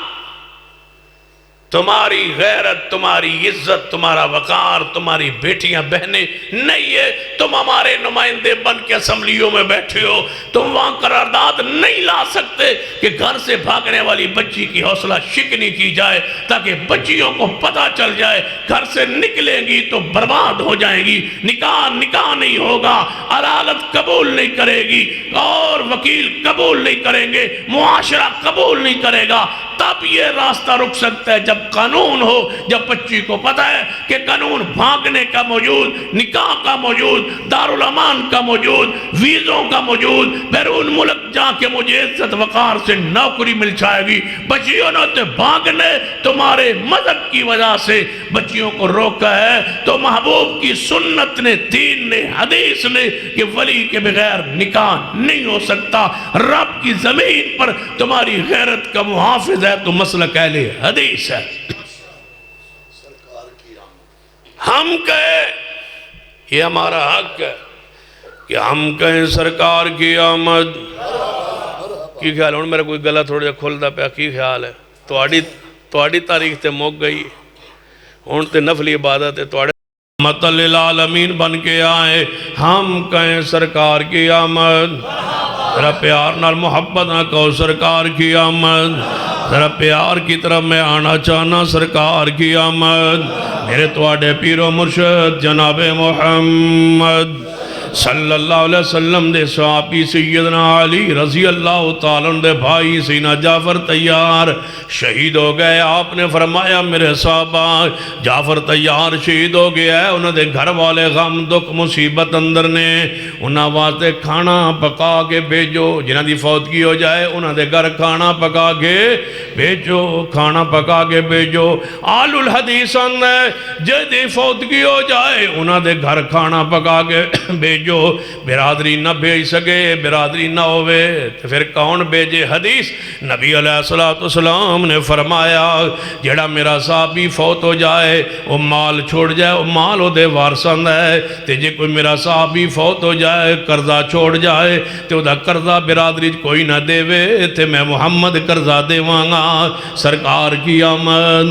S1: تمہاری غیرت، تمہاری عزت، تمہارا وقار، تمہاری بیٹیاں بہنیں نہیں ہے؟ تم ہمارے نمائندے بن کے اسمبلیوں میں بیٹھے ہو، تم وہاں قرارداد نہیں لا سکتے کہ گھر سے بھاگنے والی بچی کی حوصلہ شکنی کی جائے تاکہ بچیوں کو پتہ چل جائے گھر سے نکلیں گی تو برباد ہو جائیں گی، نکاح نہیں ہوگا، عدالت قبول نہیں کرے گی اور وکیل قبول نہیں کریں گے، معاشرہ قبول نہیں کرے گا۔ تب یہ راستہ رک سکتا ہے جب قانون ہو، جب بچی کو پتہ ہے کہ قانون بھاگنے کا موجود، نکاح کا موجود، دارالامان کا موجود، ویزوں کا موجود، بیرون ملک جا کے مجھے عزت وقار سے نوکری مل جائے گی۔ بچیوں نے بھاگنے تمہارے مذہب کی وجہ سے بچیوں کو روکا ہے، تو محبوب کی سنت نے، دین نے، حدیث نے کہ ولی کے بغیر نکاح نہیں ہو سکتا۔ رب کی زمین پر تمہاری غیرت کا محافظ ہے تو مسلک اہل حدیث ہے۔ ہم کہیں یہ ہمارا حق ہے کہ ہم کہیں سرکار کی آمد کی خیال ہے؟ میرا کوئی گلہ تھوڑا جا کھلتا پیا، کی خیال ہے؟ تواڈی تاریخ تے موک گئی، ہون تے نفلی عبادت ہے، تواڈے رحمت للعالمین بن کے آئے، ہم کہیں سرکار کی آمد۔ ذرا پیار نال محبت نہ کہو سرکار کی آمد، ذرا پیار کی طرف میں آنا چاہنا سرکار کی آمد۔ میرے تواڈے پیر و مرشد جناب محمد صلی اللہ علیہ وسلم دے صحابی سیدنا علی رضی اللہ تعالیٰ دے بھائی سیدنا جعفر طیار شہید ہو گئے۔ آپ نے فرمایا میرے صحابہ جعفر طیار شہید ہو گیا ہے، انہوں دے گھر والے غم دکھ مصیبت اندر نے، انہاں واسطے کھانا پکا کے بھیجو، جنہاں دی فوتگی ہو جائے انہاں دے گھر کھانا پکا کے بھیجو، کھانا پکا کے بھیجو۔ آل الحدیث جے دی فوتگی ہو جائے انہاں دے گھر کھانا پکا کے بھیجو۔ بھیجو، برادری نہ بھیج سکے، برادری نہ ہوئے تو پھر کون بھیجے؟ حدیث نبی علیہ السلام نے فرمایا جڑا میرا صحابی فوت ہو جائے وہ مال چھوڑ جائے، وہ مال وہ دے وارثاں ہے، تے جے کوئی میرا صحابی فوت ہو جائے قرضہ چھوڑ جائے تے وہ دا قرضہ برادری کوئی نہ دے وے تے میں محمد قرضہ دے وانگا، سرکار کی آمد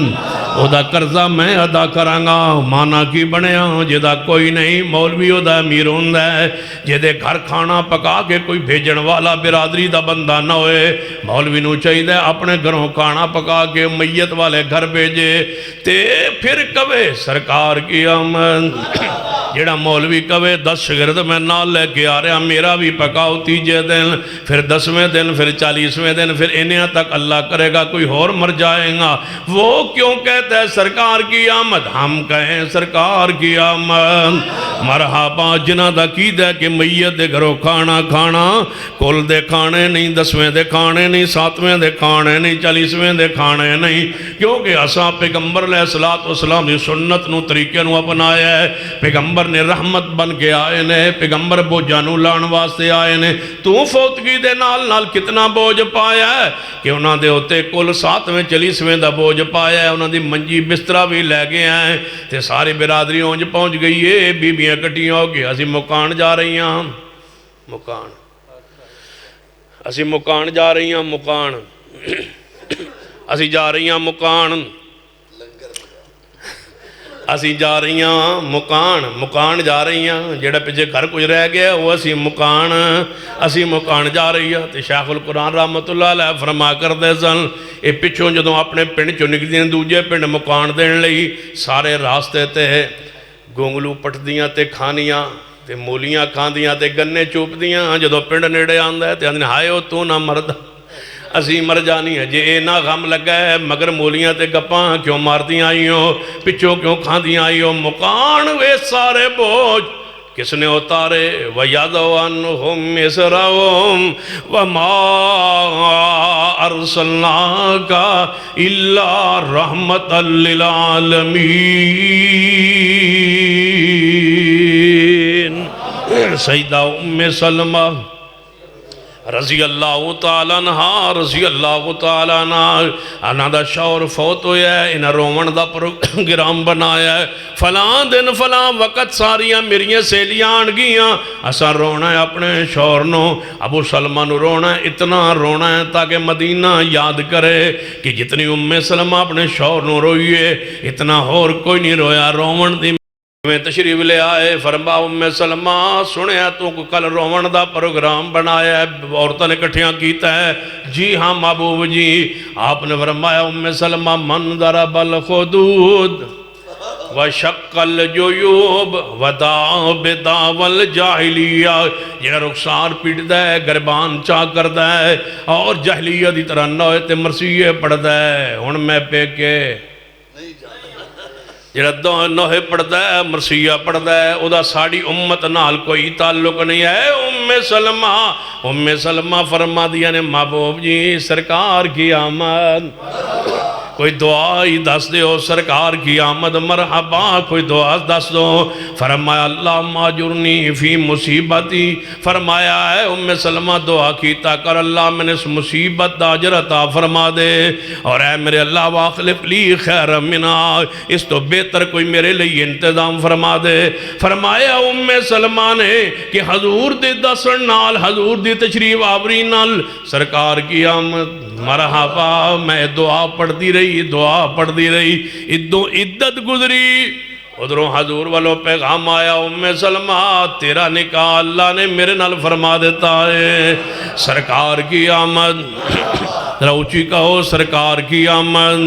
S1: وہ دا قرضہ میں ادا کرانگا۔ مانا کی بنیا جدا کوئی نہیں، مولوی وہ دا امیر ہوندہ ہے، جدے گھر کھانا پکا کے کوئی بھیجن والا برادری دا بندہ نہ ہوئے، مولوی نو چاہیے دے اپنے گھروں کھانا پکا کے میت والے گھر بھیجے تے پھر کبے سرکار کی آمد۔ جڑا مولوی کبے 10 شگرد میں نال لے کے آ رہا میرا بھی پکاؤ تیجے دن، پھر 10ویں دن، پھر 40ویں دن، پھر انہیں تک اللہ کرے گا کوئی اور مر جائیں گا، وہ کیوں کہتا ہے سرکار کی آمد؟ ہم کہیں سرکار کی آمد۔ مرحبا جنہ دا قید ہے کہ میت دے گھروں کھانا کھانا، کل دے کھانے نہیں، 10ویں دے کھانے نہیں، 7ویں دے کھانے نہیں، 40ویں دے کھانے نہیں، کیونکہ اساں پیغمبر علیہ السلام دی سنت نو طریقے نو اپنایا ہے، پیغمبر نے رحمت بن کے آئے نے، پیغمبر بوجھانو لان واسطے آئے نے، تو فوتگی دے نال کتنا بوجھ پایا ہے کہ انہاں دے ہوتے کل 7ویں 40ویں دا بوجھ پایا ہے، انہاں دی منجی بسترہ بھی لے گئے ہیں تے ساری برادری اونج پہنچ گئی ہے، بیبیاں کٹیاں ہو گئی، اسی مکان جا رہی ہیں، مکان اسی مکان جا رہی ہیں، مکان اسی جا رہی ہیں، مکان اسی جا رہی ہیں، مکان جا رہی ہیں، جیڑا پیچھے گھر کچھ رہ گیا وہ اسی مکان جا رہی ہیں۔ تے شیخ القرآن رحمت اللہ علیہ فرما کر دے سن اے پچھوں جدوں اپنے پنڈ چوں نکلدیاں دوجے پنڈ مکان دین لئی سارے راستے تے گونگلو پٹدیاں تے کھانیاں تے مولیاں کھاندیاں تے گنے چوپدیاں، جدوں پنڈ نیڑے آندا ہے تے آندے ہائے او تو نہ مرد اسی مر جانی ہے، جے اے نہ غم لگا ہے مگر مولیاں تے گپاں کیوں ماردیاں آئیوں، پچھوں کیوں کھاندیاں آئیوں، مکان وے سارے بوجھ کس نے اتارے؟ وَيَدَوْ عَنْهُمْ مِسْرَهُمْ وَمَا أَرْسَلْنَاكَ إِلَّا رَحْمَةً لِّلْعَالَمِينَ۔ سیدہ ام سلمہ رضی اللہ تعالیٰ عنہ انہاں دا شوہر فوت ہویا ہے، انہاں رومن دا پروگرام بنایا ہے، فلاں دن فلاں وقت ساریاں میریاں سہیلیاں آن گیاں، اساں رونا ہے اپنے شوہر نو، ابو سلمہ نو رونا ہے، اتنا رونا ہے تاکہ مدینہ یاد کرے کہ جتنی ام سلمہ اپنے شوہر نو روئیے اتنا اور کوئی نہیں رویا۔ رومن دی میں تشریف لے آئے، فرما ام سلمہ سنیا تو کل رومن دا پروگرام بنایا ہے، عورتوں نے کٹھیاں کیتا ہے؟ جی ہاں محبوب جی۔ آپ نے فرمایا ام سلمہ من ضرب الخدود وشق الجیوب وداع بدعوی الجاہلیہ، جنہا رخسار پیٹدا ہے، گربان چاہ کردا ہے اور جاہلیہ دی طرح نوے تے مرثیے پڑھدا ہے، ہن میں پہ کے جڑا نوحے پڑھتا ہے مرثیہ پڑھتا ہے او دا ساڑی امت نال کوئی تعلق نہیں ہے۔ ام سلمہ فرما دیا نے محبوب جی سرکار کی آمد، کوئی دعا ہی دس دے ہو سرکار کی آمد مرحبا، کوئی دعا دس دو۔ فرمایا اللہم اجرنی فی مصیبتی، فرمایا ہے ام سلمہ دعا کیتا کر اللہ میں نے اس مصیبت دا اجر عطا فرما دے، اور اے میرے اللہ واخلف لی خیر منہا، اس تو بہتر کوئی میرے لئے انتظام فرما دے۔ فرمایا ام سلمہ نے کہ حضور دی دسن نال، حضور دی تشریف آوری نال سرکار کی آمد مرحبا، میں دعا پڑھتی رہی ادوں عدت گزری، ادھروں حضور والوں پیغام آیا ام سلمہ تیرا نکاح اللہ نے میرے نال فرما دیتا ہے، سرکار کی آمد، روچی کہو سرکار کی آمد۔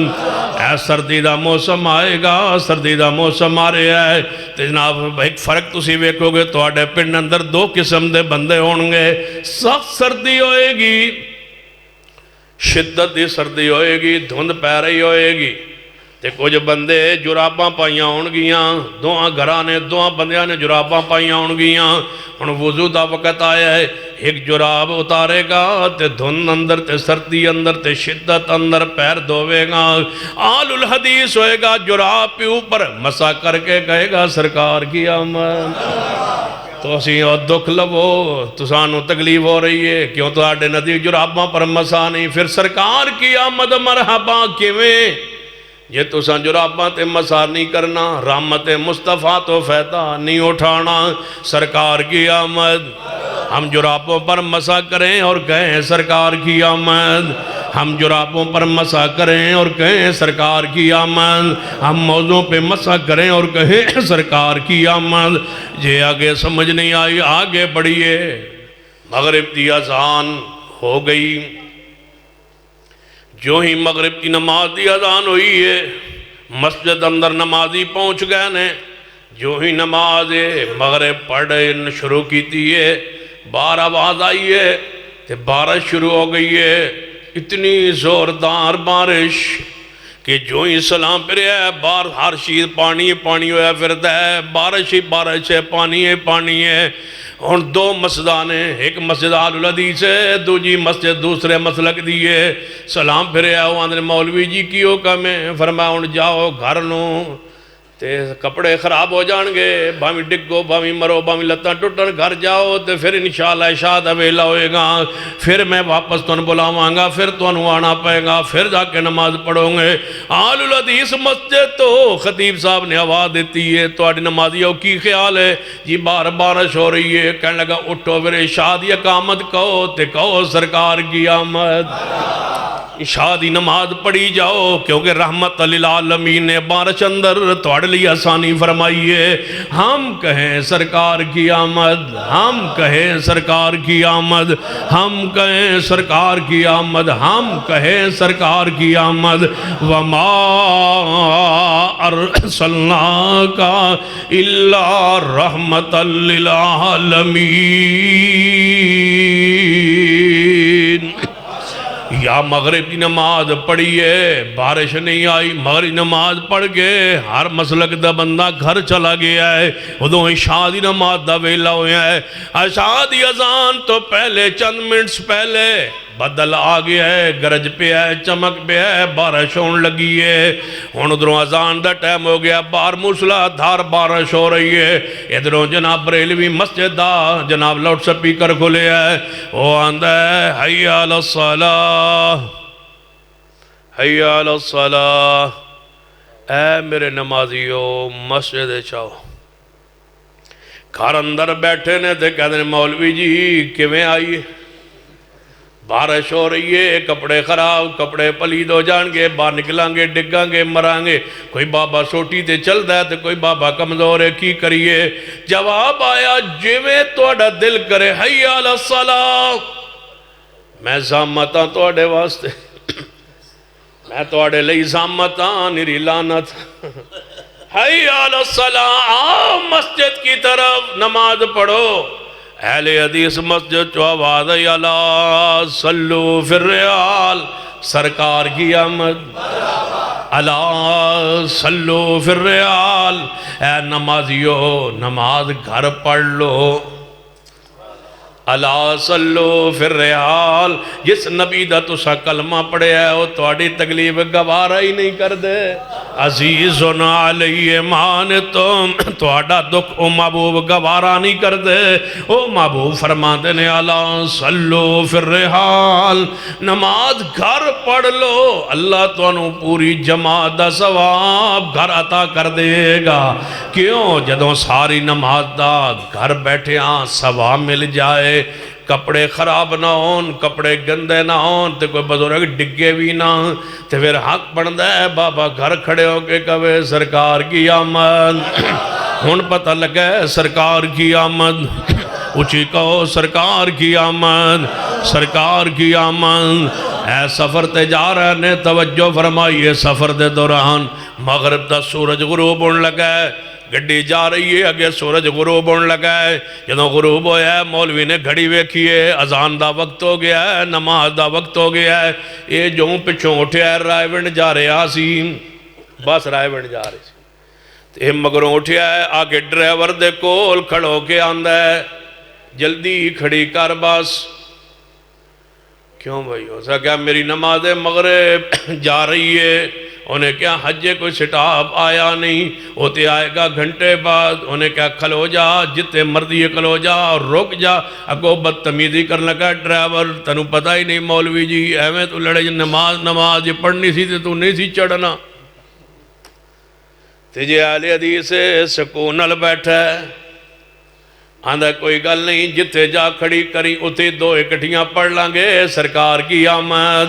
S1: اے سردی دا موسم آئے گا، سردی دا موسم آ رہا ہے، تو جناب ایک فرق تسی ویکھو گے تواڈے پنڈ اندر دو قسم دے بندے ہون گے، سخت سردی ہوئے گی، شدت دی سردی ہوئے گی، دھند پہ رہی ہوئے گی، تے کچھ بندے جراباں پائیاں ہون گیاں، دوہاں گھرانے دوہاں بندیاں نے جراباں پائیاں ہون گیاں، ہن وضو دا وقت آیا ہے، ایک جراب اتارے گا تے دھند اندر تے سردی اندر تے شدت اندر پیر دھوے گا، آل الحدیث ہوئے گا جراب پہ اوپر مسا کر کے کہے گا سرکار کی آمد، تو اسی اور دکھ لو تو سانو تکلیف ہو رہی ہے کیوں تو آڈے ندی جراباں پر مسا نہیں پھر سرکار کی آمد مرحبا کیویں یہ تو سان جراباں تے مسا نہیں کرنا رحمت مصطفیٰ تو فائدہ نہیں اٹھانا سرکار کی آمد ہم جرابوں پر مسا کریں اور کہیں سرکار کی آمد ہم جرابوں پر مسا کریں اور کہیں سرکار کی آمد ہم موضوع پہ مسا کریں اور کہیں سرکار کی آمد یہ آگے سمجھ نہیں آئی آگے بڑھئے مغرب دی اذان ہو گئی جو ہی مغرب کی نماز دی اذان ہوئی ہے مسجد اندر نمازی پہنچ گئے نے جو ہی نماز مغرب پڑھنے شروع کی تھی ہے باہر آواز آئی ہے کہ بارش شروع ہو گئی ہے اتنی زوردار بارش کہ جو ہی سلام پر ہے بار ہر چیز پانی پانی ہوا پھرتا ہے بارش ہی بارش ہے پانی ہے اور دو مسجدان ہیں ایک مسجد آل الحدیث ہے دوجی مسجد دوسرے مسلک دیئے سلام پھرے آؤ آندھر مولوی جی کیوں کمیں فرمایا ان جاؤ گھر نوں تے کپڑے خراب ہو جان گے بامی ڈگو بامی مرو بامی لتاں ٹوٹن گھر جاؤ تے پھر انشاءاللہ عشاء دا ویلا ہوئے گا پھر میں واپس تن بلاواں گا پھر تن آنا پائے گا پھر جا کے نماز پڑھوں گے آل الحدیث مسجد تو خطیب صاحب نے آواز دیتی ہے تو آڑی نمازیوں کی خیال ہے جی بار بارش ہو رہی ہے کہنے لگا اٹھو پھر عشاء دی اقامت کہو تے کہو سرکار کی آمد عشاء دی نماز پڑھی جاؤ کیونکہ رحمت للعالمین نے بارش اندر توڑ لی آسانی فرمائی ہے ہم کہیں سرکار کی آمد ہم کہیں سرکار کی آمد ہم کہیں سرکار کی آمد ہم کہیں سرکار کی آمد وما ارسلناک الا رحمت للعالمین یا مغرب کی نماز پڑھئے بارش نہیں آئی مغرب نماز پڑھ کے ہر مسلک دا بندہ گھر چلا گیا ہے ادھوں عشاء دی نماز دا ویلا ہویا ہے عشاء دی اذان تو پہلے چند منٹس پہلے بدل آ گیا ہے گرج پہ ہے چمک پہ ہے بارش ہون لگی ہے ہون ادھروں اذان دا ٹائم ہو گیا بار موسلا دھار بارش ہو رہی ہے ادھروں جناب بریلوی مسجد دا جناب لاؤڈ سپیکر کھلے ہے وہ آندہ ہے حی علی الصلاۃ حی علی الصلاۃ اے میرے نمازیو مسجد چاہو گھر اندر بیٹھے نے تھے کہتے ہیں مولوی جی کیویں آئیے بارش ہو رہی ہے کپڑے خراب کپڑے پلید ہو جان گے باہر نکلان گے ڈگاں گے مران گے کوئی بابا سوٹی تے چل دا ہے تو کوئی بابا کمزور ہے کی کریے جواب آیا جویں توڑا دل کرے حی علی الصلاۃ میں زامتاں توڑے واسطے میں توڑے لئی زامتاں نری لانت حی علی الصلاۃ آؤ مسجد کی طرف نماز پڑھو اہل حدیث مسجد جو آواز اللہ صلو فی الرحال سرکار کی آمد اللہ صلو فی الرحال اے نمازیو نماز گھر پڑھ لو اللہ صلو فی الرحال جس نبی دا تسا کلمہ پڑھے ہے وہ توڑی تکلیف گوارا ہی نہیں کر دے عزیزن علیہ مانتم توڑا دکھ او محبوب گوارا نہیں کر دے او محبوب فرما دینے اللہ صلو فی الرحال نماز گھر پڑھ لو اللہ تو انہوں پوری جماعت دا ثواب گھر عطا کر دے گا کیوں جدوں ساری نماز دا گھر بیٹھے ہاں ثواب مل جائے کپڑے خراب نہ ہون کپڑے گندے نہ ہون تے کوئی بزرگ ڈگے بھی نہ تے پھر حق بندہ ہے بابا گھر کھڑے ہو کے کہے سرکار کی آمد ہون پتہ لگے سرکار کی آمد اچھی کہو سرکار کی آمد سرکار کی آمد اے سفر تے جا رہے نے توجہ فرمائیے سفر دے دوران مغرب دا سورج غروب ہونے لگا ہے گھڑی جا رہی ہے اگے سورج غروب ہونے لگا ہے جدوں غروب ہویا ہے مولوی نے گھڑی ویکھی ہے اذان دا وقت ہو گیا ہے نماز دا وقت ہو گیا ہے یہ جو پچھوں اٹھیا ہے رائے ونڈ جا رہے آسی بس رائے ونڈ جا رہے تے مگروں اٹھیا ہے آگے ڈرائیور دے کول کھڑو کے آندہ ہے جلدی کھڑی کر بس کیوں بھائی ہو سا کیا میری نماز مغرب جا رہی ہے انہیں کیا حج کوئی سٹاپ آیا نہیں، ہوتے آئے گا گھنٹے بعد، انہیں کیا کھلو جا جتے مردی کھلو جا اور رک جا، اگو بدتمیزی کرنے لگا ڈرائیور تنوں پتہ ہی نہیں مولوی جی ایویں تو لڑے نماز پڑھنی سی تو نہیں سی چڑھنا، تجھے اہل حدیث سکون نال بیٹھا ہے، آندھا کوئی گل نہیں جتے جا کھڑی کری اتے دو اکٹھیاں پڑھ لانگے سرکار کی آمد۔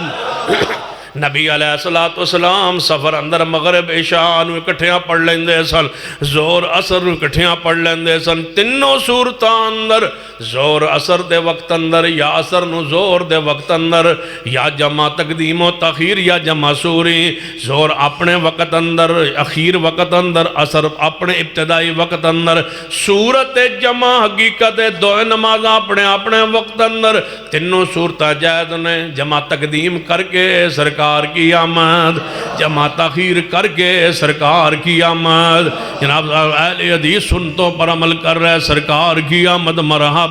S1: نبی علیہ السلام سفر اندر مغرب عشاء نو اکٹھیاں پڑھ لیندے سن، زور عصر نو اکٹھیاں پڑھ لیندے سن، تینوں صورتاں اندر زور عصر دے وقت اندر یا عصر نو زور دے وقت اندر یا جمع تقدیم و تاخیر یا جمع سوری، زور اپنے وقت اندر اخیر وقت اندر، عصر اپنے ابتدائی وقت اندر، صورت جمع حقیقت دو نماز اپنے وقت اندر، تینوں صورتاں جائز نے، جمع تقدیم کر کے سرکار کی آمد، جمع تاخیر کر کے سرکار کی آمد، جناب اہل حدیث سنتوں پر عمل کر رہے سرکار کی آمد مرحبا۔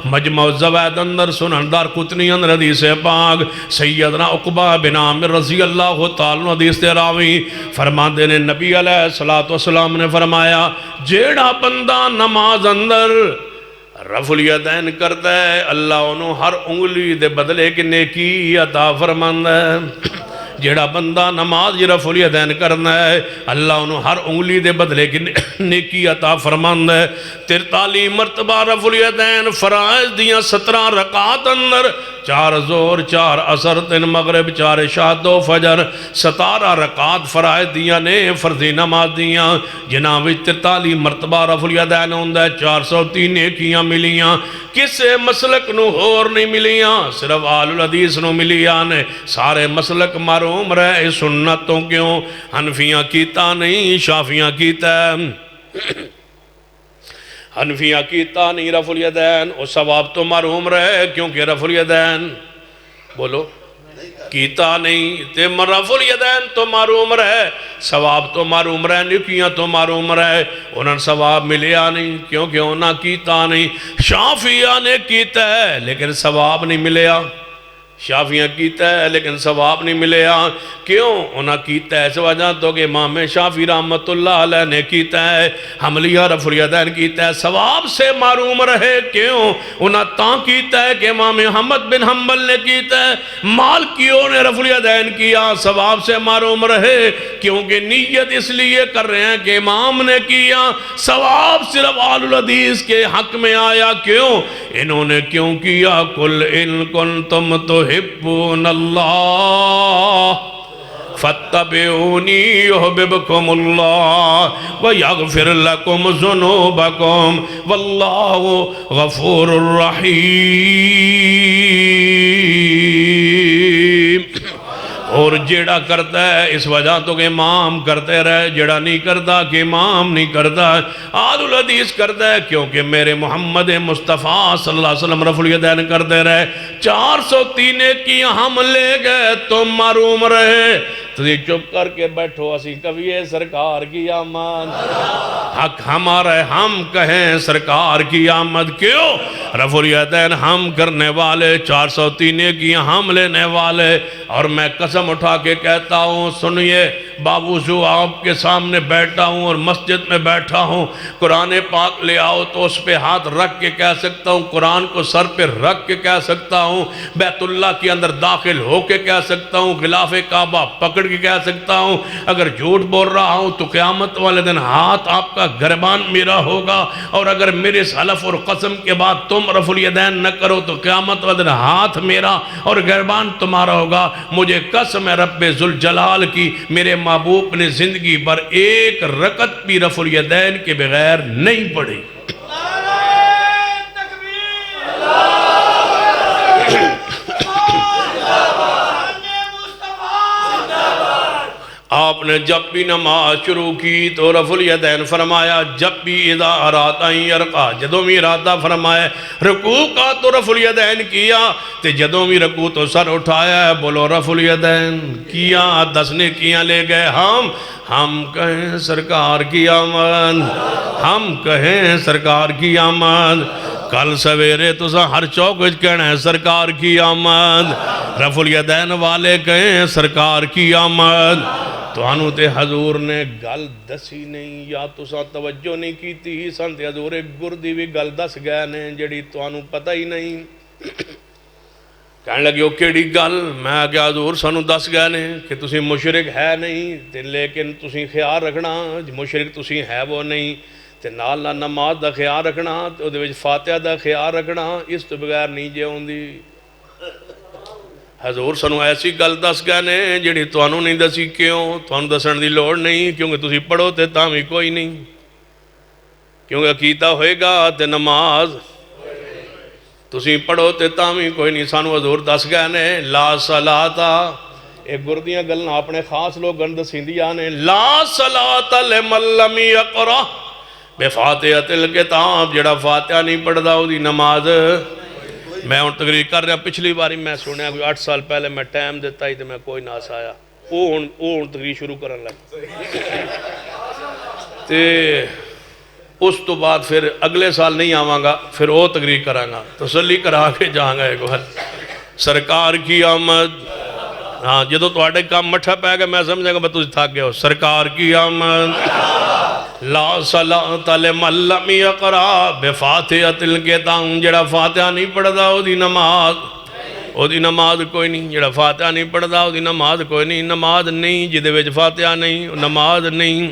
S1: مجمع الزوائد اندر سنن دارقطنی اندر حدیث پاک سیدنا عقبہ بن عامر رضی اللہ تعالیٰ حدیث راوی فرماندے نے نبی علیہ السلام نے فرمایا جیڑا بندہ نماز اندر رفع الیدین کرتا ہے اللہ انہوں ہر انگلی دے بدلے کی نیکی عطا فرماندا ہے، جیڑا بندہ نماز رفع الیدین کرنا ہے اللہ انہوں ہر انگلی دے بدلے کی نیکی عطا فرماندا ہے۔ 43 مرتبہ رفع الیدین فرائض دیاں 17 رکعات اندر 4 زور 4 عصر 3 مغرب 4 عشاء 2 فجر 17 رکعات فرائض دیاں نے فرضی نماز دیاں، جنہاں وچ 43 مرتبہ رفع الیدین ہوندا ہے، 403 نیکیاں ملیاں، کسے مسلک نو ہور نہیں ملیاں، صرف آل الحدیث نو ملیاں نے، سارے مسلک معروم رہے سنتوں کیوں، حنفیاں کیتا نہیں شافیاں کیتا ہے، حنفیاں کیتا نہیں رفع الیدین، اور ثواب تو معروم رہے کیونکہ رفع الیدین بولو کیتا نہیں تے رفع الیدین تو معروم رہے، ثواب تو معروم رہے، نیکیاں تو معروم رہے، انہاں ثواب ملیا نہیں کیونکہ انہاں کیتا نہیں۔ شافیہ نے کیتا ہے لیکن ثواب نہیں ملیا، شافیاں کیتا ہے لیکن ثواب نہیں ملیا، کیوں انہاں کیتا ہے اس وجہ تو کہ امام شافعی رحمت اللہ علیہ نے کیتا ہے، حملیہ رفع الیدین کیتا ہے ثواب سے معروم رہے، کیوں انہاں تاں کیتا ہے کہ امام احمد بن حنبل نے کیتا ہے، مالکیوں نے رفع الیدین کیا ثواب سے معروم رہے کیونکہ نیت اس لیے کر رہے ہیں کہ امام نے کیا، ثواب صرف آل الحدیث کے حق میں آیا، کیوں انہوں نے کیوں کیا قل ان کنتم تحبون اللہ فاتبعونی یحببکم اللہ ویغفر لکم ذنوبکم واللہ غفور الرحیم۔ اور جیڑا کرتا ہے اس وجہ تو کہ امام کرتے رہے، جیڑا نہیں کرتا کہ امام نہیں کرتا، آل الحدیث کرتا ہے کیونکہ میرے محمد مصطفیٰ صلی اللہ علیہ وسلم رفع الیدین کرتے رہے، 403 کی ہم لے گئے تم معروم رہے، تو یہ چپ کر کے بیٹھو اسی کبھی سرکار کی آمد، حق ہمارا ہے ہم کہیں سرکار کی آمد، کیوں رفع الیدین ہم کرنے والے، 403 کی ہم لینے والے، اور میں قسم اٹھا کے کہتا ہوں سنیے باوضو آپ کے سامنے بیٹھا ہوں اور مسجد میں بیٹھا ہوں، قرآن پاک لے آؤ تو اس پہ ہاتھ رکھ کے کہہ سکتا ہوں، قرآن کو سر پہ رکھ کے کہہ سکتا ہوں، بیت اللہ کے اندر داخل ہو کے کہہ سکتا ہوں، غلاف کعبہ پکڑ کے کہہ سکتا ہوں، اگر جھوٹ بول رہا ہوں تو قیامت والے دن ہاتھ آپ کا گریبان میرا ہوگا، اور اگر میرے حلف اور قسم کے بعد تم رفع الیدین نہ کرو تو قیامت والے دن ہاتھ میرا اور گریبان تمہارا ہوگا۔ مجھے قسم ہے رب ذوالجلال کی، میرے محبوب نے زندگی پر ایک رکعت بھی رفع الیدین کے بغیر نہیں پڑھی۔ آپ نے جب بھی نماز شروع کی تو رفع الیدین فرمایا، جب بھی اذا اراد ان یرکع، جدوں بھی ارادہ فرمایا رکوع کا تو رفع الیدین کیا، تے جدوں بھی رکوع تو سر اٹھایا ہے، بولو رفع الیدین کیا، 10 نیکیاں لے گئے ہم کہیں سرکار کی آمد، ہم کہیں سرکار کی آمد، کل سویرے تو ہر چوک کہنا ہے سرکار کی آمد، رفع الیدین والے کہیں سرکار کی آمد، توانو تے حضور نے گل دسی نہیں یا تساں توجہ نہیں کیتی سن تے حضور ایک گردی بھی گل دس گئے نے جڑی توانو پتہ ہی نہیں کہنے لگے او کیڑی گل میں کہ حضور سانو دس گئے نے کہ تسی مشرک ہے نہیں تے لیکن تسی خیال رکھنا مشرک تسی ہے وہ نہیں تے نال نال نماز دا خیال رکھنا تے او دے وچ فاتحہ دا خیال رکھنا اس تو بغیر نہیں جے ہوندی حضور سانو ایسی گل دس گئے نے جڑی توانو نہیں دسی کیوں توانو دسن دی لوڑ نہیں کیونکہ تسی پڑھو تے تاں وی کوئی نہیں کیونکہ عقیدہ ہوئے گا تے نماز تسی پڑھو تے تاں وی کوئی نہیں سانو حضور دس گئے نے لا صلاۃ ایک گردیاں گلنا اپنے خاص لوگ گند سیندیاں نے لا صلاۃ لمن لم یقرأ بفاتحۃ الکتاب جڑا فاتحہ نہیں پڑھدا او دی نماز میں ہوں تقریر کر رہا پچھلی باری میں سنیا کوئی 8 سال پہلے میں ٹائم دیتا ہی تو میں کوئی نہ سایا وہ ہوں تقریر شروع کرن لگ تے اس تو بعد پھر اگلے سال نہیں آواں گا پھر وہ تقریر کراں گا تسلی کرا کے جاؤں گا ایک بار سرکار کی آمد ہاں جدو تواڈے کام مٹھا پے گا میں سمجھے گا تسی تھک گئے ہو سرکار کی آمد لا صلاۃ لمن لم یقرأ بفاتحۃ الکتاب جڑا فاتحہ نہیں پڑھدا او دی نماز کوئی نہیں جڑا فاتحہ نہیں پڑھدا او دی نماز کوئی نہیں نماز نہیں جدے وچ فاتحہ نہیں نماز نہیں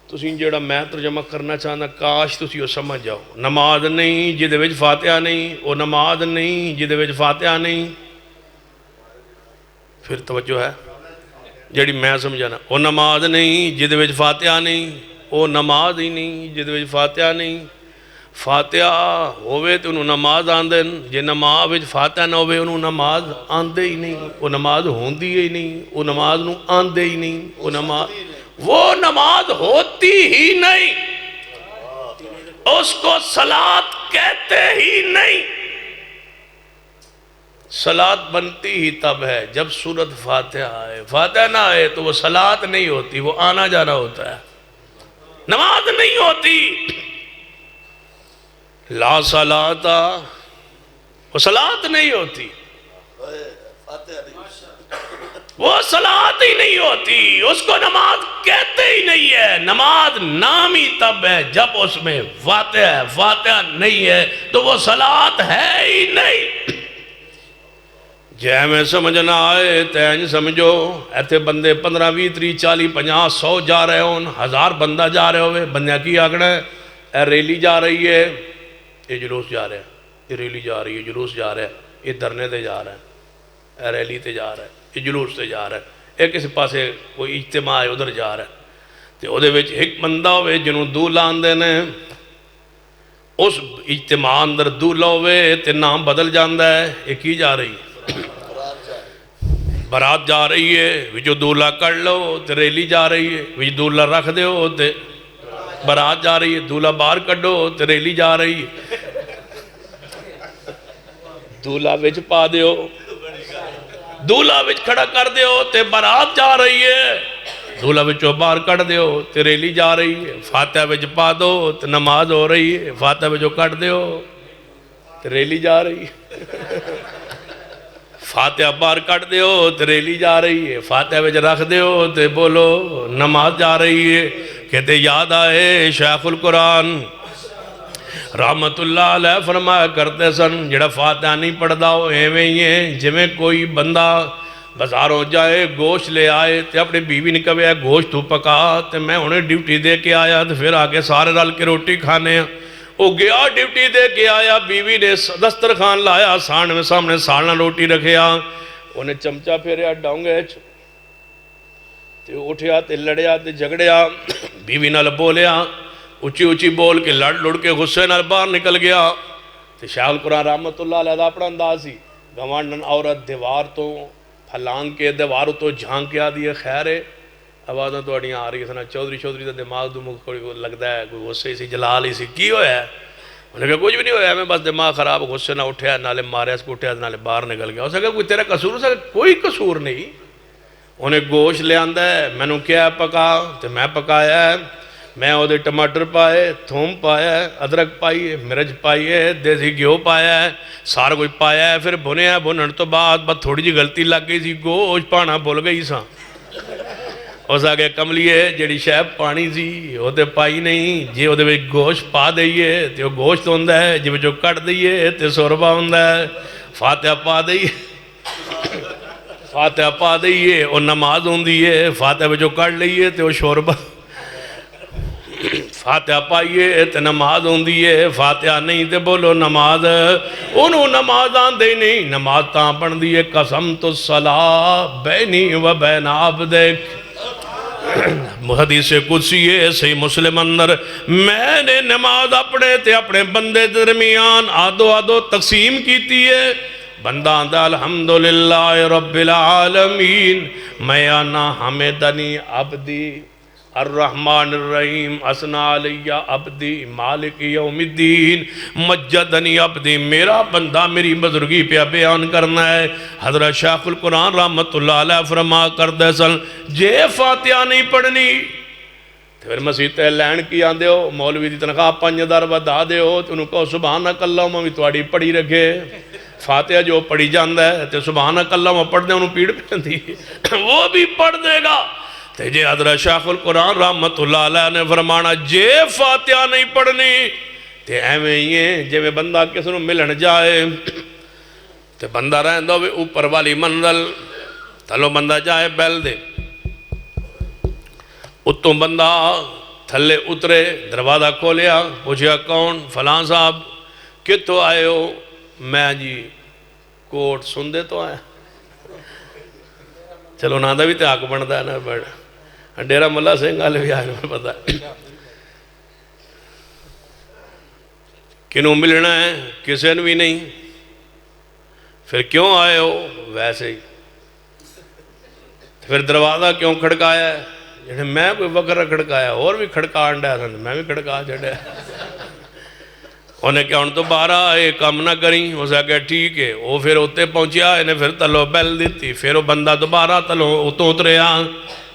S1: تسی جڑا میں ترجمہ کرنا چاہنا کاش تسی وہ سمجھ جاؤ نماز نہیں جدے وچ فاتحہ نہیں او نماز نہیں جدے وچ فاتحہ نہیں پھر توجہ ہے جڑی میں سمجھانا او نماز نہیں جدے وچ فاتحہ نہیں او نماز ہی نہیں جدے وچ فاتحہ نہیں فاتحہ ہوئے تو انہوں نماز آندے جے نماز وچ فاتحہ نہ ہوئے انہوں نماز آندے ہی نہیں وہ نماز ہوندی ہی نہیں وہ نماز نو آندے ہی نہیں وہ نماز ہوتی ہی نہیں اس کو صلاۃ کہتے ہی نہیں صلاۃ بنتی ہی تب ہے جب سورت فاتحہ آئے فاتحہ نہ آئے تو وہ صلاۃ نہیں ہوتی وہ آنا جانا ہوتا ہے نماز نہیں ہوتی لا صلاۃ وہ صلاۃ نہیں ہوتی وہ صلاۃ ہی نہیں ہوتی اس کو نماز کہتے ہی نہیں ہے نماز نام ہی تب ہے جب اس میں فاتحہ نہیں ہے تو وہ صلاۃ ہے ہی نہیں جے میں سمجھنا آئے تینج سمجھو ایتھے بندے 15 20 30 40 50 100 جا رہے ہوں 1000 بندہ جا رہے ہوئے بندیاں کی آگڑا ہے اے ریلی جا رہی ہے یہ جلوس جا رہا ہے یہ ریلی جا رہی ہے جلوس جا رہا ہے یہ دھرنے تے جا رہا ہے اے ریلی تے جا رہا ہے یہ جلوس تے جا رہا ہے ایک کسی پاسے کوئی اجتماع ہے ادھر جا رہا ہے تے او دے وچ ایک بندہ ہوئے جنہوں دولہ آندے نے اس اجتماع اندر دولہ ہوئے تے نام بدل جاندہ ہے یہ کی جا رہی ہے برات جا رہی ہے وچو دولہ کر لو تے ریلی جا رہی ہے وچ دولہ رکھ دے ہو تے برات جا رہی ہے دولہ باہر کڈو تے ریلی جا رہی ہے دولہ وچ پا دے ہو دولہ وچ کھڑا کر دے ہو تے برات جا رہی ہے دولہ وچو باہر کٹ دے ہو تے ریلی جا رہی ہے فاتحہ وچ پا دو تے نماز ہو رہی ہے فاتحہ وچو کٹ دے ہو تے ریلی جا رہی ہے فاتحہ باہر کٹ دے ہو تے ریلی جا رہی ہے فاتحہ وچ رکھ دے ہو تے بولو نماز جا رہی ہے کہتے یاد آئے شیخ القرآن رحمت اللہ علیہ فرمایا کرتے سن جڑا فاتحہ نہیں پڑھدا ہو ایویں ہی ہے جویں کوئی بندہ بازاروں جائے گوشت لے آئے تے اپنے بیوی نے کہے گوشت تو پکا تے میں انہیں ڈیوٹی دے کے آیا تے پھر آگے سارے رل کے روٹی کھانے وہ گیا ڈیوٹی دے کے آیا بیوی نے دسترخوان لایا سامنے سالنا روٹی رکھیا انہیں چمچا پھیریا ڈونگے تے اٹھیا تے لڑیا تے جھگڑیا بیوی نال بولیا اچھی اچھی بول کے لڑ کے غصے نال باہر نکل گیا تے شیخ القرآن رحمت اللہ علیہ دا اپنا انداز ہی گوانڈن عورت دیوار تو پھلانگ کے دیوار تو جھانک کے آدھی ہے خیر ہے آوازاں تو اڑیاں آ رہی ہے سنا چودھری دا دماغ دو مکھ کوئی لگتا ہے کوئی غصے سی جلال ہی سی کی ہویا ہے انہیں کہا کچھ بھی نہیں ہویا ہے میں بس دماغ خراب غصے نہ اٹھیا نالے مارے اس کو اٹھیا نالے باہر نکل گیا اسے کہا کوئی تیرا قصور ہو سکتا کوئی قصور نہیں انہیں گوشت لے آندہ ہے میں نے کیا پکا تو میں پکایا ہے میں وہ دے ٹماٹر پائے تھوم پایا ہے ادرک پائی ہے مرچ پائی ہے دیسی گھیو پایا ہے سارا کوئی پایا ہے پھر بھنے ہے بھنن تو بعد بس تھوڑی جی غلطی لگ گئی سی گوشت پانا بھول گئی سا اس آگے کملیے جڑی شے پانی سی وہ تے پائی نہیں، جی وہ گوشت پا دئیے تو وہ گوشت ہوندہ ہے، جی وہ کٹ دئیے تو سوربا ہوندہ ہے۔ فاتحہ پا دئیے، فاتحہ پا دئیے وہ نماز ہوندی ہے، فاتحہ جو کٹ لئیے تو وہ شوربا، فاتحہ پائیے تو نماز ہوندی ہے، فاتحہ نہیں تو بولو نماز، انہوں نماز آندے نہیں، نماز تاں پڑھ دیئے قسمت الصلاة بینی و بین عبدک، حدیث قدسی ہے صحیح مسلم اندر، میں نے نماز اپنے تے اپنے بندے درمیان آدھو آدھو تقسیم کیتی ہے، بندہ آندھا الحمدللہ رب العالمین، میں آنا حمدنی عبدی الرحمن الرحیم اسنا علیہ عبدی مالک یوم الدین مجدنی عبدی، میرا بندہ میری بزرگی پہ بیان کرنا ہے۔ حضرت شیخ القرآن رحمت اللہ علیہ فرما کردے سن جے فاتحہ نہیں پڑھنی تو پھر مسیح تے لین کی آندے ہو، مولوی دی تنخواہ 5000 بدا دے ہو تو انہوں کہو سبحانک اللہم بھی تواڈی پڑھی رکھے، فاتحہ جو پڑھی جاندہ ہے تو سبحانک اللہم پڑھ دے انہوں پیڑ پہندی وہ بھی پڑھ دے گا۔ تے جے حضرت شیخ القرآن رحمت اللہ علیہ نے فرمانا جے فاتحہ نہیں پڑھنی تے ایویں ہی ہے جے میں بندہ کس نو ملن جائے تے بندہ رہن دو اوپر والی منزل تھلو بندہ جائے بیل دے، اتوں بندہ تھلے اترے، دروازہ کھولیا، پوچھیا کون؟ فلاں صاحب، کتوں آئے ہو؟ میں جی کوٹ سندے تو آیا، چلو نہ دا بھی تے آگ بندہ ہے نا بڑا ڈیرہ ملا سنگھ آلے بھی آئے میں پتا ہے کنوں ملنا ہے؟ کسے نے بھی نہیں۔ پھر کیوں آئے ہو؟ ویسے ہی۔ پھر دروازہ کیوں کھڑکایا ہے؟ جنہیں میں کوئی وقت کھڑکایا اور بھی کھڑکا انڈا ہے، میں بھی کھڑکا چڑھا ہے۔ انہیں کیا ان تو باہر آئے کام نہ کریں، اسے کہا ٹھیک ہے، وہ پھر ہوتے پہنچیا، انہیں پھر تلو بیل دیتی، پھر وہ بندہ دوبارہ تلو اتوں اترے آن،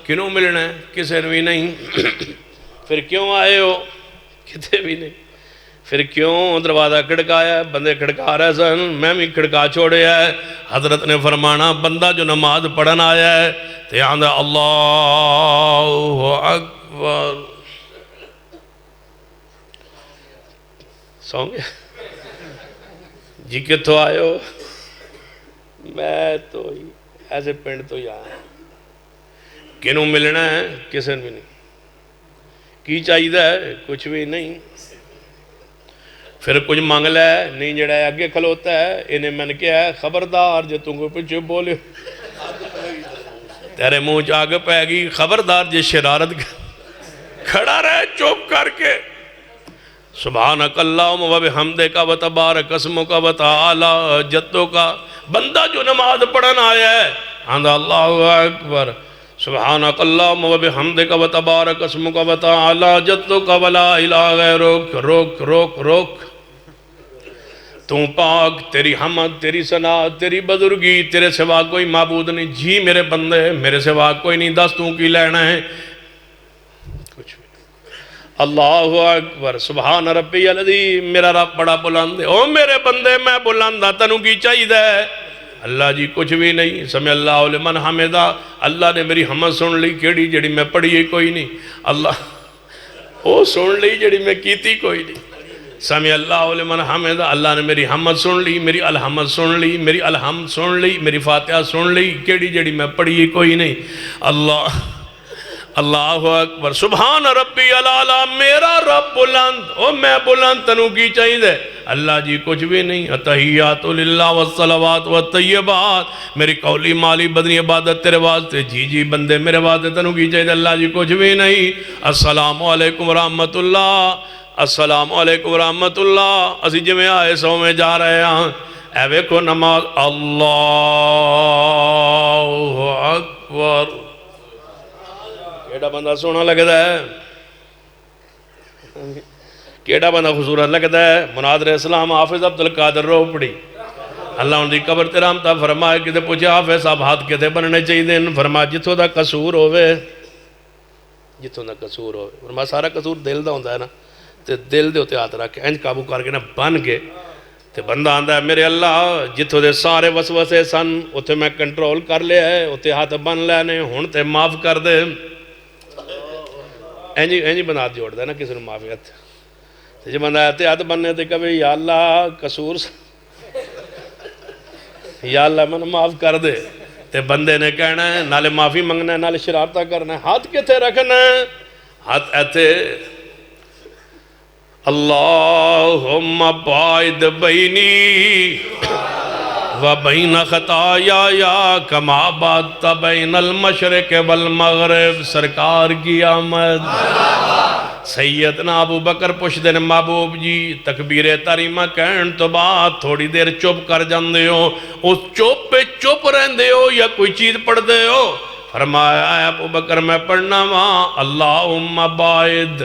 S1: کنوں ملنا ہے؟ کسے نے بھی نہیں۔ پھر کیوں آئے ہو؟ کتے بھی نہیں۔ پھر کیوں دروازہ کھڑکایا ہے؟ بندے کھڑکا رہے سن، میں بھی کھڑکا چھوڑے ہے۔ حضرت نے فرمانا بندہ جو نماز پڑھن آیا ہے تو آندھا اللہ اکبر، سو گیا جی کتوں آئے ہو؟ میں تو ایسے پنڈ تو یہاں، کنوں ملنا ہے؟ کسے نے بھی نہیں۔ کی چاہیے ہے؟ کچھ بھی نہیں۔ پھر کچھ مانگ لے نہیں، جڑا ہے آگے کھلوتا ہے انہیں میں نے کیا ہے خبردار جو تم کو پچھے بولے تیرے منہ چاگ پہ گی، خبردار جے شرارت کھڑا رہے چوپ کر کے۔ سبحانک اللہم و بحمدک و تبارک اسمک و تعالی جدک، بندہ جو نماز پڑھن آیا ہے آندھا اللہ اکبر، سبحانک اللہم و بحمدک و تبارک اسمک و تعالی جدک و لا الہ غیرک، روک روک روک، تو پاک، تیری حمد، تیری ثنا، تیری بزرگی، تیرے سوا کوئی معبود نہیں، جی میرے بندے میرے سوا کوئی نہیں، دس تو کی لینا ہے کچھ بھی۔ اللہ اکبر، سبحان ربی العظیم، میرا رب بڑا بلند ہے، او میرے بندے میں بلندہ تنوں کی چاہیے ہے؟ اللہ جی کچھ بھی نہیں۔ سمع اللہ لمن حمدہ، اللہ نے میری حمد سن لی، کیڑی جڑی میں پڑھی ہے کوئی نہیں، اللہ وہ سن لی جڑی میں کیتی کوئی نہیں۔ سمع اللہ لمن حمدہ، اللہ نے میری حمد سن لی، میری الحمد سن لی، میری الحمد سن لی، میری فاتحہ سن لی، کیڑی جڑی میں پڑھی ہے کوئی نہیں۔ اللہ اکبر، سبحان ربی العالی، میرا رب بلند، او میں بلند، تنوں کی چاہیے دے؟ اللہ جی کچھ بھی نہیں۔ اتحیات للہ والصلوات والطیبات، میری قولی مالی بدنی عبادت تیرے واسطے، جی جی بندے میرے واسطے، تنوں کی چاہیے دے؟ اللہ جی کچھ بھی نہیں۔ السلام علیکم ورحمت اللہ، السلام علیکم ورحمت اللہ، اسی جمعہ آئے سو میں جا رہے ہیں، اے ویکھو نماز، اللہ اکبر، کیڑا بندہ سونا لگتا ہے، کیڑا بندہ خوبصورت لگتا ہے۔ مناظر اسلام حافظ عبدالقادر روپڑی اللہ ان دی قبر تے رحمتہ فرمائے، کتے پوچھے حافظ صاحب ہاتھ کتے بننے چاہیے دن؟ فرمایا جتوں دا قصور ہوئے، جتوں دا قصور ہوئے، فرمایا سارا قصور دل دا ہوندہ ہے نا، تے دل دے ہوتے ہاتھ رکھ کے انج قابو کر کے نا بن کے تے بندہ آندہ ہے میرے اللہ جتوں دے سارے وسوسے سن اتھے میں کنٹرول کر لیا ہے، اتھے ہاتھ بن لینے ہون تے معاف کر دے۔ اینجی بنا جوڑتا ہے نا کسی نے معافیت تے جب بندہ احتیاط بننے تے کبھی یا اللہ قصور یا اللہ من معاف کر دے تے بندے نے کہنا ہے نالے معافی منگنا ہے نالے شرارتہ کرنا ہے ہاتھ کتے رکھنا ہے ہاتھ ایتے اللہم باعد بینی و بین خطایا کما بادت بین المشرق والمغرب سرکار کی آمد سیدنا ابو بکر پوچھ دے محبوب جی تکبیر تحریمہ کہن تو بعد تھوڑی دیر چپ کر جاندے ہو اس چپ پہ چپ رہندے ہو یا کوئی چیز پڑھ دے ہو فرمایا اے ابو بکر میں پڑھنا ماں اللہم باعد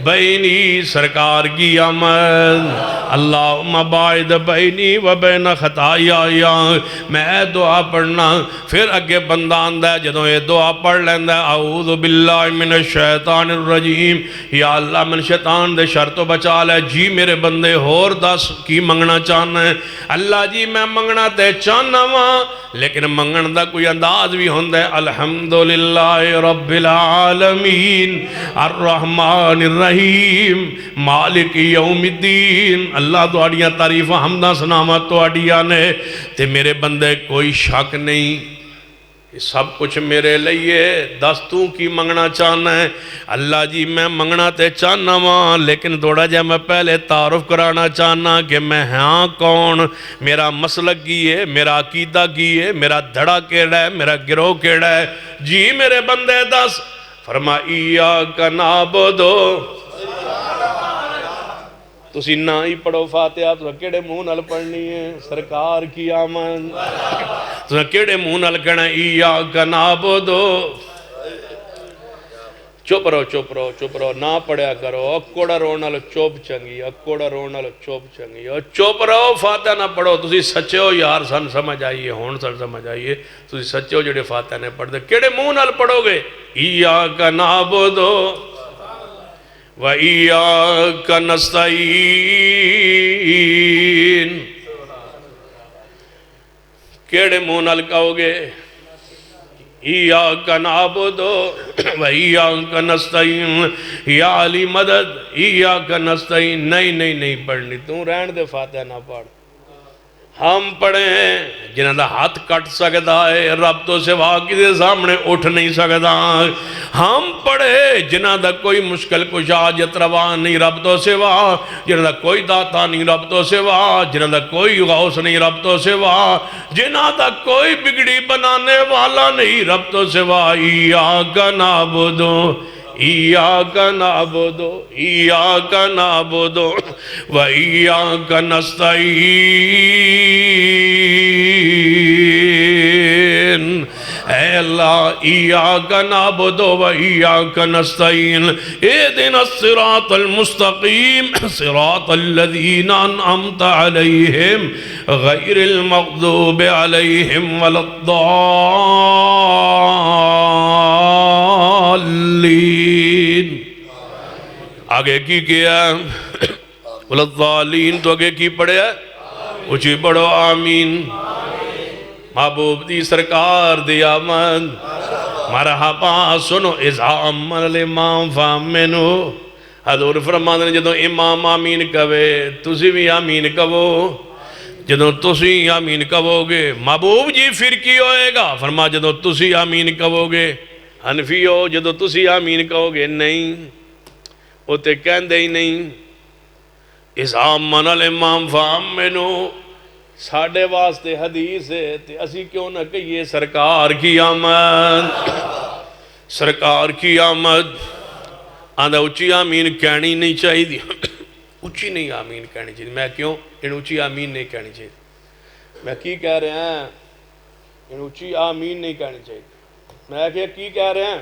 S1: بینی سرکار کی آمد اللہم باعد بینی و بین خطایا میں دعا پڑھنا پھر اگے بندہ آندہ ہے جدوں یہ دعا پڑھ لیندہ ہے اعوذ باللہ من الشیطان الرجیم یا اللہ من شیطان دے شر تو بچا لے جی میرے بندے ہور دس کی منگنا چاہنا ہے اللہ جی میں منگنا تے چاہنا ماں لیکن منگن دا کوئی انداز بھی ہوندہ ہے الحمدللہ رب العالمین الرحمن الرحیم مالک یوم الدین اللہ تو آڑیاں تعریف حمدہ سنامت تو آڑیاں نے تے میرے بندے کوئی شک نہیں سب کچھ میرے لئے دستوں کی منگنا چاہنا ہے اللہ جی میں منگنا تے چاہنا ماں لیکن دوڑا جائے میں پہلے تعارف کرانا چاہنا کہ میں ہاں کون میرا مسلک کی ہے میرا عقیدہ کی ہے میرا دھڑا کیڑا ہے میرا گروہ کیڑا ہے جی میرے بندے دس فرما ایاک نعبدو تسی نہ ہی پڑھو فاتحہ تو کیڑے منہ نال پڑھنی ہے سرکار کی آمد تو کیڑے منہ نال کہنا ایاک نعبدو چپ رہو نہ پڑھیا کرو اکوڑا رون نال چوپ چنگی چپ رہو فاتحہ نہ پڑھو تسی سچے ہو یار سن سمجھ آئیے ہون سن سمجھ آئیے تسی سچے ہو جڑے فاتحہ نے پڑھ دے کیڑے منہ نال پڑھو گے ایاک نعبدو وَإِيَّاكَ نَسْتَعِينُ کیڑے منہ نال کہو گے ایاک نعبدو وَإِيَّاكَ نَسْتَعِينُ یا علی مدد ایاک نستعین نہیں پڑھنی تو رہن دے فاتحہ نہ پڑھ ہم پڑھیں ہیں جنہاں دا ہاتھ کٹ سکتا ہے رب تو سوا کسی سامنے اٹھ نہیں سکتا ہم پڑھے جنہاں دا کوئی مشکل کشا حاجت روا نہیں رب تو سوا جنہاں دا کوئی داتا نہیں رب تو سوا جنہاں دا کوئی غوث نہیں رب تو سوا جنہاں دا کوئی بگڑی بنانے والا نہیں رب تو سوا ایاک نعبدو ایاک نعبدو و ایاک نستعین اے اللہ ایاک نعبدو و ایاک نستعین اہدنا الصراط المستقیم صراط الذین انعمت علیہم غیر المغضوب علیہم ولا الضالین آگے کی کیا والضالین تو آگے کی پڑھے اچھی پڑھو آمین محبوب دی سرکار دی آمد مرحبا سنو اذا امن الامام فامنو حضور فرمانے نے جدو امام آمین کہوے تسی بھی آمین کہو جدو تسی آمین کہو گے محبوب جی پھر کی ہوئے گا فرما جدو تسی آمین کہو گے حنفی ہو جدو تسی آمین کہو گے نہیں وہ تے کہندے ہی نہیں اذا امن الامام فامنو ساڑھے واسطے حدیث ہے تے اسی کیوں نہ کہیے سرکار کی آمد سرکار کی آمد آندھا اچھی آمین کہنی نہیں چاہی دی اچھی نہیں آمین کہنی چاہی دی میں کیوں ان اچھی آمین نہیں کہنی چاہی دی میں کی کہہ رہے ہیں ان اچھی آمین نہیں کہنی چاہی دی میں کی کہہ رہے ہیں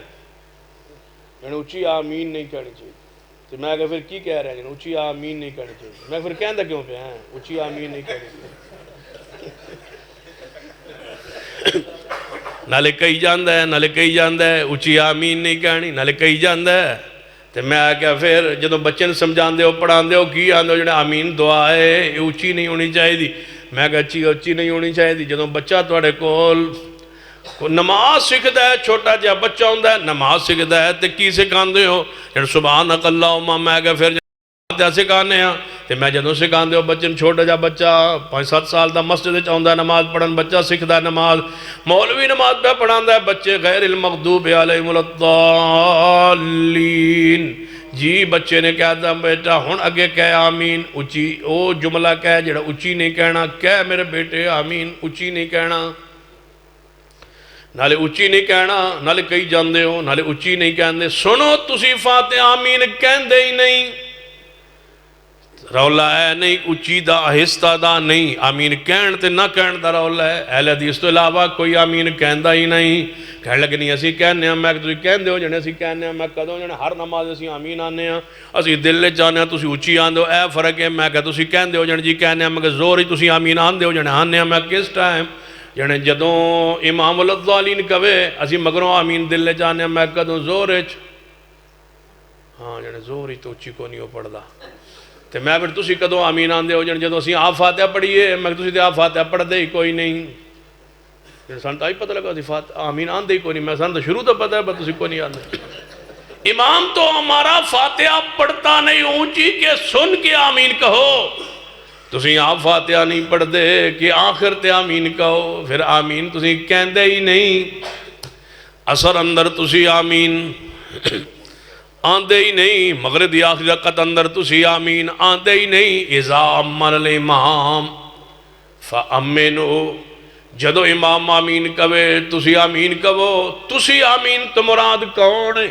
S1: ان اچھی آمین نہیں کہنی چاہی دی تو میں پھر کی کہہ رہے ہیں ان اچھی آمین نہیں کہنی چاہی دی میں پھر کہندہ کیوں پہ ہیں اچھی آمین نہیں کہنی چاہی دی نالے کئی جاندہ ہے اچھی آمین نہیں کہنی نالے کئی جاندہ ہے تو میں آگیا پھر جدو بچے نے سمجھان دے ہو پڑھان دے ہو کی آندے ہو جنہیں آمین دعا ہے یہ اچھی نہیں ہونی چاہی دی میں کہا اچھی نہیں ہونی چاہی دی جدو بچہ توڑے کول کوئی نماز سکھدا ہے چھوٹا جہا بچہ ہوندا ہے نماز سکھدا ہے تے کی سکھاندے ہو جڑ سبحانک اللہم میں کہ پھر تے سکھانے ہاں تے میں جدوں سکھاندے ہو بچے چھوٹا جہا بچہ 5-7 سال دا مسجد وچ آوندا ہے نماز پڑھن بچہ سکھدا ہے نماز مولوی نماز پہ پڑھاندا ہے بچے غیر المغضوب علیہم الضالین جی بچے نے کہا تھا بیٹا ہن اگے کہہ آمین اچھی او جملہ کہہ جڑا اچھی نہیں کہنا کہہ میرے بیٹے آمین اچھی نہیں کہنا نالے اچھی نہیں کہنا نالے کئی جاندے ہو نالے اچھی نہیں کہندے سنو تسی فاتح آمین کہندے ہی نہیں رولا ہے نہیں اچھی دا آہستہ دا نہیں آمین کہن تے نہ کہن دا رولا ہے اہل حدیث تو علاوہ کوئی آمین کہندا ہی نہیں کہنے لگے نہیں اسی کہنے ہیں میں تسی کہندے ہو جنے اسی کہنے ہیں میں کدوں جنے ہر نماز اسی آمین آنے ہیں اسی دل لے جانے ہیں تسی اچھی آندے ہو اے فرق ہے میں کہ تسی کہندے ہو جنے جی کہنے ہیں میں کہ زور ہی تسی آمین آندے ہو جنے آنے ہیں میں کس ٹائم جنے جدوں امام الضالین کہے اسی مگروں آمین دل لے جانے ہیں میں کدوں زور اچ ہاں جنے زور ہی تو اچھی کو نہیں ہو پڑھدا تے میں پھر تسی کدوں آمین آندے ہو جن جدوں اسی آپ فاتحہ پڑھیے میں تسی تے آپ فاتحہ پڑھ دے ہی کوئی نہیں سن تو ہی پتہ لگا آمین آندے ہی کوئی نہیں میں سن تو شروع تو پتہ ہے بس تسی کو نہیں آندے امام تو ہمارا فاتحہ پڑھتا نہیں اونچی کہ سن کے آمین کہو تسی آپ فاتحہ نہیں پڑھ دے کہ آخر تے آمین کہو پھر آمین تسی کہندے ہی نہیں اثر اندر تسی آمین آندے ہی نہیں مغرب دی آخری رکعت اندر تسی آمین آندے ہی نہیں اذا امن الامام فامنو جدو امام آمین کہے تسی آمین کہو تسی آمین تو مراد کون ہے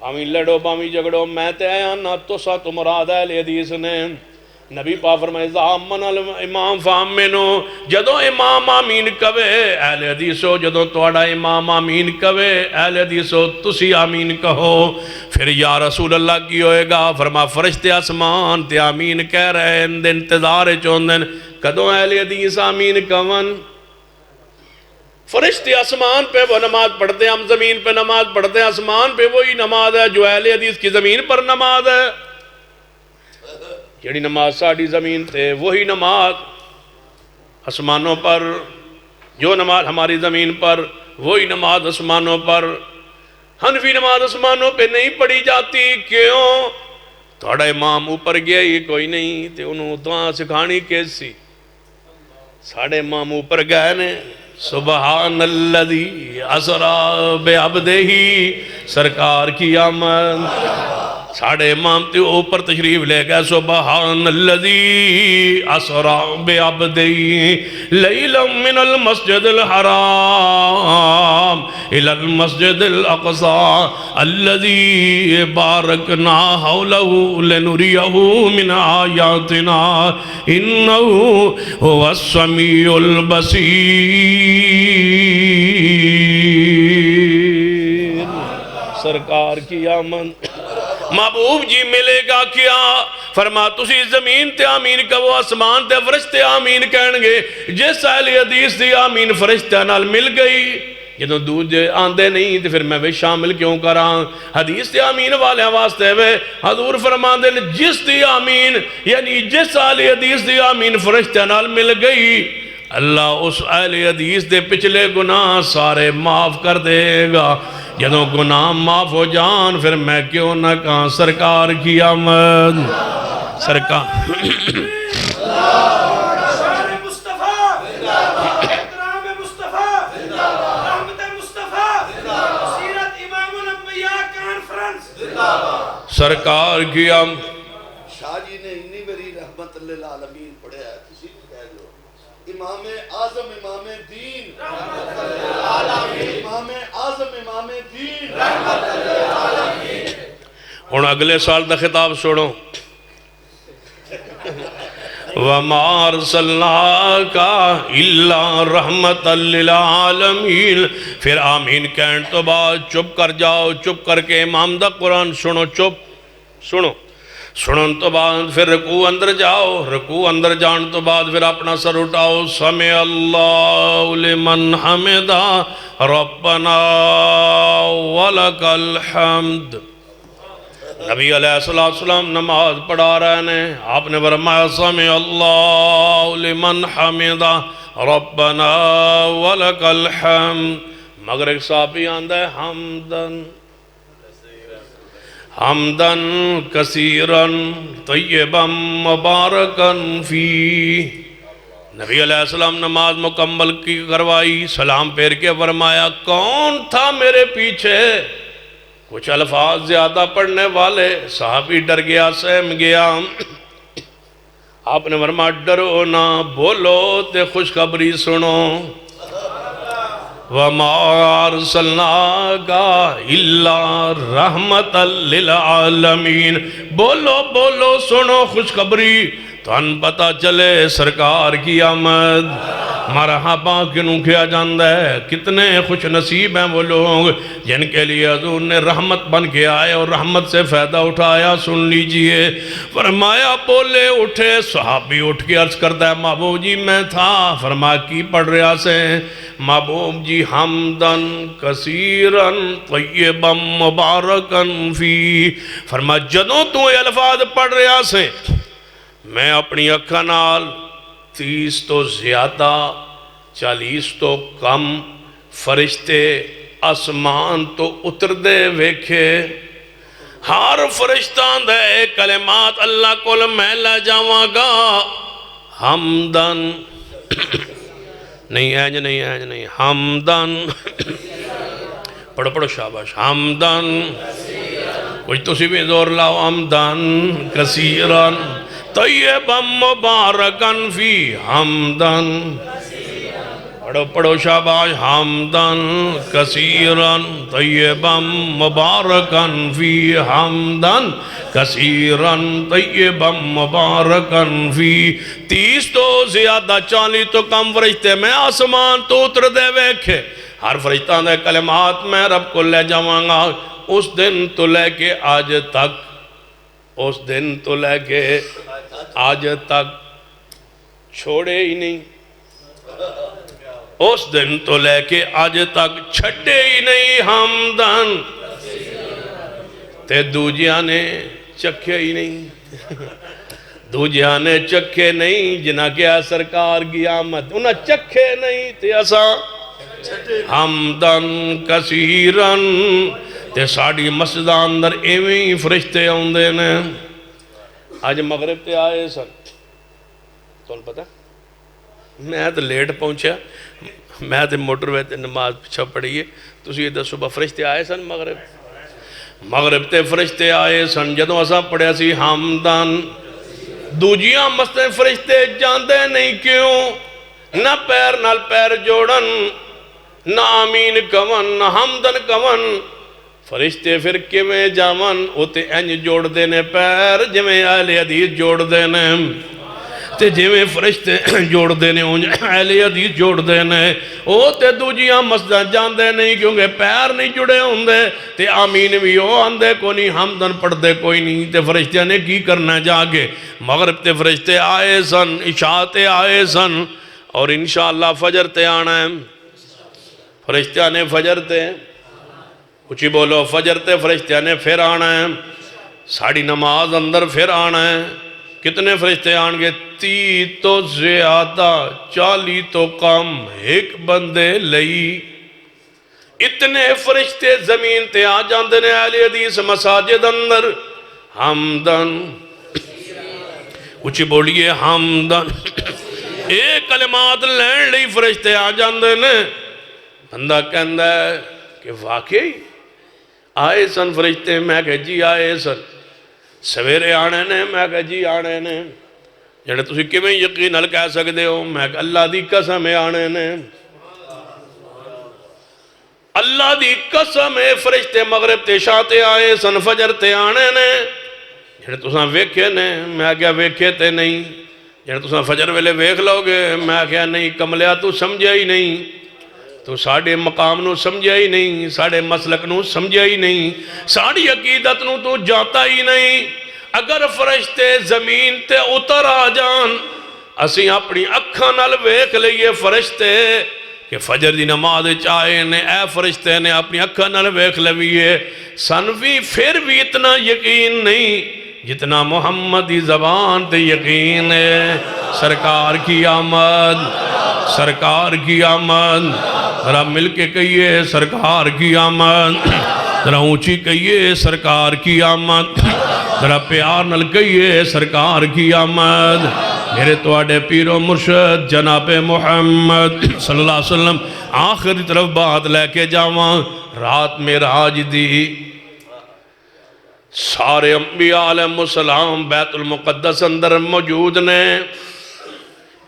S1: آمین لڑو بامی جگڑو میں تے آیا نا تو سا تو مراد ہے حدیث نے نبی پاک فرمائے اذا امن الامام فامنو جدو امام آمین کہے اہل حدیثو جدو توڑا امام آمین کہے اہل حدیثو تسی آمین کہو پھر یا رسول اللہ کی ہوئے گا فرما فرشتے آسمان تے آمین کہہ رہے ہیں انتظار چوندن کدو اہل حدیث آمین کون فرشتے آسمان پہ وہ نماز پڑھتے ہیں ہم زمین پہ نماز پڑھتے ہیں آسمان پہ وہی نماز ہے جو اہل حدیث کی زمین پر نماز ہے جڑی نماز ساڑی زمین تے وہی نماز آسمانوں پر جو نماز ہماری زمین پر وہی نماز آسمانوں پر حنفی نماز آسمانوں پہ نہیں پڑھی جاتی کیوں تھوڑا امام اوپر گیا ہی کوئی نہیں تے انہوں دعا سکھانی کیسی ساڑھے امام اوپر گئے نے سبحان الذی اسرا بعبدہ سرکار کی آمد ساڑھے امام تے اوپر تشریف لے گئے سبحان الذی اسرا بعبدہ لیلا من المسجد الحرام الى المسجد الاقصى الذي باركنا حوله لنريه من آياتنا انه هو السميع البصير سرکار کی آمد محبوب جی ملے گا کیا فرما تسی زمین تے آمین کہو آسمان تے فرشتے آمین کہنگے جس اہل حدیث دی آمین فرشتے نال مل گئی جدوں دوجے آندے نہیں تے پھر میں بھی شامل کیوں کران حدیث تے آمین والے واسطے وے حضور فرما دے جس دی آمین یعنی جس اہل حدیث دی آمین فرشتے نال مل گئی اللہ اس اہل حدیث دے پچھلے گناہ سارے معاف کر دے گا جدوں گناہ معاف ہو جان پھر میں کیوں نہ کہاں سرکار کی آمد سرکار
S2: شان مصطفیٰ احترام مصطفیٰ رحمت مصطفیٰ سیرت امام الانبیاء کانفرنس
S1: سرکار کی آمد
S3: شاہ جی نے انی بری رحمت اللہ العالمین پڑھے ہے کسی کو کہہ دو امام اعظم امام دین رحمت اللہ العالمین امام اعظم امام دین رحمت اللہ العالمین
S1: ہن اگلے سال دا خطاب سنو وَمَا أَرْسَلْنَاكَ إِلَّا رَحْمَةً لِلْعَالَمِينَ پھر آمین کہن تو بعد چپ کر جاؤ چپ کر کے امام دا قرآن سنو چپ سنو سنن تو بعد پھر رکوع اندر جاؤ رکوع اندر جان تو بعد پھر اپنا سر اٹھاؤ سمع اللہ لمن حمدہ ربنا ولک الحمد نبی علیہ السلام نماز پڑھا رہے ہیں آپ نے فرمایا سمع اللہ لمن حمدہ ربنا ولک الحمد مگر ایک صحابی آندہ ہے حمدن کثیرن طیبا مبارکن فی. نبی علیہ السلام نماز مکمل کی کروائی، سلام پھیر کے فرمایا کون تھا میرے پیچھے؟ کچھ الفاظ زیادہ پڑھنے والے. صحابی ڈر گیا، سہم گیا. آپ نے فرمایا ڈرو نہ، بولو تے خوشخبری سنو. وَمَا أَرْسَلْنَاكَ إِلَّا رَحْمَةً لِلْعَالَمِينَ. بولو سنو خوشخبری، تو ان پتہ چلے سرکار کی آمد. مرحبا کنوں کیا جاندہ ہے. کتنے خوش نصیب ہیں وہ لوگ جن کے لیے حضور نے رحمت بن کے آئے اور رحمت سے فائدہ اٹھایا. سن لیجئے. فرمایا بولے اٹھے. صحابی اٹھ کے عرض کرتا ہے محبوب جی میں تھا. فرمایا کی پڑھ رہا سے؟ محبوب جی حمدن کثیرن طیبا مبارکن فی. فرمایا جدوں تو یہ الفاظ پڑھ رہا سے میں اپنی اکھا نال 30 تو زیادہ 40 تو کم فرشتے آسمان تو اتر دے ویکھے. ہر فرشتان دے کلمات اللہ کول میں لے جاواں گا. حمدن نہیں اینج نہیں حمدن پڑھو شاباش. حمدن کچھ تسی بھی زور لاؤ. حمدن کثیرن طیبا مبارکن فی. حمدن پڑھو شاباش. حمدن کثیرن طیبا مبارکن فی. حمدن کثیرن طیبا مبارکن فی. 30 تو زیادہ 40 تو کم فرشتے میں آسمان تو اتر دے ویکھے. ہر فرشتہ دے کلمات میں رب کو لے جاواں گا. اس دن تو لے کے آج تک، اس دن تو لے کے آج تک چھوڑے ہی نہیں. اس دن تو لے کے آج تک چھڑے ہی نہیں. حمدن تے دوجیاں نے چکھے ہی نہیں. دوجیاں نے چکھے نہیں جنہاں کیا سرکار کی آمد. انہاں چکھے نہیں تے اساں. حمدن کثیرن تے ساڑی مسجدہ اندر ایویں فرشتے آندے نے. آج مغرب تے آئے سن. تو پتہ میں تو لیٹ پہنچا. میں تو موٹر وے تے نماز پچھا پڑھیے. تسی ادھر صبح فرشتے آئے سن. مغرب تے فرشتے آئے سن. جدوں اساں پڑھیا سی حمدن دوجیاں مسجدیں فرشتے جاندے نہیں. کیوں؟ نہ پیر نال پیر جوڑن، نہ آمین کون، نہ حمدن کون. فرشتے پھر کیویں جاون؟ او تے انج جوڑ دینے پیر جویں اہل حدیث جوڑ دینے. تے جویں فرشتے جوڑ دینے اہل حدیث جوڑ دینے. او تے دوجیاں مسجداں جاندے نہیں کیونکہ پیر نہیں جڑے ہوندے. تے آمین بھی او آندے کوئی نہیں، حمدن پڑھ دے کوئی نہیں. تے فرشتیاں نے کی کرنا جا کے؟ مغرب تے فرشتے آئے سن، عشاء تے آئے سن، اور انشاءاللہ فجر تے آنا ہے. فرشتیاں نے فجر تے کچھ بولو. فجر تے فرشتیاں نے پھر آنا ہے. ساڑی نماز اندر پھر آنا ہے. کتنے فرشتے آن گے؟ 30 تو زیادہ 40 تو کم ایک بندے لئی. اتنے فرشتے زمین تے آ جاندے نے اہل حدیث مساجد اندر. حمدن کچھ بولیے. حمدن ایک کلمات لین لئی فرشتے آ جاندے نے. بندہ کہندہ ہے کہ واقعی آئے سن فرشتے؟ میں کہا جی آئے سن. سویرے آنے نے؟ میں کہا جی آنے نے. جڑے تسی کیویں یقین نال کہہ سکدے ہو؟ میں کہا اللہ دی قسم آنے نے. اللہ دی قسم فرشتے مغرب تے عشاء تے آئے سن، فجر تے آنے نے. جڑے تساں ویکھے نے؟ میں کہا ویکھے تے نہیں. جڑے تساں فجر ویلے ویکھ لو گے؟ میں کہا نہیں کملیا تو سمجھا ہی نہیں. تو ساڑھے مقام نو سمجھا ہی نہیں، ساڑھے مسلک نو سمجھا ہی نہیں، ساڑھی عقیدت نو تو جاتا ہی نہیں. اگر فرشتے زمین تے اتر آ جان، اسی اپنی اکھاں نال ویکھ لئیے فرشتے کہ فجر دی نماز چاہے نے. اے فرشتے نے اپنی اکھاں نال ویکھ لئیے. سن بھی پھر بھی اتنا یقین نہیں جتنا محمدی زبان تے یقین ہے سرکار کی آمد، سرکار کی آمد، ذرا مل کے کہیے سرکار کی آمد، ذرا اونچی کہیے سرکار کی آمد، ذرا پیار نل کہیے سرکار کی آمد۔ میرے تواڈے پیر و مرشد جناب محمد صلی اللہ علیہ وسلم آخری طرف بات لے کے جاواں۔ رات معراج دی سارے انبیاء علیہ السلام بیت المقدس اندر موجود نے،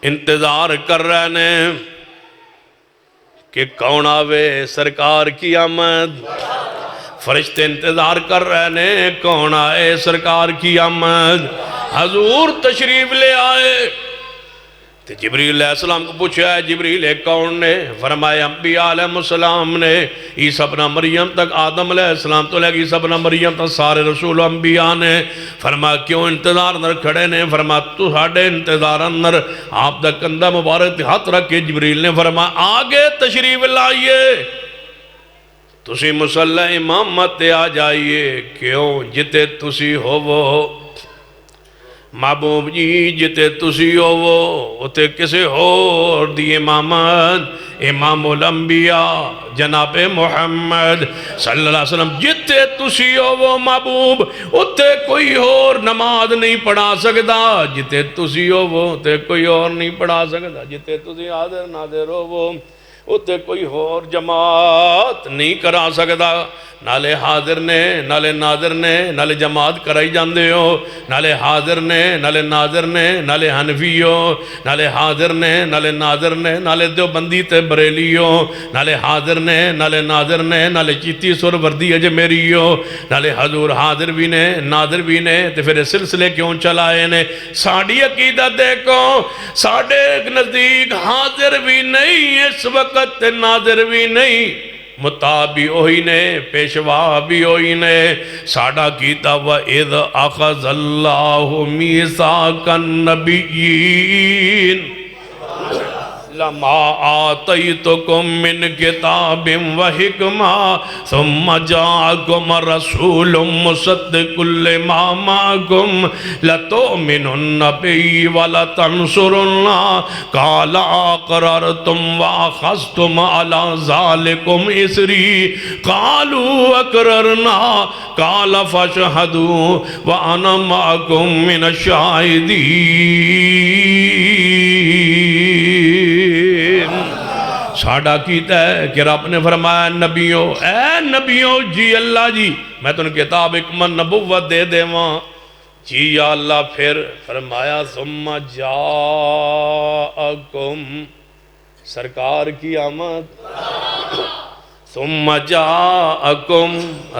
S1: انتظار کر رہے نے کہ کون آوے سرکار کی آمد۔ فرشتے انتظار کر رہے نے کون آئے سرکار کی آمد۔ حضور تشریف لے آئے تو جبریل علیہ السلام کو پوچھا ہے جبریل کون نے؟ فرمایا انبیاء علیہ السلام نے، عیسیٰ ابن مریم تک، آدم علیہ السلام تو لے کے عیسیٰ ابن مریم تک سارے رسول و انبیاء نے۔ فرمایا کیوں انتظار اندر کھڑے نے؟ فرمایا تو ساڑھے انتظار اندر آپ دا کندہ مبارک ہاتھ رکھ کے جبریل نے فرمایا آگے تشریف لائیے، تسی مسلح امامت آ جائیے، کیوں جتے تسی ہو وہ محبوب جی، جتے تسی ہو وہ اتے کسے ہو دی امامت، امام الانبیاء جناب محمد صلی اللہ علیہ وسلم، جتے تسی ہو وہ محبوب اتے کوئی اور نماز نہیں پڑھا سکتا، جتے تسی ہو وہ اتے کوئی اور نہیں پڑھا سکتا، جتے تسی حاضر ناظر ہو وہ اتے کوئی اور جماعت نہیں کرا سکتا۔ نالے حاضر نے نالے ناظر نے نالے جماعت کرائی جاندے ہو، نالے حاضر نے نالے ناظر نے نالے حنفی ہو، نالے حاضر نے نالے ناظر نے نالے دیوبندی تے بریلی ہو، نالے حاضر نے نالے ناظر نے نالے چیتی سور وردی اجمیری ہو، نالے حضور حاضر بھی نے ناظر بھی نے، تے پھر سلسلے کیوں چلائے نے؟ ساڑھی عقیدت دیکھو، ساڑھے نزدیک حاضر بھی نہیں اس وقت ناظر بھی نہیں، متابی ہوئی نے پیشوا بھی ہوئی نے۔ ساڑھا کیتا وَإِذْ أَخَذَ اللَّهُ مِيثَاقَ النَّبِيِّينَ لَمَا آتَيْتُكُم مِّن كِتَابٍ وَحِكْمَةٍ ثُمَّ جَاءَكُمْ رَسُولٌ مُصَدِّقٌ لِّمَا مَعَكُمْ لَتُؤْمِنُنَّ بِهِ وَلَتَنصُرُنَّهُ قَالَ أَقْرَرْتُمْ وَأَخَذْتُمْ عَلَى ذَلِكُمْ إِصْرِي قَالُوا أَقْرَرْنَا قَالَ فَاشْهَدُوا وَأَنَا مَعَكُمْ مِنَ الشَّاهِدِينَ۔ ساڑھا کیتا ہے کہ رب نے فرمایا نبیوں، اے نبیوں جی اللہ جی میں تنہیں کتاب حکمت نبوت دے دے وہاں جی یا اللہ۔ پھر فرمایا ثم جاءکم سرکار کی آمد، ثم جاءکم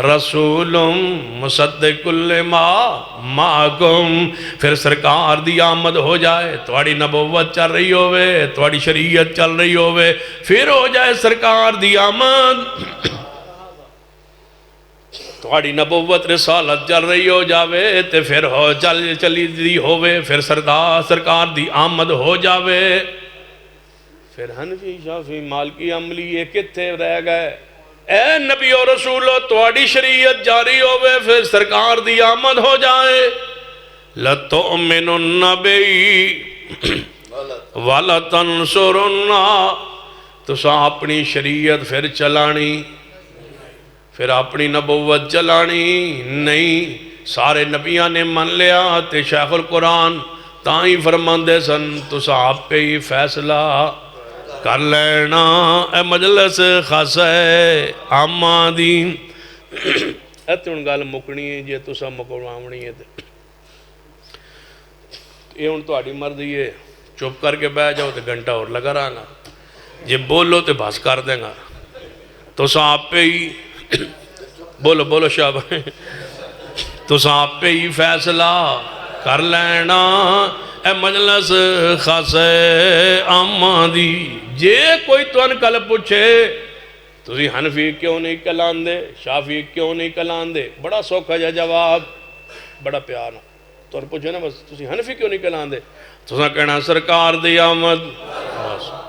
S1: رسول مصدق لما معکم، پھر سرکار دی آمد ہو جائے، تواڑی نبوت چل رہی ہوئے، تواڑی شریعت چل رہی ہوئے، پھر ہو جائے سرکار دی آمد، تواڑی نبوت رسالت چل رہی ہو جاوے، تے پھر ہو چلی دی ہوئے، پھر سرکار دی آمد ہو جاوے، پھر حنفی شافی مالکی عملی یہ کتے رہ گئے۔ اے نبی و رسولو تواڈی شریعت جاری ہوئے، پھر سرکار دی آمد ہو جائے، لَتُؤْمِنُنَّ بِهِ وَلَتَنْصُرُنَّ، تو سا اپنی شریعت پھر چلانی، پھر اپنی نبوت چلانی نہیں۔ سارے نبیاں نے من لیا تے شیخ القرآن تائیں فرماندے سن تو سا آپ پہ ہی فیصلہ کر لینا، اے مجلس خاصہ عامہ دی ایتے ان گال مکنی ہے جے تو سا مکرمانی ہے یہ ان تو آڑی مرضی ہے، چپ کر کے بیٹھ جاؤ تو گھنٹہ اور لگا رہنا، جے بولو تو بھاس کر دیں گا، تو سا آپ پہ ہی بولو شاہ بھائی، تو سا آپ پہ ہی فیصلہ کر لینا، اے مجلس خاصہ عامہ دی۔ جے کوئی تو ان کل پوچھے تسی حنفی کیوں نہیں کلان دے، شافی کیوں نہیں کلان دے، بڑا سوکھا جا جواب، بڑا پیار تو ان پوچھے نا بس تسی حنفی کیوں نہیں کلان دے، تو سا کہنا سرکار دی آمد،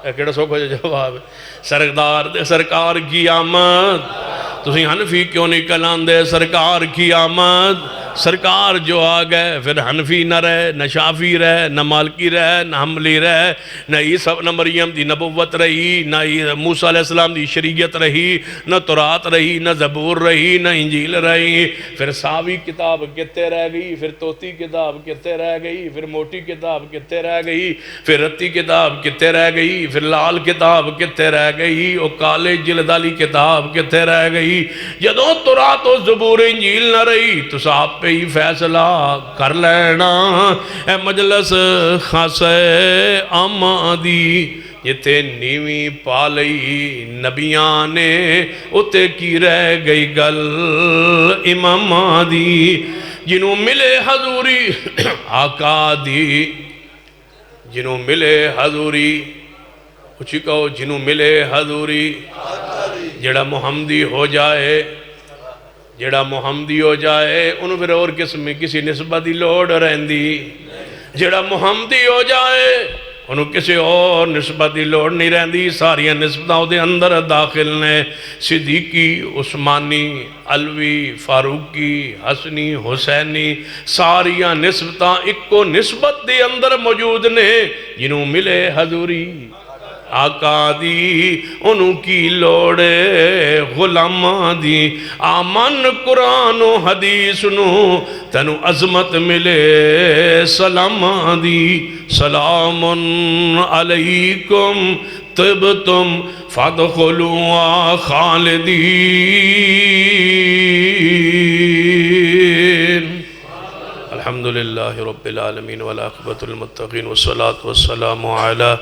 S1: اے کہڑا سوکھا جا جواب ہے، سرکار کی آمد، تسی حنفی کیوں نہیں کلان دے، سرکار کی آمد، سرکار جو آ گئے پھر حنفی نہ رہے، نہ شافی رہے، نہ مالکی رہے، نہ حنبلی رہے، نہ عیسیٰ نہ مریم دی نبوت رہی، نہ موسیٰ علیہ السلام دی شریعت رہی، نہ تورات رہی، نہ زبور رہی، نہ انجیل رہی. پھر ساوی کتاب کتے رہ گئی، پھر توتی کتاب کتے رہ گئی، پھر موٹی کتاب کتے رہ گئی، پھر رتی کتاب کتے رہ گئی، پھر لال کتاب کتے رہ گئی، او کالے جلد والی کتاب کتے رہ گئی. جدوں تورات و زبور انجیل نہ رہی تو آپ پہ ہی فیصلہ کر لینا. اے مجلس خاص آمادی جتے نیویں پا لئی نبیاں نے اتے کی رہ گئی گل امام دی. جنہوں ملے حضوری آقا دی، جنہوں ملے حضوری اچھی کہو، جنہوں ملے حضوری جڑا محمدی ہو جائے، جڑا محمدی ہو جائے انہوں پھر اور کسی نسبت دی لوڑ رہندی. جڑا محمدی ہو جائے انہوں کسی اور نسبت دی لوڑ نہیں رہندی. ساریاں نسبتاں دے اندر داخل نے. صدیقی، عثمانی، علوی، فاروقی، حسنی، حسینی، ساریاں نسبتاں اکو نسبت دے اندر موجود نے. جنہوں ملے حضوری آقا دی انہوں کی لوڑے غلامہ دی. آمن قرآن و حدیث نو تنو عظمت ملے سلام دی. سلام علیکم طبتم فادخلوا خالدین. الحمدللہ رب العالمین والعاقبۃ للمتقین والصلاة والسلام علی